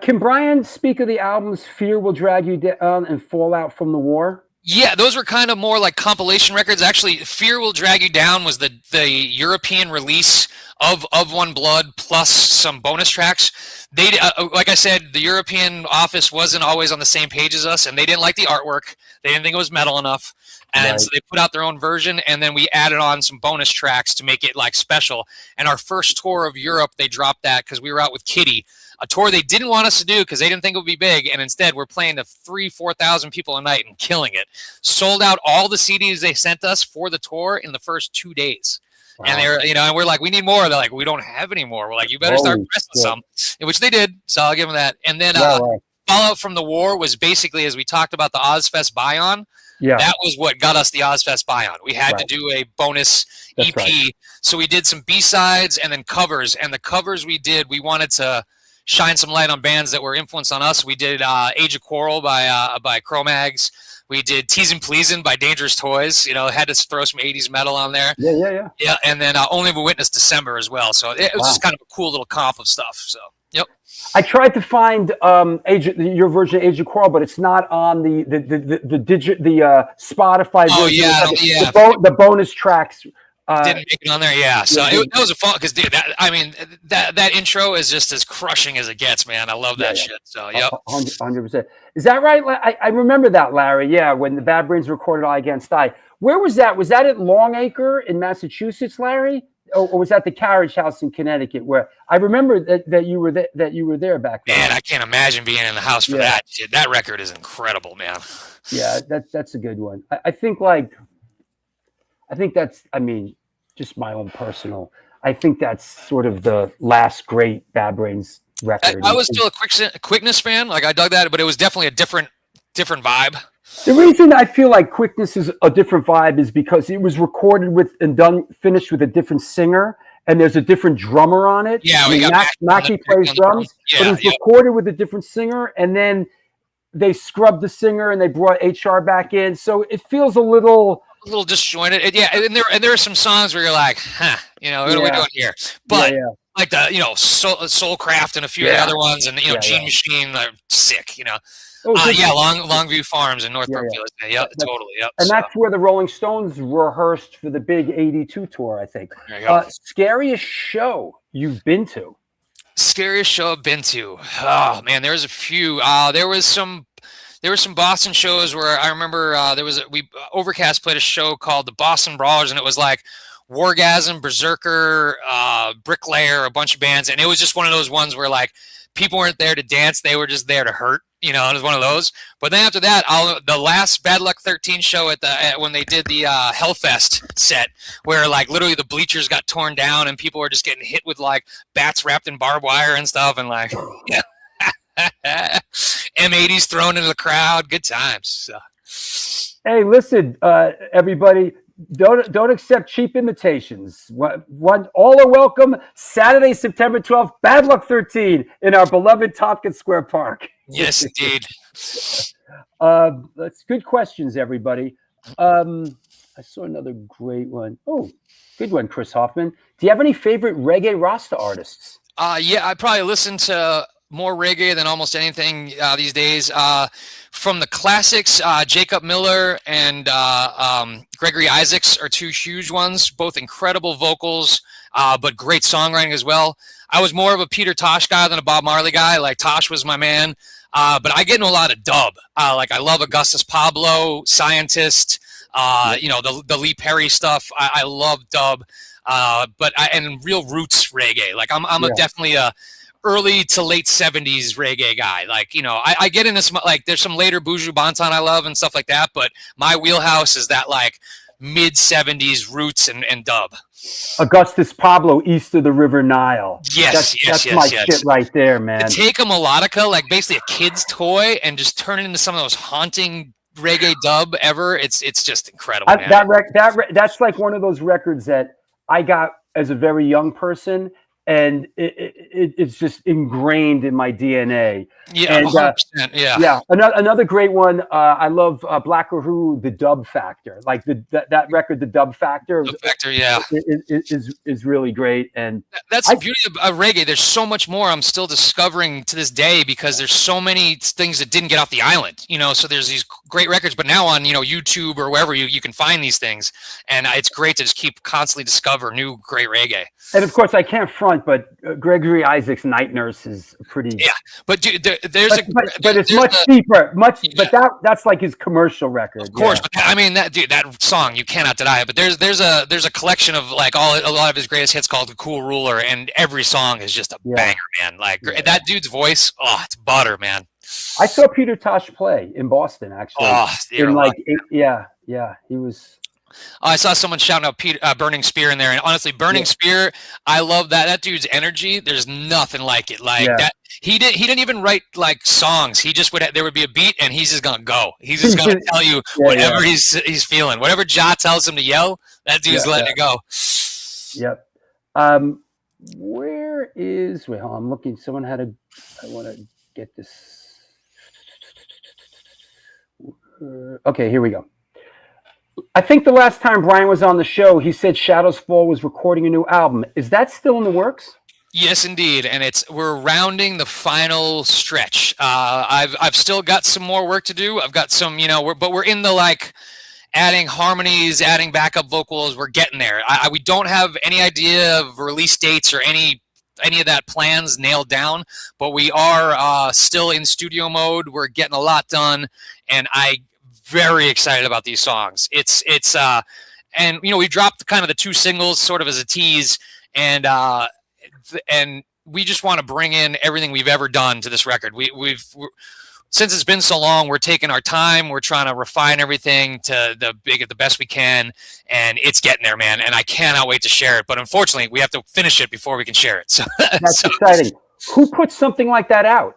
Can Brian speak of the albums Fear Will Drag You Down and Fallout from the War? Yeah, those were kind of more like compilation records. Actually, Fear Will Drag You Down was the European release of One Blood plus some bonus tracks. They like I said, the European office wasn't always on the same page as us, and they didn't like the artwork. They didn't think it was metal enough, and so they put out their own version, and then we added on some bonus tracks to make it like special. And our first tour of Europe, they dropped that because we were out with Kitty. A tour they didn't want us to do because they didn't think it would be big, and instead we're playing to 3,000-4,000 people a night and killing it. Sold out all the CDs they sent us for the tour in the first 2 days. Wow. And they're, and we're like, we need more. They're like, we don't have any more. We're like, you better start pressing some, which they did. So I'll give them that. And then Fallout from the War was basically, as we talked about the Ozfest buy-on. Yeah, that was what got us the Ozfest buy-on. We had to do a bonus EP, so we did some B-sides and then covers. And the covers we did, we wanted to shine some light on bands that were influenced on us. We did Age of Quarrel by Cro-Mags. We did Teasin' Pleasin' by Dangerous Toys. Had to throw some 80s metal on there. Yeah, and then Only a Witness December as well. So it was just kind of a cool little comp of stuff. So, yep. I tried to find your version of Age of Quarrel, but it's not on the Spotify version. Oh, yeah. The bonus tracks. Didn't make it on there, yeah. So it was a fun because, dude, that intro is just as crushing as it gets, man. I love that shit. So, yep, 100%. Is that right? I remember that, Larry. Yeah, when the Bad Brains recorded "I Against I." Where was that? Was that at Longacre in Massachusetts, Larry, or was that the Carriage House in Connecticut? Where I remember that you were there back then. Man, I can't imagine being in the house for that shit. That record is incredible, man. Yeah, that's a good one. I think that's, just my own personal. I think that's sort of the last great Bad Brains record. I was still a Quickness fan. Like I dug that, but it was definitely a different vibe. The reason I feel like Quickness is a different vibe is because it was recorded with and finished with a different singer, and there's a different drummer on it. Yeah, we got Mackie plays drums, but it's recorded with a different singer, and then they scrubbed the singer and they brought HR back in, so it feels a little disjointed. And there are some songs where you're like, what are we doing here? But like the Soulcraft and a few of the other ones, and Gene Machine are sick. Longview Farms in North Brookfield. Yeah, totally. Yep. And that's where the Rolling Stones rehearsed for the big '82 tour, I think. There you go. Scariest show you've been to? Scariest show I've been to. Oh man, there's a few. There was some Boston shows where I remember Overcast played a show called the Boston Brawlers, and it was like Wargasm, Berserker, Bricklayer, a bunch of bands, and it was just one of those ones where like people weren't there to dance, they were just there to hurt. It was one of those. But then after that, the last Bad Luck 13 show when they did the Hellfest set, where like literally the bleachers got torn down and people were just getting hit with like bats wrapped in barbed wire and stuff, and like M80s thrown into the crowd. Good times. So. Hey, listen, everybody. Don't accept cheap imitations. All are welcome. Saturday, September 12th, Bad Luck 13 in our beloved Tompkins Square Park. Yes, indeed. That's good questions, everybody. I saw another great one. Oh, good one, Chris Hoffman. Do you have any favorite reggae Rasta artists? Yeah, I probably listen to more reggae than almost anything these days. From the classics, Jacob Miller and Gregory Isaacs are two huge ones, both incredible vocals, but great songwriting as well. I was more of a Peter Tosh guy than a Bob Marley guy. Like Tosh was my man, but I get into a lot of dub. Like I love Augustus Pablo, Scientist, the Lee Perry stuff. I love dub, and real roots reggae. Like I'm definitely a early to late 70s reggae guy. Like, I get into some, like, there's some later Buju Banton I love and stuff like that, but my wheelhouse is that, like, mid 70s roots and dub. Augustus Pablo, East of the River Nile. Yes, that's my shit right there, man. To take a melodica, like basically a kid's toy, and just turn it into some of those haunting reggae dub ever, it's just incredible, man. That's like one of those records that I got as a very young person, and it's just ingrained in my DNA. Yeah, And 100%. Yeah. yeah, another great one. I love Black Uhuru, the Dub Factor. Like that record, the Dub Factor, The Vector, yeah. is really great. And that's the beauty of reggae. There's so much more I'm still discovering to this day because there's so many things that didn't get off the island. So there's these great records, but now on YouTube or wherever you can find these things, and it's great to just keep constantly discover new great reggae. And of course, I can't front, but Gregory Isaac's Night Nurse is pretty. Yeah, but dude, but it's much deeper, but that's like his commercial record. Of course, but I mean that song you cannot deny it. But there's a collection of like a lot of his greatest hits called "The Cool Ruler," and every song is just a banger, man. Like that dude's voice, it's butter, man. I saw Peter Tosh play in Boston actually. He was. I saw someone shouting out Burning Spear in there, and honestly, Burning Spear, I love that. That dude's energy, there's nothing like it. Like that, he didn't even write like songs. He just there would be a beat, and he's just gonna go. He's just gonna tell you whatever he's feeling. Whatever Ja tells him to yell, that dude's letting it go. Yep. Where is? Wait, hold on, I'm looking. Someone had I want to get this. Okay, here we go. I think the last time Brian was on the show, he said Shadows Fall was recording a new album. Is that still in the works? Yes, indeed, and we're rounding the final stretch. I've still got some more work to do. I've got some, but we're in the like adding harmonies, adding backup vocals. We're getting there. We don't have any idea of release dates or any of that plans nailed down, but we are still in studio mode. We're getting a lot done, and very excited about these songs. And we dropped kind of the 2 singles sort of as a tease, and we just want to bring in everything we've ever done to this record. Since it's been so long, we're taking our time. We're trying to refine everything to the best we can, and it's getting there, man. And I cannot wait to share it. But unfortunately, we have to finish it before we can share it. So that's exciting. Who puts something like that out?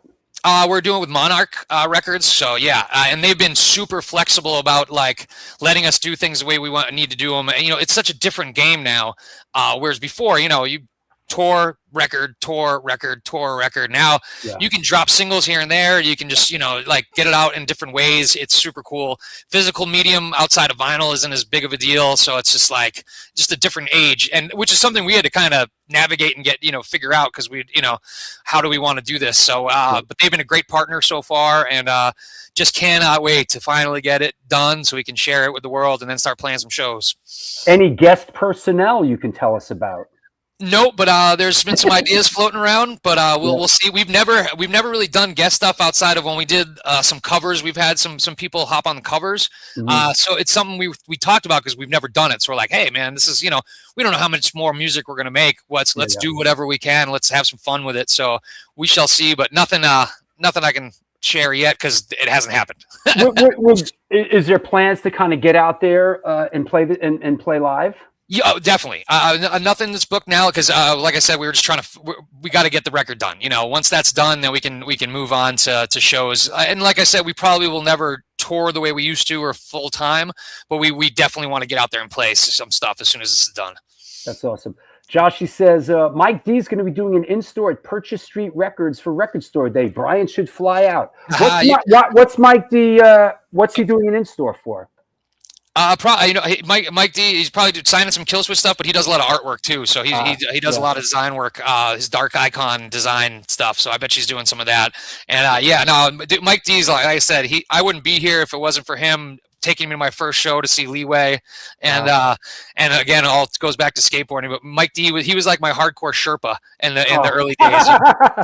We're doing it with Monarch Records, so and they've been super flexible about like letting us do things the way we need to do them. And, it's such a different game now, whereas before, you tour record. Now you can drop singles here and there. You can just like get it out in different ways. It's super cool. Physical medium outside of vinyl isn't as big of a deal, so it's just a different age, and which is something we had to kind of navigate and get figure out because we how do we want to do this. So but they've been a great partner so far, and just cannot wait to finally get it done so we can share it with the world and then start playing some shows. Any guest personnel you can tell us about? No, but there's been some ideas floating around, but we'll see. We've never really done guest stuff outside of when we did some covers. We've had some people hop on the covers, so it's something we talked about because we've never done it. So we're like, hey man, this is we don't know how much more music we're gonna make. Let's do whatever we can. Let's have some fun with it. So we shall see, but nothing I can share yet because it hasn't happened. Is there plans to kind of get out there and play and play live? Yeah, definitely. Nothing that's booked now because, like I said, we were just we got to get the record done. Once that's done, then we can move on to shows. And like I said, we probably will never tour the way we used to or full time, but we definitely want to get out there and play some stuff as soon as this is done. That's awesome. Josh, he says, Mike D is going to be doing an in-store at Purchase Street Records for Record Store Day. Brian should fly out. What's Mike D? What's he doing an in-store for? Mike D. He's probably signing some Killswitch stuff, but he does a lot of artwork too. So he does a lot of design work, his Dark Icon design stuff. So I bet she's doing some of that. And Mike D's like I said, I wouldn't be here if it wasn't for him taking me to my first show to see Leeway, and again, all goes back to skateboarding. But Mike D, he was like my hardcore Sherpa in the early days,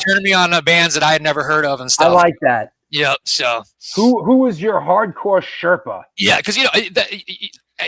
turning me on bands that I had never heard of and stuff. I like that. Yep. So who was your hardcore Sherpa? Yeah, because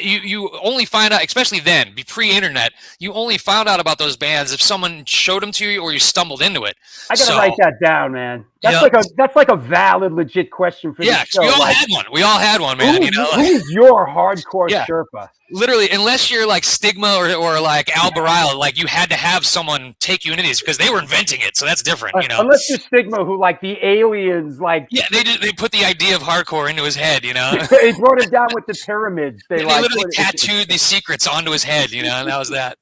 you only find out, especially then, pre-internet, you only found out about those bands if someone showed them to you or you stumbled into it. I gotta write that down, man. That's like a valid, legit question for the show. We all had one. We all had one, man. Who's your hardcore Sherpa? Literally, unless you're like Stigma or like Al Barile, like you had to have someone take you into these because they were inventing it, so that's different, Unless you're Stigma, who like the aliens, like they put the idea of hardcore into his head, They brought him down with the pyramids. They literally tattooed these secrets onto his head, and that was that.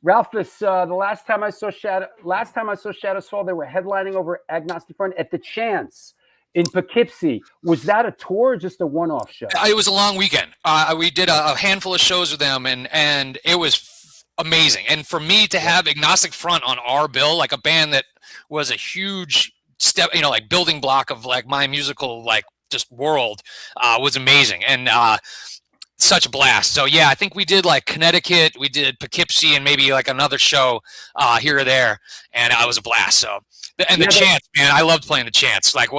Ralphus, the last time I saw Shadows Fall, they were headlining over Agnostic Front at the Chance in Poughkeepsie. Was that a tour or just a one-off show? It was a long weekend. We did a handful of shows with them, and it was amazing. And for me to have Agnostic Front on our bill, like a band that was a huge step, like building block of like my musical like just world, was amazing. And such a blast. So yeah, I think we did like Connecticut, we did Poughkeepsie, and maybe like another show here or there, and it was a blast. So and the Chance, man, I loved playing the Chance. Like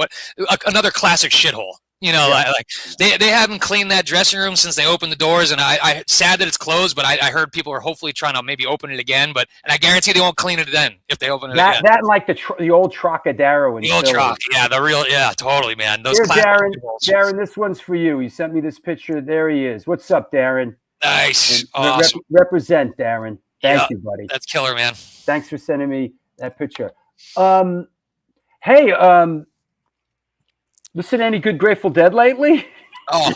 another classic shithole. Like they haven't cleaned that dressing room since they opened the doors, and I sad that it's closed. But I heard people are hopefully trying to maybe open it again. And I guarantee they won't clean it then if they open it again. That and like the old Trocadero in the old Troc, totally, man. Those Here, Darren, this one's for you. He sent me this picture. There he is. What's up, Darren? Nice, awesome. Represent, Darren. Thank you, buddy. That's killer, man. Thanks for sending me that picture. Hey, listen to any good Grateful Dead lately? Oh,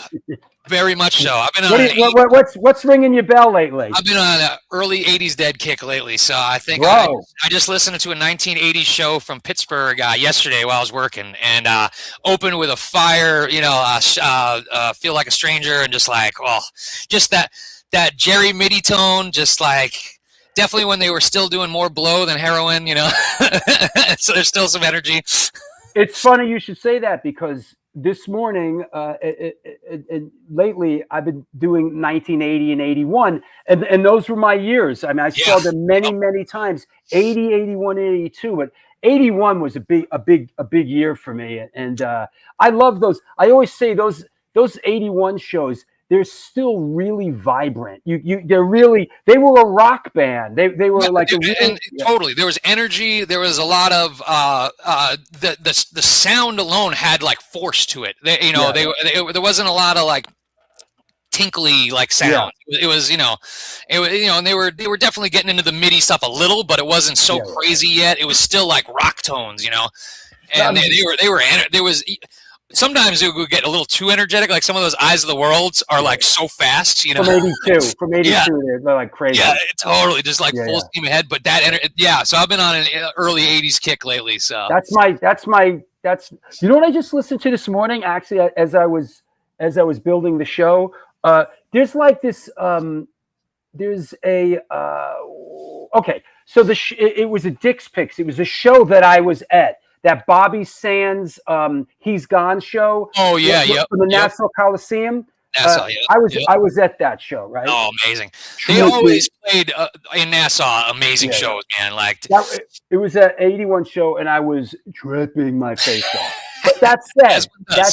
very much so. I've been on what's ringing your bell lately? I've been on an early '80s Dead kick lately, so I think I just listened to a 1980s show from Pittsburgh yesterday while I was working, and opened with a Fire, Feel Like a Stranger, and just like, just that Jerry MIDI tone, just like. Definitely when they were still doing more blow than heroin, so there's still some energy. It's funny you should say that because this morning and lately I've been doing 1980 and 81, and those were my years. I mean, I saw them many times, 80, 81, 82, but 81 was a big year for me. And I love those. I always say those 81 shows, they're still really vibrant. They were a rock band. They were like totally. There was energy. There was a lot of the sound alone had like force to it. There wasn't a lot of like tinkly like sound. It was and they were definitely getting into the MIDI stuff a little, but it wasn't so crazy yet. It was still like rock tones, and there was. Sometimes it would get a little too energetic. Like some of those Eyes of the Worlds are like so fast, From 82, they're like crazy. Yeah, totally, just like full steam ahead. But so I've been on an early '80s kick lately. So that's you know what I just listened to this morning. Actually, as I was building the show, there's like this. There's a okay. So it was a Dick's Picks. It was a show that I was at. That Bobby Sands, He's Gone show. Oh yeah, from the Nassau Coliseum. I was at that show, right? Oh, amazing! They always played in Nassau. Amazing shows, man. Like it was an '81 show, and I was tripping my face off. But that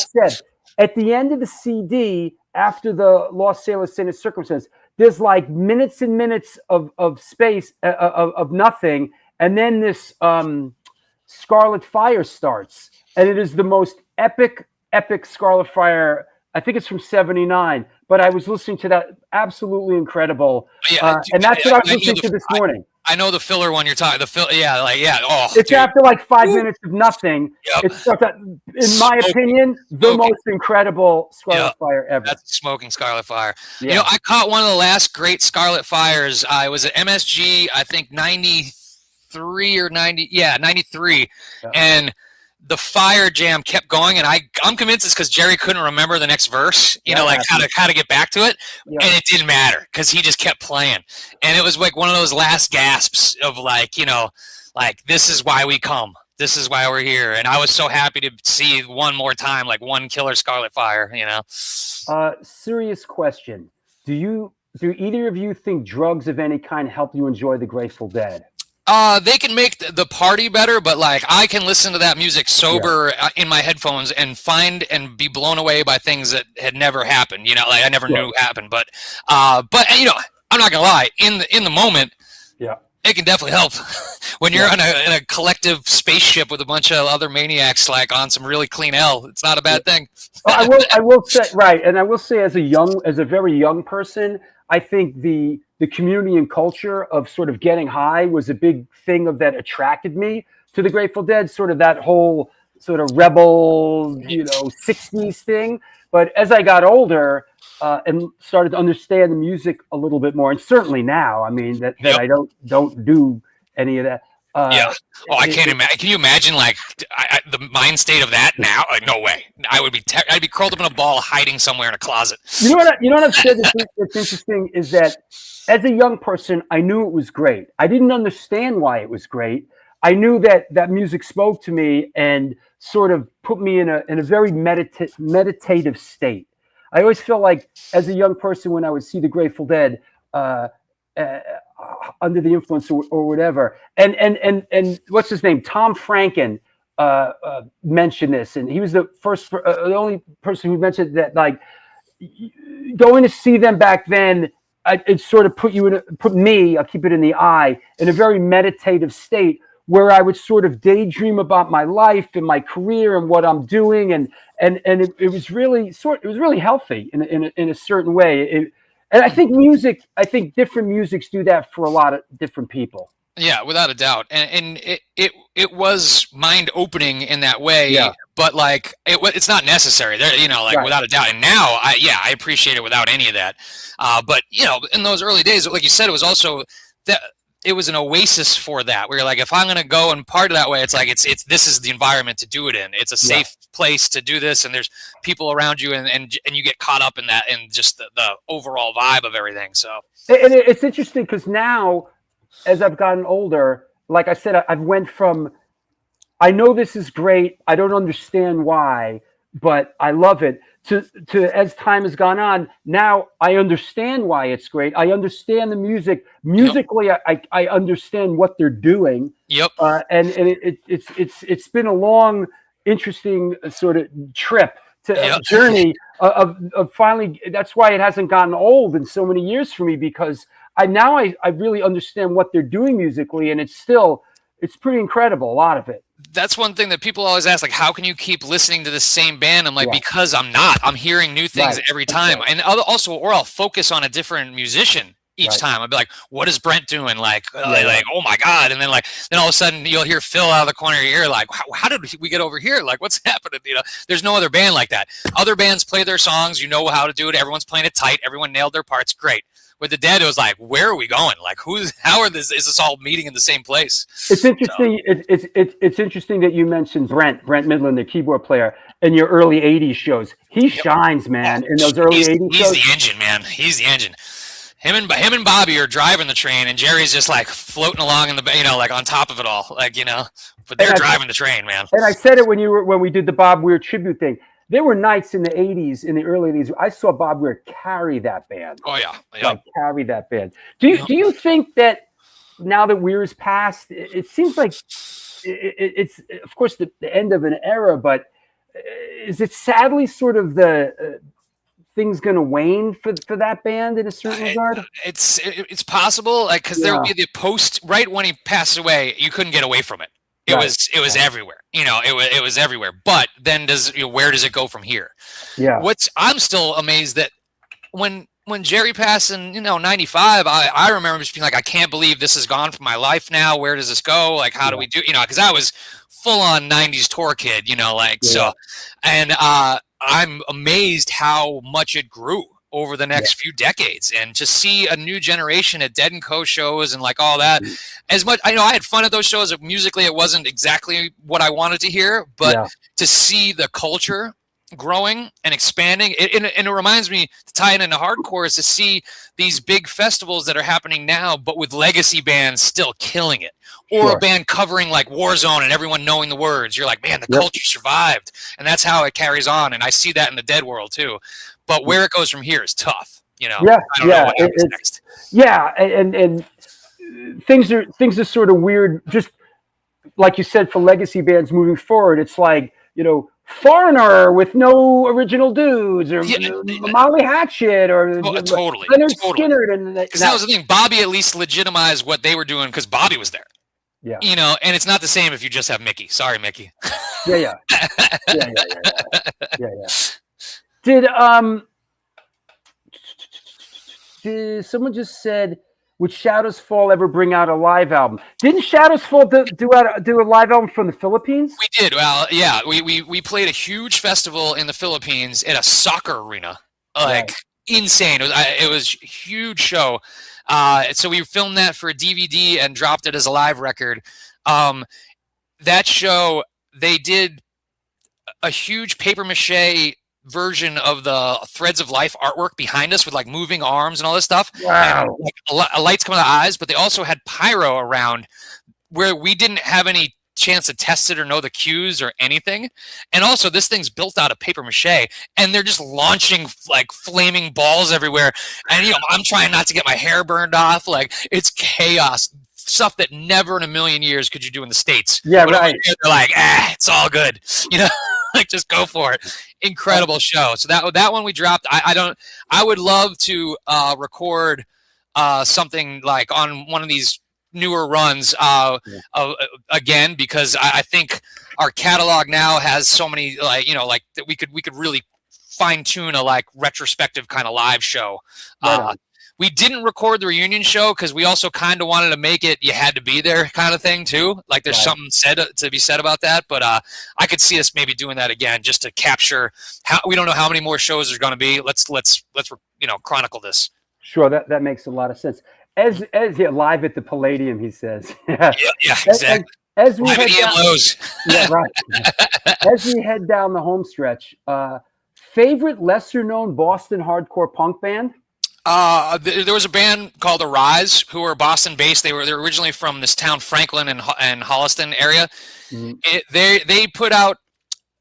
said, at the end of the CD, after the Lost Sailor Sin and Circumstance, there's like minutes and minutes of space of nothing, and then this. Scarlet Fire starts, and it is the most epic Scarlet Fire. I think it's from '79, but I was listening to that, absolutely incredible. And that's what I was listening to this morning. I know the filler one you're talking. It's after like 5 minutes of nothing. It's in my opinion, the most incredible Scarlet Fire ever. That's Smoking Scarlet Fire. Yeah. I caught one of the last great Scarlet Fires. I was at MSG, I think 93 or 93, and the Fire Jam kept going, and I'm convinced it's because Jerry couldn't remember the next verse, how to get back to it, and it didn't matter because he just kept playing, and it was like one of those last gasps of like this is why we come, this is why we're here, and I was so happy to see one more time, like one killer Scarlet Fire, Serious question: Do either of you think drugs of any kind help you enjoy the Grateful Dead? They can make the party better, but like I can listen to that music sober in my headphones and find and be blown away by things that had never happened. Like I never knew happened. But I'm not gonna lie. In the moment, it can definitely help when you're in a collective spaceship with a bunch of other maniacs, like on some really clean hell. It's not a bad thing. I will say right, and I will say as a very young person, I think the community and culture of sort of getting high was a big thing that attracted me to the Grateful Dead. Sort of that whole sort of rebel, 60s thing. But as I got older and started to understand the music a little bit more, and certainly now, I mean, that I don't do any of that. Yeah. Oh, I can't imagine. Can you imagine the mind state of that now? Like, no way. I'd be curled up in a ball, hiding somewhere in a closet. You know what I've said that's interesting is that as a young person, I knew it was great. I didn't understand why it was great. I knew that music spoke to me and sort of put me in a very meditative state. I always felt like as a young person when I would see the Grateful Dead under the influence or whatever, and what's his name? Tom Franken mentioned this, and he was the only person who mentioned that. Like going to see them back then, it sort of put me. I'll keep it in the eye in a very meditative state where I would sort of daydream about my life and my career and what I'm doing, and it was really healthy in a certain way. And I think different musics do that for a lot of different people. Yeah, without a doubt, and it was mind opening in that way. Yeah. But it's not necessary. There, Right. without a doubt. And now, I appreciate it without any of that. But in those early days, like you said, it was also that it was an oasis for that. Where you're like, if I'm going to go and party that way, it's like this is the environment to do it in. It's a safe place to do this, and there's people around you, and you get caught up in that and just the overall vibe of everything. So, and it's interesting because now, as I've gotten older, like I said, I've went from I know this is great, I don't understand why, but I love it. To as time has gone on, now I understand why it's great. I understand the music. Musically, yep. I understand what they're doing. Yep. And it's been a long, interesting sort of trip to journey of finally. That's why it hasn't gotten old in so many years for me, because I really understand what they're doing musically, and it's pretty incredible. A lot of it. That's one thing that people always ask, like, how can you keep listening to the same band? I'm like, because I'm hearing new things every time. And also, or I'll focus on a different musician each time. I'll be like, what is Brent doing? Like, oh my God. And then then all of a sudden you'll hear Phil out of the corner of your ear, like, how did we get over here? Like, what's happening? There's no other band like that. Other bands play their songs. You know how to do it. Everyone's playing it tight. Everyone nailed their parts. Great. With the Dead, it was like, where are we going? Like, is this all meeting in the same place? It's interesting. So. It's interesting that you mentioned Brent Midland, the keyboard player, in your early '80s shows. He shines, man, in those early '80s shows. He's the engine, man. He's the engine. Him and Bobby are driving the train, and Jerry's just like floating along in the, like on top of it all, But they're driving the train, man. And I said it when we did the Bob Weir tribute thing. There were nights in the '80s, in the early '80s, I saw Bob Weir carry that band. Oh yeah. Like carry that band. Do you think that now that Weir's passed, it seems like it's of course the end of an era, but is it sadly sort of the things going to wane for that band in a certain regard? It's possible, because there will be the post right when he passed away. You couldn't get away from it. It was everywhere. It was everywhere. But then where does it go from here? Yeah. I'm still amazed that when Jerry passed in 95, I remember just being like, I can't believe this is gone from my life now. Where does this go? Like, how do we do? Because I was full on '90s tour kid. So, and I'm amazed how much it grew over the next few decades, and to see a new generation at Dead & Co shows and like all that. As much I had fun at those shows. Musically, it wasn't exactly what I wanted to hear, but to see the culture growing and expanding, and it reminds me, to tie it into hardcore, is to see these big festivals that are happening now, but with legacy bands still killing it, or a band covering like Warzone and everyone knowing the words. You're like, man, the culture survived, and that's how it carries on. And I see that in the Dead world too. But where it goes from here is tough, I don't know what happens next. Yeah, and things are sort of weird. Just like you said, for legacy bands moving forward, it's like Foreigner with no original dudes, or Molly Hatchet, or totally Leonard Skinner, because that was the thing. Bobby at least legitimized what they were doing because Bobby was there. Yeah, and it's not the same if you just have Mickey. Sorry, Mickey. Yeah. Did someone just said would Shadows Fall ever bring out a live album? Didn't Shadows Fall do a live album from the Philippines? We did. Well, yeah, we played a huge festival in the Philippines at a soccer arena, like insane. It was a huge show. So we filmed that for a DVD and dropped it as a live record. That show, they did a huge paper mache version of the Threads of Life artwork behind us with like moving arms and all this stuff. Wow. And, like, lights coming out of the eyes, but they also had pyro around where we didn't have any chance to test it or know the cues or anything. And also this thing's built out of paper mache and they're just launching like flaming balls everywhere. And I'm trying not to get my hair burned off. Like it's chaos. Stuff that never in a million years could you do in the States. Yeah, but right. They're like, it's all good. Like just go for it. Incredible show. So that one we dropped. I would love to record something like on one of these newer runs again, because I think our catalog now has so many like that we could really fine tune a like retrospective kind of live show. We didn't record the reunion show because we also kind of wanted to make it you had to be there kind of thing too. Like there's something to be said about that, but I could see us maybe doing that again just to capture how we don't know how many more shows there's going to be. Let's chronicle this. Sure, that makes a lot of sense. As live at the Palladium, he says. Yeah, exactly. As we head down, Lowe's. Yeah, right. As we head down the home stretch, favorite lesser known Boston hardcore punk band? There was a band called Arise who were Boston based. They're originally from this town Franklin and Holliston area. Mm-hmm. They put out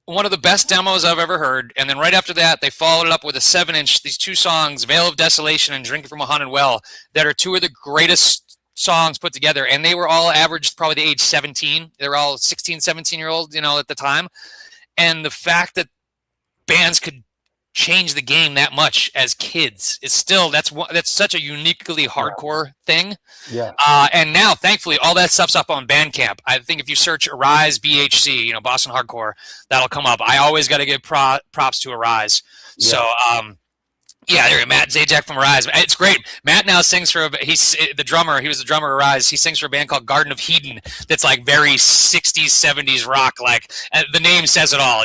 one of the best demos I've ever heard, and then right after that they followed it up with a 7-inch, these two songs, Veil of Desolation and Drinking from a Haunted Well, that are two of the greatest songs put together. And they were all averaged probably the age 17. They were all 16, 17-year-olds, at the time. And the fact that bands could change the game that much as kids is still that's such a uniquely hardcore thing. Yeah. And now thankfully all that stuff's up on Bandcamp. I think if you search Arise BHC, Boston Hardcore, that'll come up. I always got to give props to Arise. Yeah. So there, Matt Zajac from Arise. It's great. Matt now sings for he's the drummer. He was the drummer of Arise. He sings for a band called Garden of Hedon. That's like very 60s, 70s rock. Like the name says it all,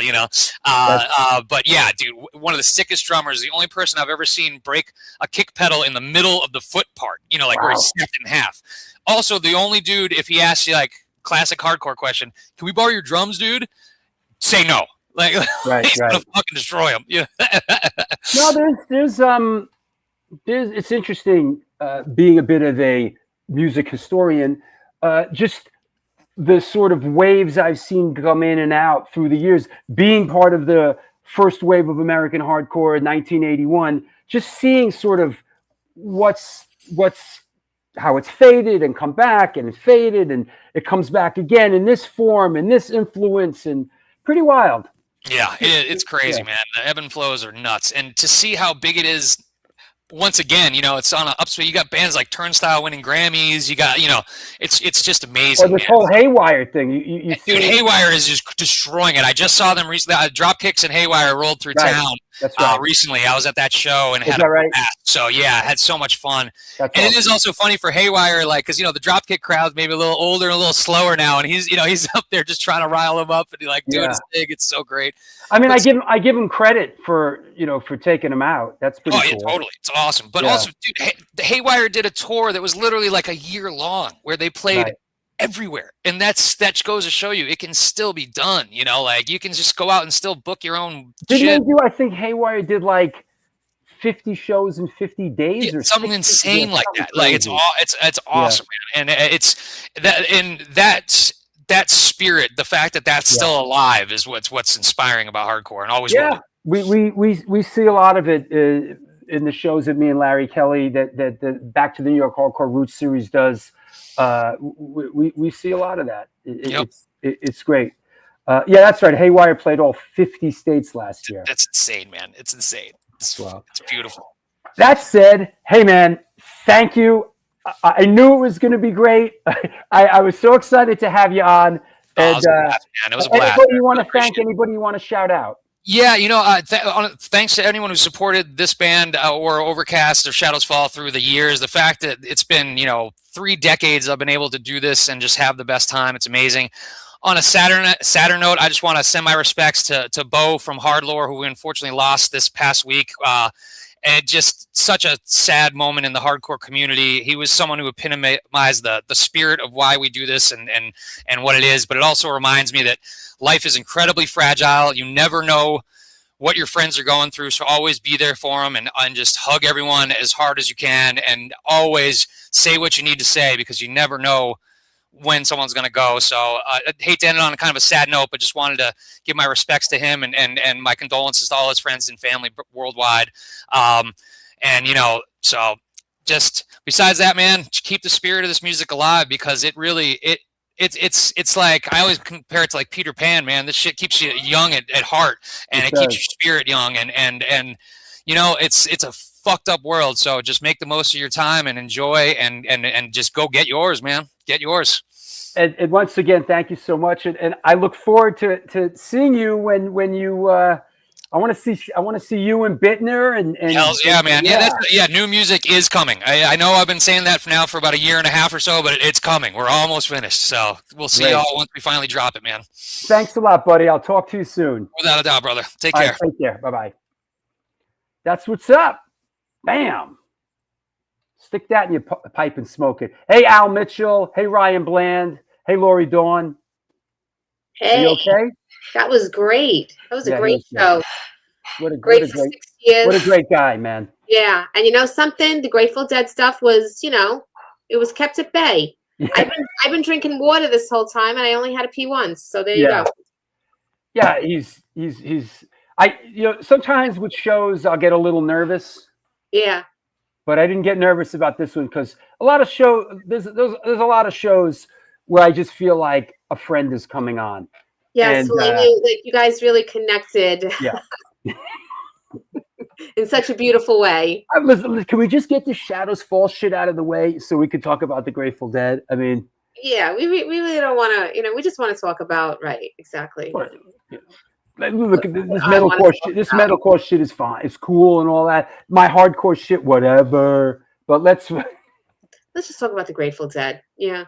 But yeah, dude, one of the sickest drummers. The only person I've ever seen break a kick pedal in the middle of the foot part. Where he snapped it in half. Also, the only dude, if he asks you like classic hardcore question, can we borrow your drums, dude? Say no. Like he's gonna fucking destroy him. Yeah. No, there's it's interesting being a bit of a music historian. Just the sort of waves I've seen come in and out through the years, being part of the first wave of American hardcore in 1981, just seeing sort of how it's faded and come back and faded and it comes back again in this form and this influence, and pretty wild. Yeah, it's crazy, man. The ebb and flows are nuts. And to see how big it is, once again, it's on an upswing. You got bands like Turnstile winning Grammys. You got, it's just amazing. Or this whole Haywire thing. You see Dude, Haywire is just destroying it. I just saw them recently. Dropkicks and Haywire rolled through town. That's right. Recently. I was at that show and had a blast. So yeah, I had so much fun. That's awesome. It is also funny for Haywire, like, because the Dropkick crowd's maybe a little older, a little slower now, and he's up there just trying to rile them up and doing his thing. It's so great. I mean, I give him credit for for taking them out. That's pretty cool. Yeah, totally. It's awesome. But also, dude, Haywire did a tour that was literally like a year long, where they played everywhere, and that goes to show you it can still be done. Like you can just go out and still book your own. Didn't they do? I think Haywire did like 50 shows in 50 days or something insane like that. Like it's awesome, man. And it's that spirit, the fact that that's still alive is what's inspiring about hardcore, and always will be. We see a lot of it in the shows that me and Larry Kelly that the Back to the New York Hardcore Roots series does. We see a lot of that. It's great. That's right. Haywire played all 50 states last year. That's insane, man. It's insane. It's beautiful. That said, hey man, thank you. I knew it was going to be great. I was so excited to have you on. And it was a blast, man. It was a blast. Anybody you want to thank? Anybody you want to shout out? Yeah, thanks to anyone who supported this band or Overcast or Shadows Fall through the years. The fact that it's been, 3 decades I've been able to do this and just have the best time. It's amazing. On a sadder note, I just want to send my respects to Bo from Hardlore, who we unfortunately lost this past week. And just such a sad moment in the hardcore community. He was someone who epitomized the spirit of why we do this and what it is. But it also reminds me that life is incredibly fragile. You never know what your friends are going through. So always be there for them and just hug everyone as hard as you can. And always say what you need to say, because you never know when someone's going to go. So I hate to end it on a kind of a sad note, but just wanted to give my respects to him and my condolences to all his friends and family worldwide. So just besides that, man, keep the spirit of this music alive, because it really, it's like, I always compare it to like Peter Pan, man. This shit keeps you young at heart, and it keeps your spirit young. And it's a fucked up world. So just make the most of your time and enjoy and just go get yours, man. Get yours. And once again, thank you so much. And I look forward to seeing you when you, I want to see you and Bittner and Hells yeah, man. Yeah, new music is coming. I know I've been saying that for about a year and a half or so, but it's coming. We're almost finished. So we'll see y'all once we finally drop it, man. Thanks a lot, buddy. I'll talk to you soon. Without a doubt, brother. Take care. Right, take care. Bye-bye. That's what's up. Bam. Stick that in your pipe and smoke it. Hey, Al Mitchell. Hey, Ryan Bland. Hey, Lori Dawn. Hey. Are you okay? That was great. That was a great show. What a great 6 years. What a great guy, man. Yeah. And something, the Grateful Dead stuff was, it was kept at bay. Yeah. I've been drinking water this whole time, and I only had to pee once. So there you go. Yeah, he's sometimes with shows I'll get a little nervous. Yeah. But I didn't get nervous about this one, because a lot of there's a lot of shows where I just feel like a friend is coming on. Yes, you guys really connected. Yeah. In such a beautiful way. Listen, can we just get the Shadows Fall shit out of the way so we can talk about the Grateful Dead? I mean, yeah, we really don't want to. We just want to talk about exactly. Look at this metalcore shit. This metalcore shit is fine. It's cool and all that. My hardcore shit, whatever. But let's just talk about the Grateful Dead. Yeah.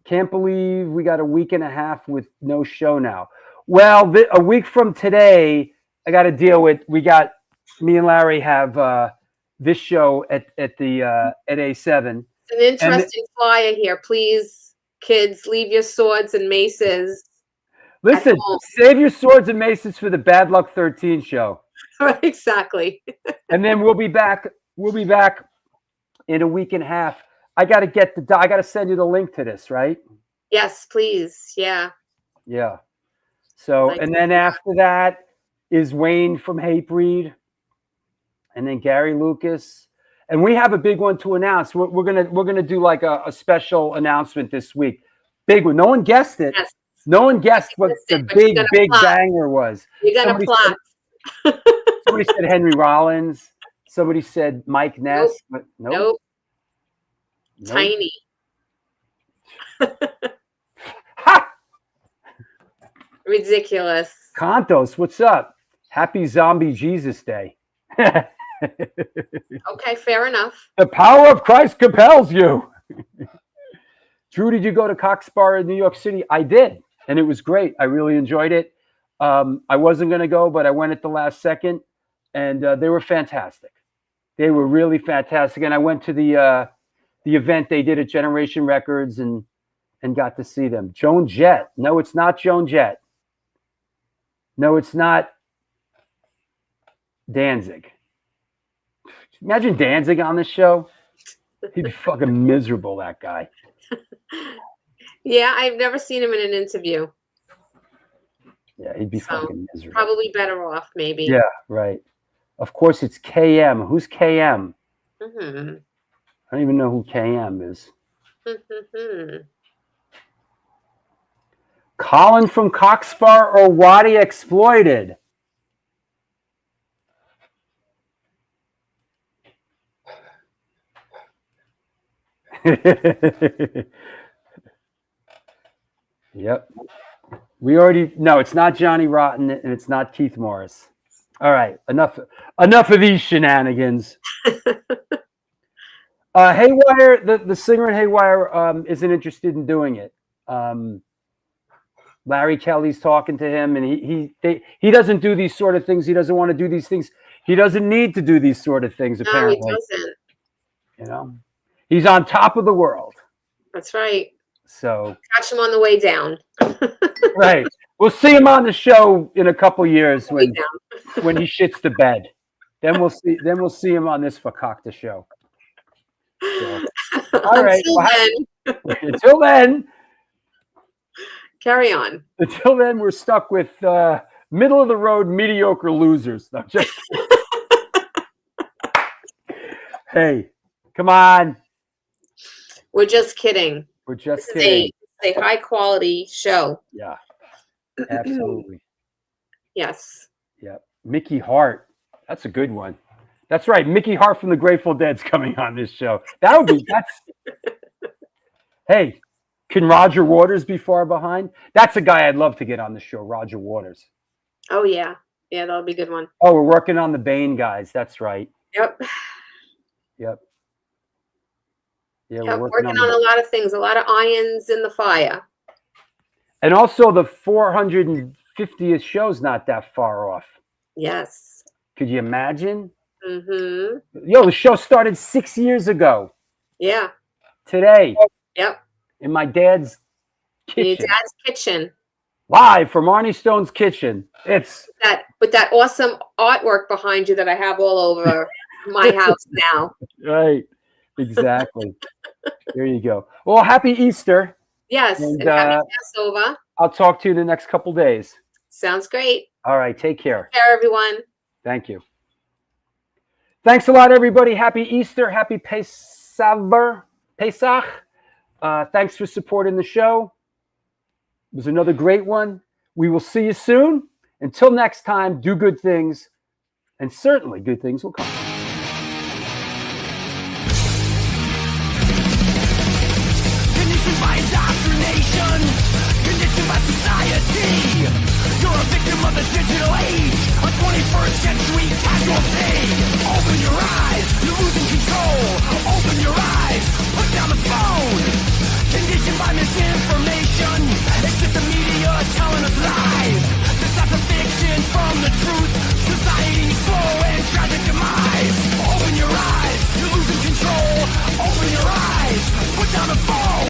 Can't believe we got a week and a half with no show now. Well, a week from today, I got to deal with. Me and Larry have this show at A7. It's an interesting flyer here. Please, kids, leave your swords and maces. Listen, save your swords and maces for the Bad Luck 13 show. Exactly. And then we'll be back. We'll be back in a week and a half. I got to send you the link to this, right? Yes, please. Yeah. Yeah. So, and then after that is Wayne from Hatebreed, and then Gary Lucas, and we have a big one to announce. We're gonna do like a special announcement this week. Big one. No one guessed it. Yes. No one guessed what the big banger was. You're gonna plot. Somebody said Henry Rollins. Somebody said Mike Ness. But nope. Tiny. Ha! Ridiculous. Contos, what's up? Happy Zombie Jesus Day. Okay, fair enough. The power of Christ compels you. Drew, did you go to Cox Bar in New York City? I did, and it was great. I really enjoyed it. I wasn't going to go, but I went at the last second, and they were fantastic. They were really fantastic, and I went to the event they did at Generation Records and got to see them. Joan Jett. No, it's not Joan Jett. No, it's not Danzig. Imagine Danzig on this show. He'd be fucking miserable, that guy. Yeah, I've never seen him in an interview. Yeah, he'd be fucking miserable. Probably better off, maybe. Yeah, right. Of course, it's KM. Who's KM? Mm-hmm. I don't even know who KM is. Mm-hmm. Colin from Coxbar or Waddy Exploited? Yep. We already no, it's not Johnny Rotten and it's not Keith Morris. All right, enough of these shenanigans. Haywire, the singer in Haywire, isn't interested in doing it. Larry Kelly's talking to him, and he doesn't do these sort of things. He doesn't want to do these things. He doesn't need to do these sort of things. Apparently, no, he doesn't. You know, he's on top of the world. That's right. So Catch him on the way down. right, we'll see him on the show in a couple years when he shits the bed. Then we'll see him on this Fakakta show. So, all right. Until then. Carry on. Until then, we're stuck with middle of the road, mediocre losers. No, just hey, come on. We're just kidding. We're just this kidding. Is a high quality show. Yeah, absolutely. Yes. Yeah, Mickey Hart. That's a good one. That's right. Mickey Hart from the Grateful Dead's coming on this show. That's. Hey. Can Roger Waters be far behind? That's a guy I'd love to get on the show, Roger Waters. Oh, yeah. Yeah, that'll be a good one. Oh, we're working on the Bane guys. That's right. Yep. Yeah, we're working on a lot of things, a lot of irons in the fire. And also the 450th show's not that far off. Yes. Could you imagine? Mm-hmm. Yo, the show started 6 years ago. Yeah. Today. Yep. In my dad's kitchen. Your dad's kitchen. Live from Arnie Stone's kitchen. It's with that awesome artwork behind you that I have all over my house now. Right. Exactly. There you go. Well, happy Easter. Yes. And happy Passover. I'll talk to you in the next couple days. Sounds great. All right. Take care. Take care, everyone. Thank you. Thanks a lot, everybody. Happy Easter. Happy Pesach. Thanks for supporting the show. It was another great one. We will see you soon. Until next time, do good things, and certainly good things will come. Conditioned by indoctrination, conditioned by society. You're a victim of the digital age, a 21st century casualty.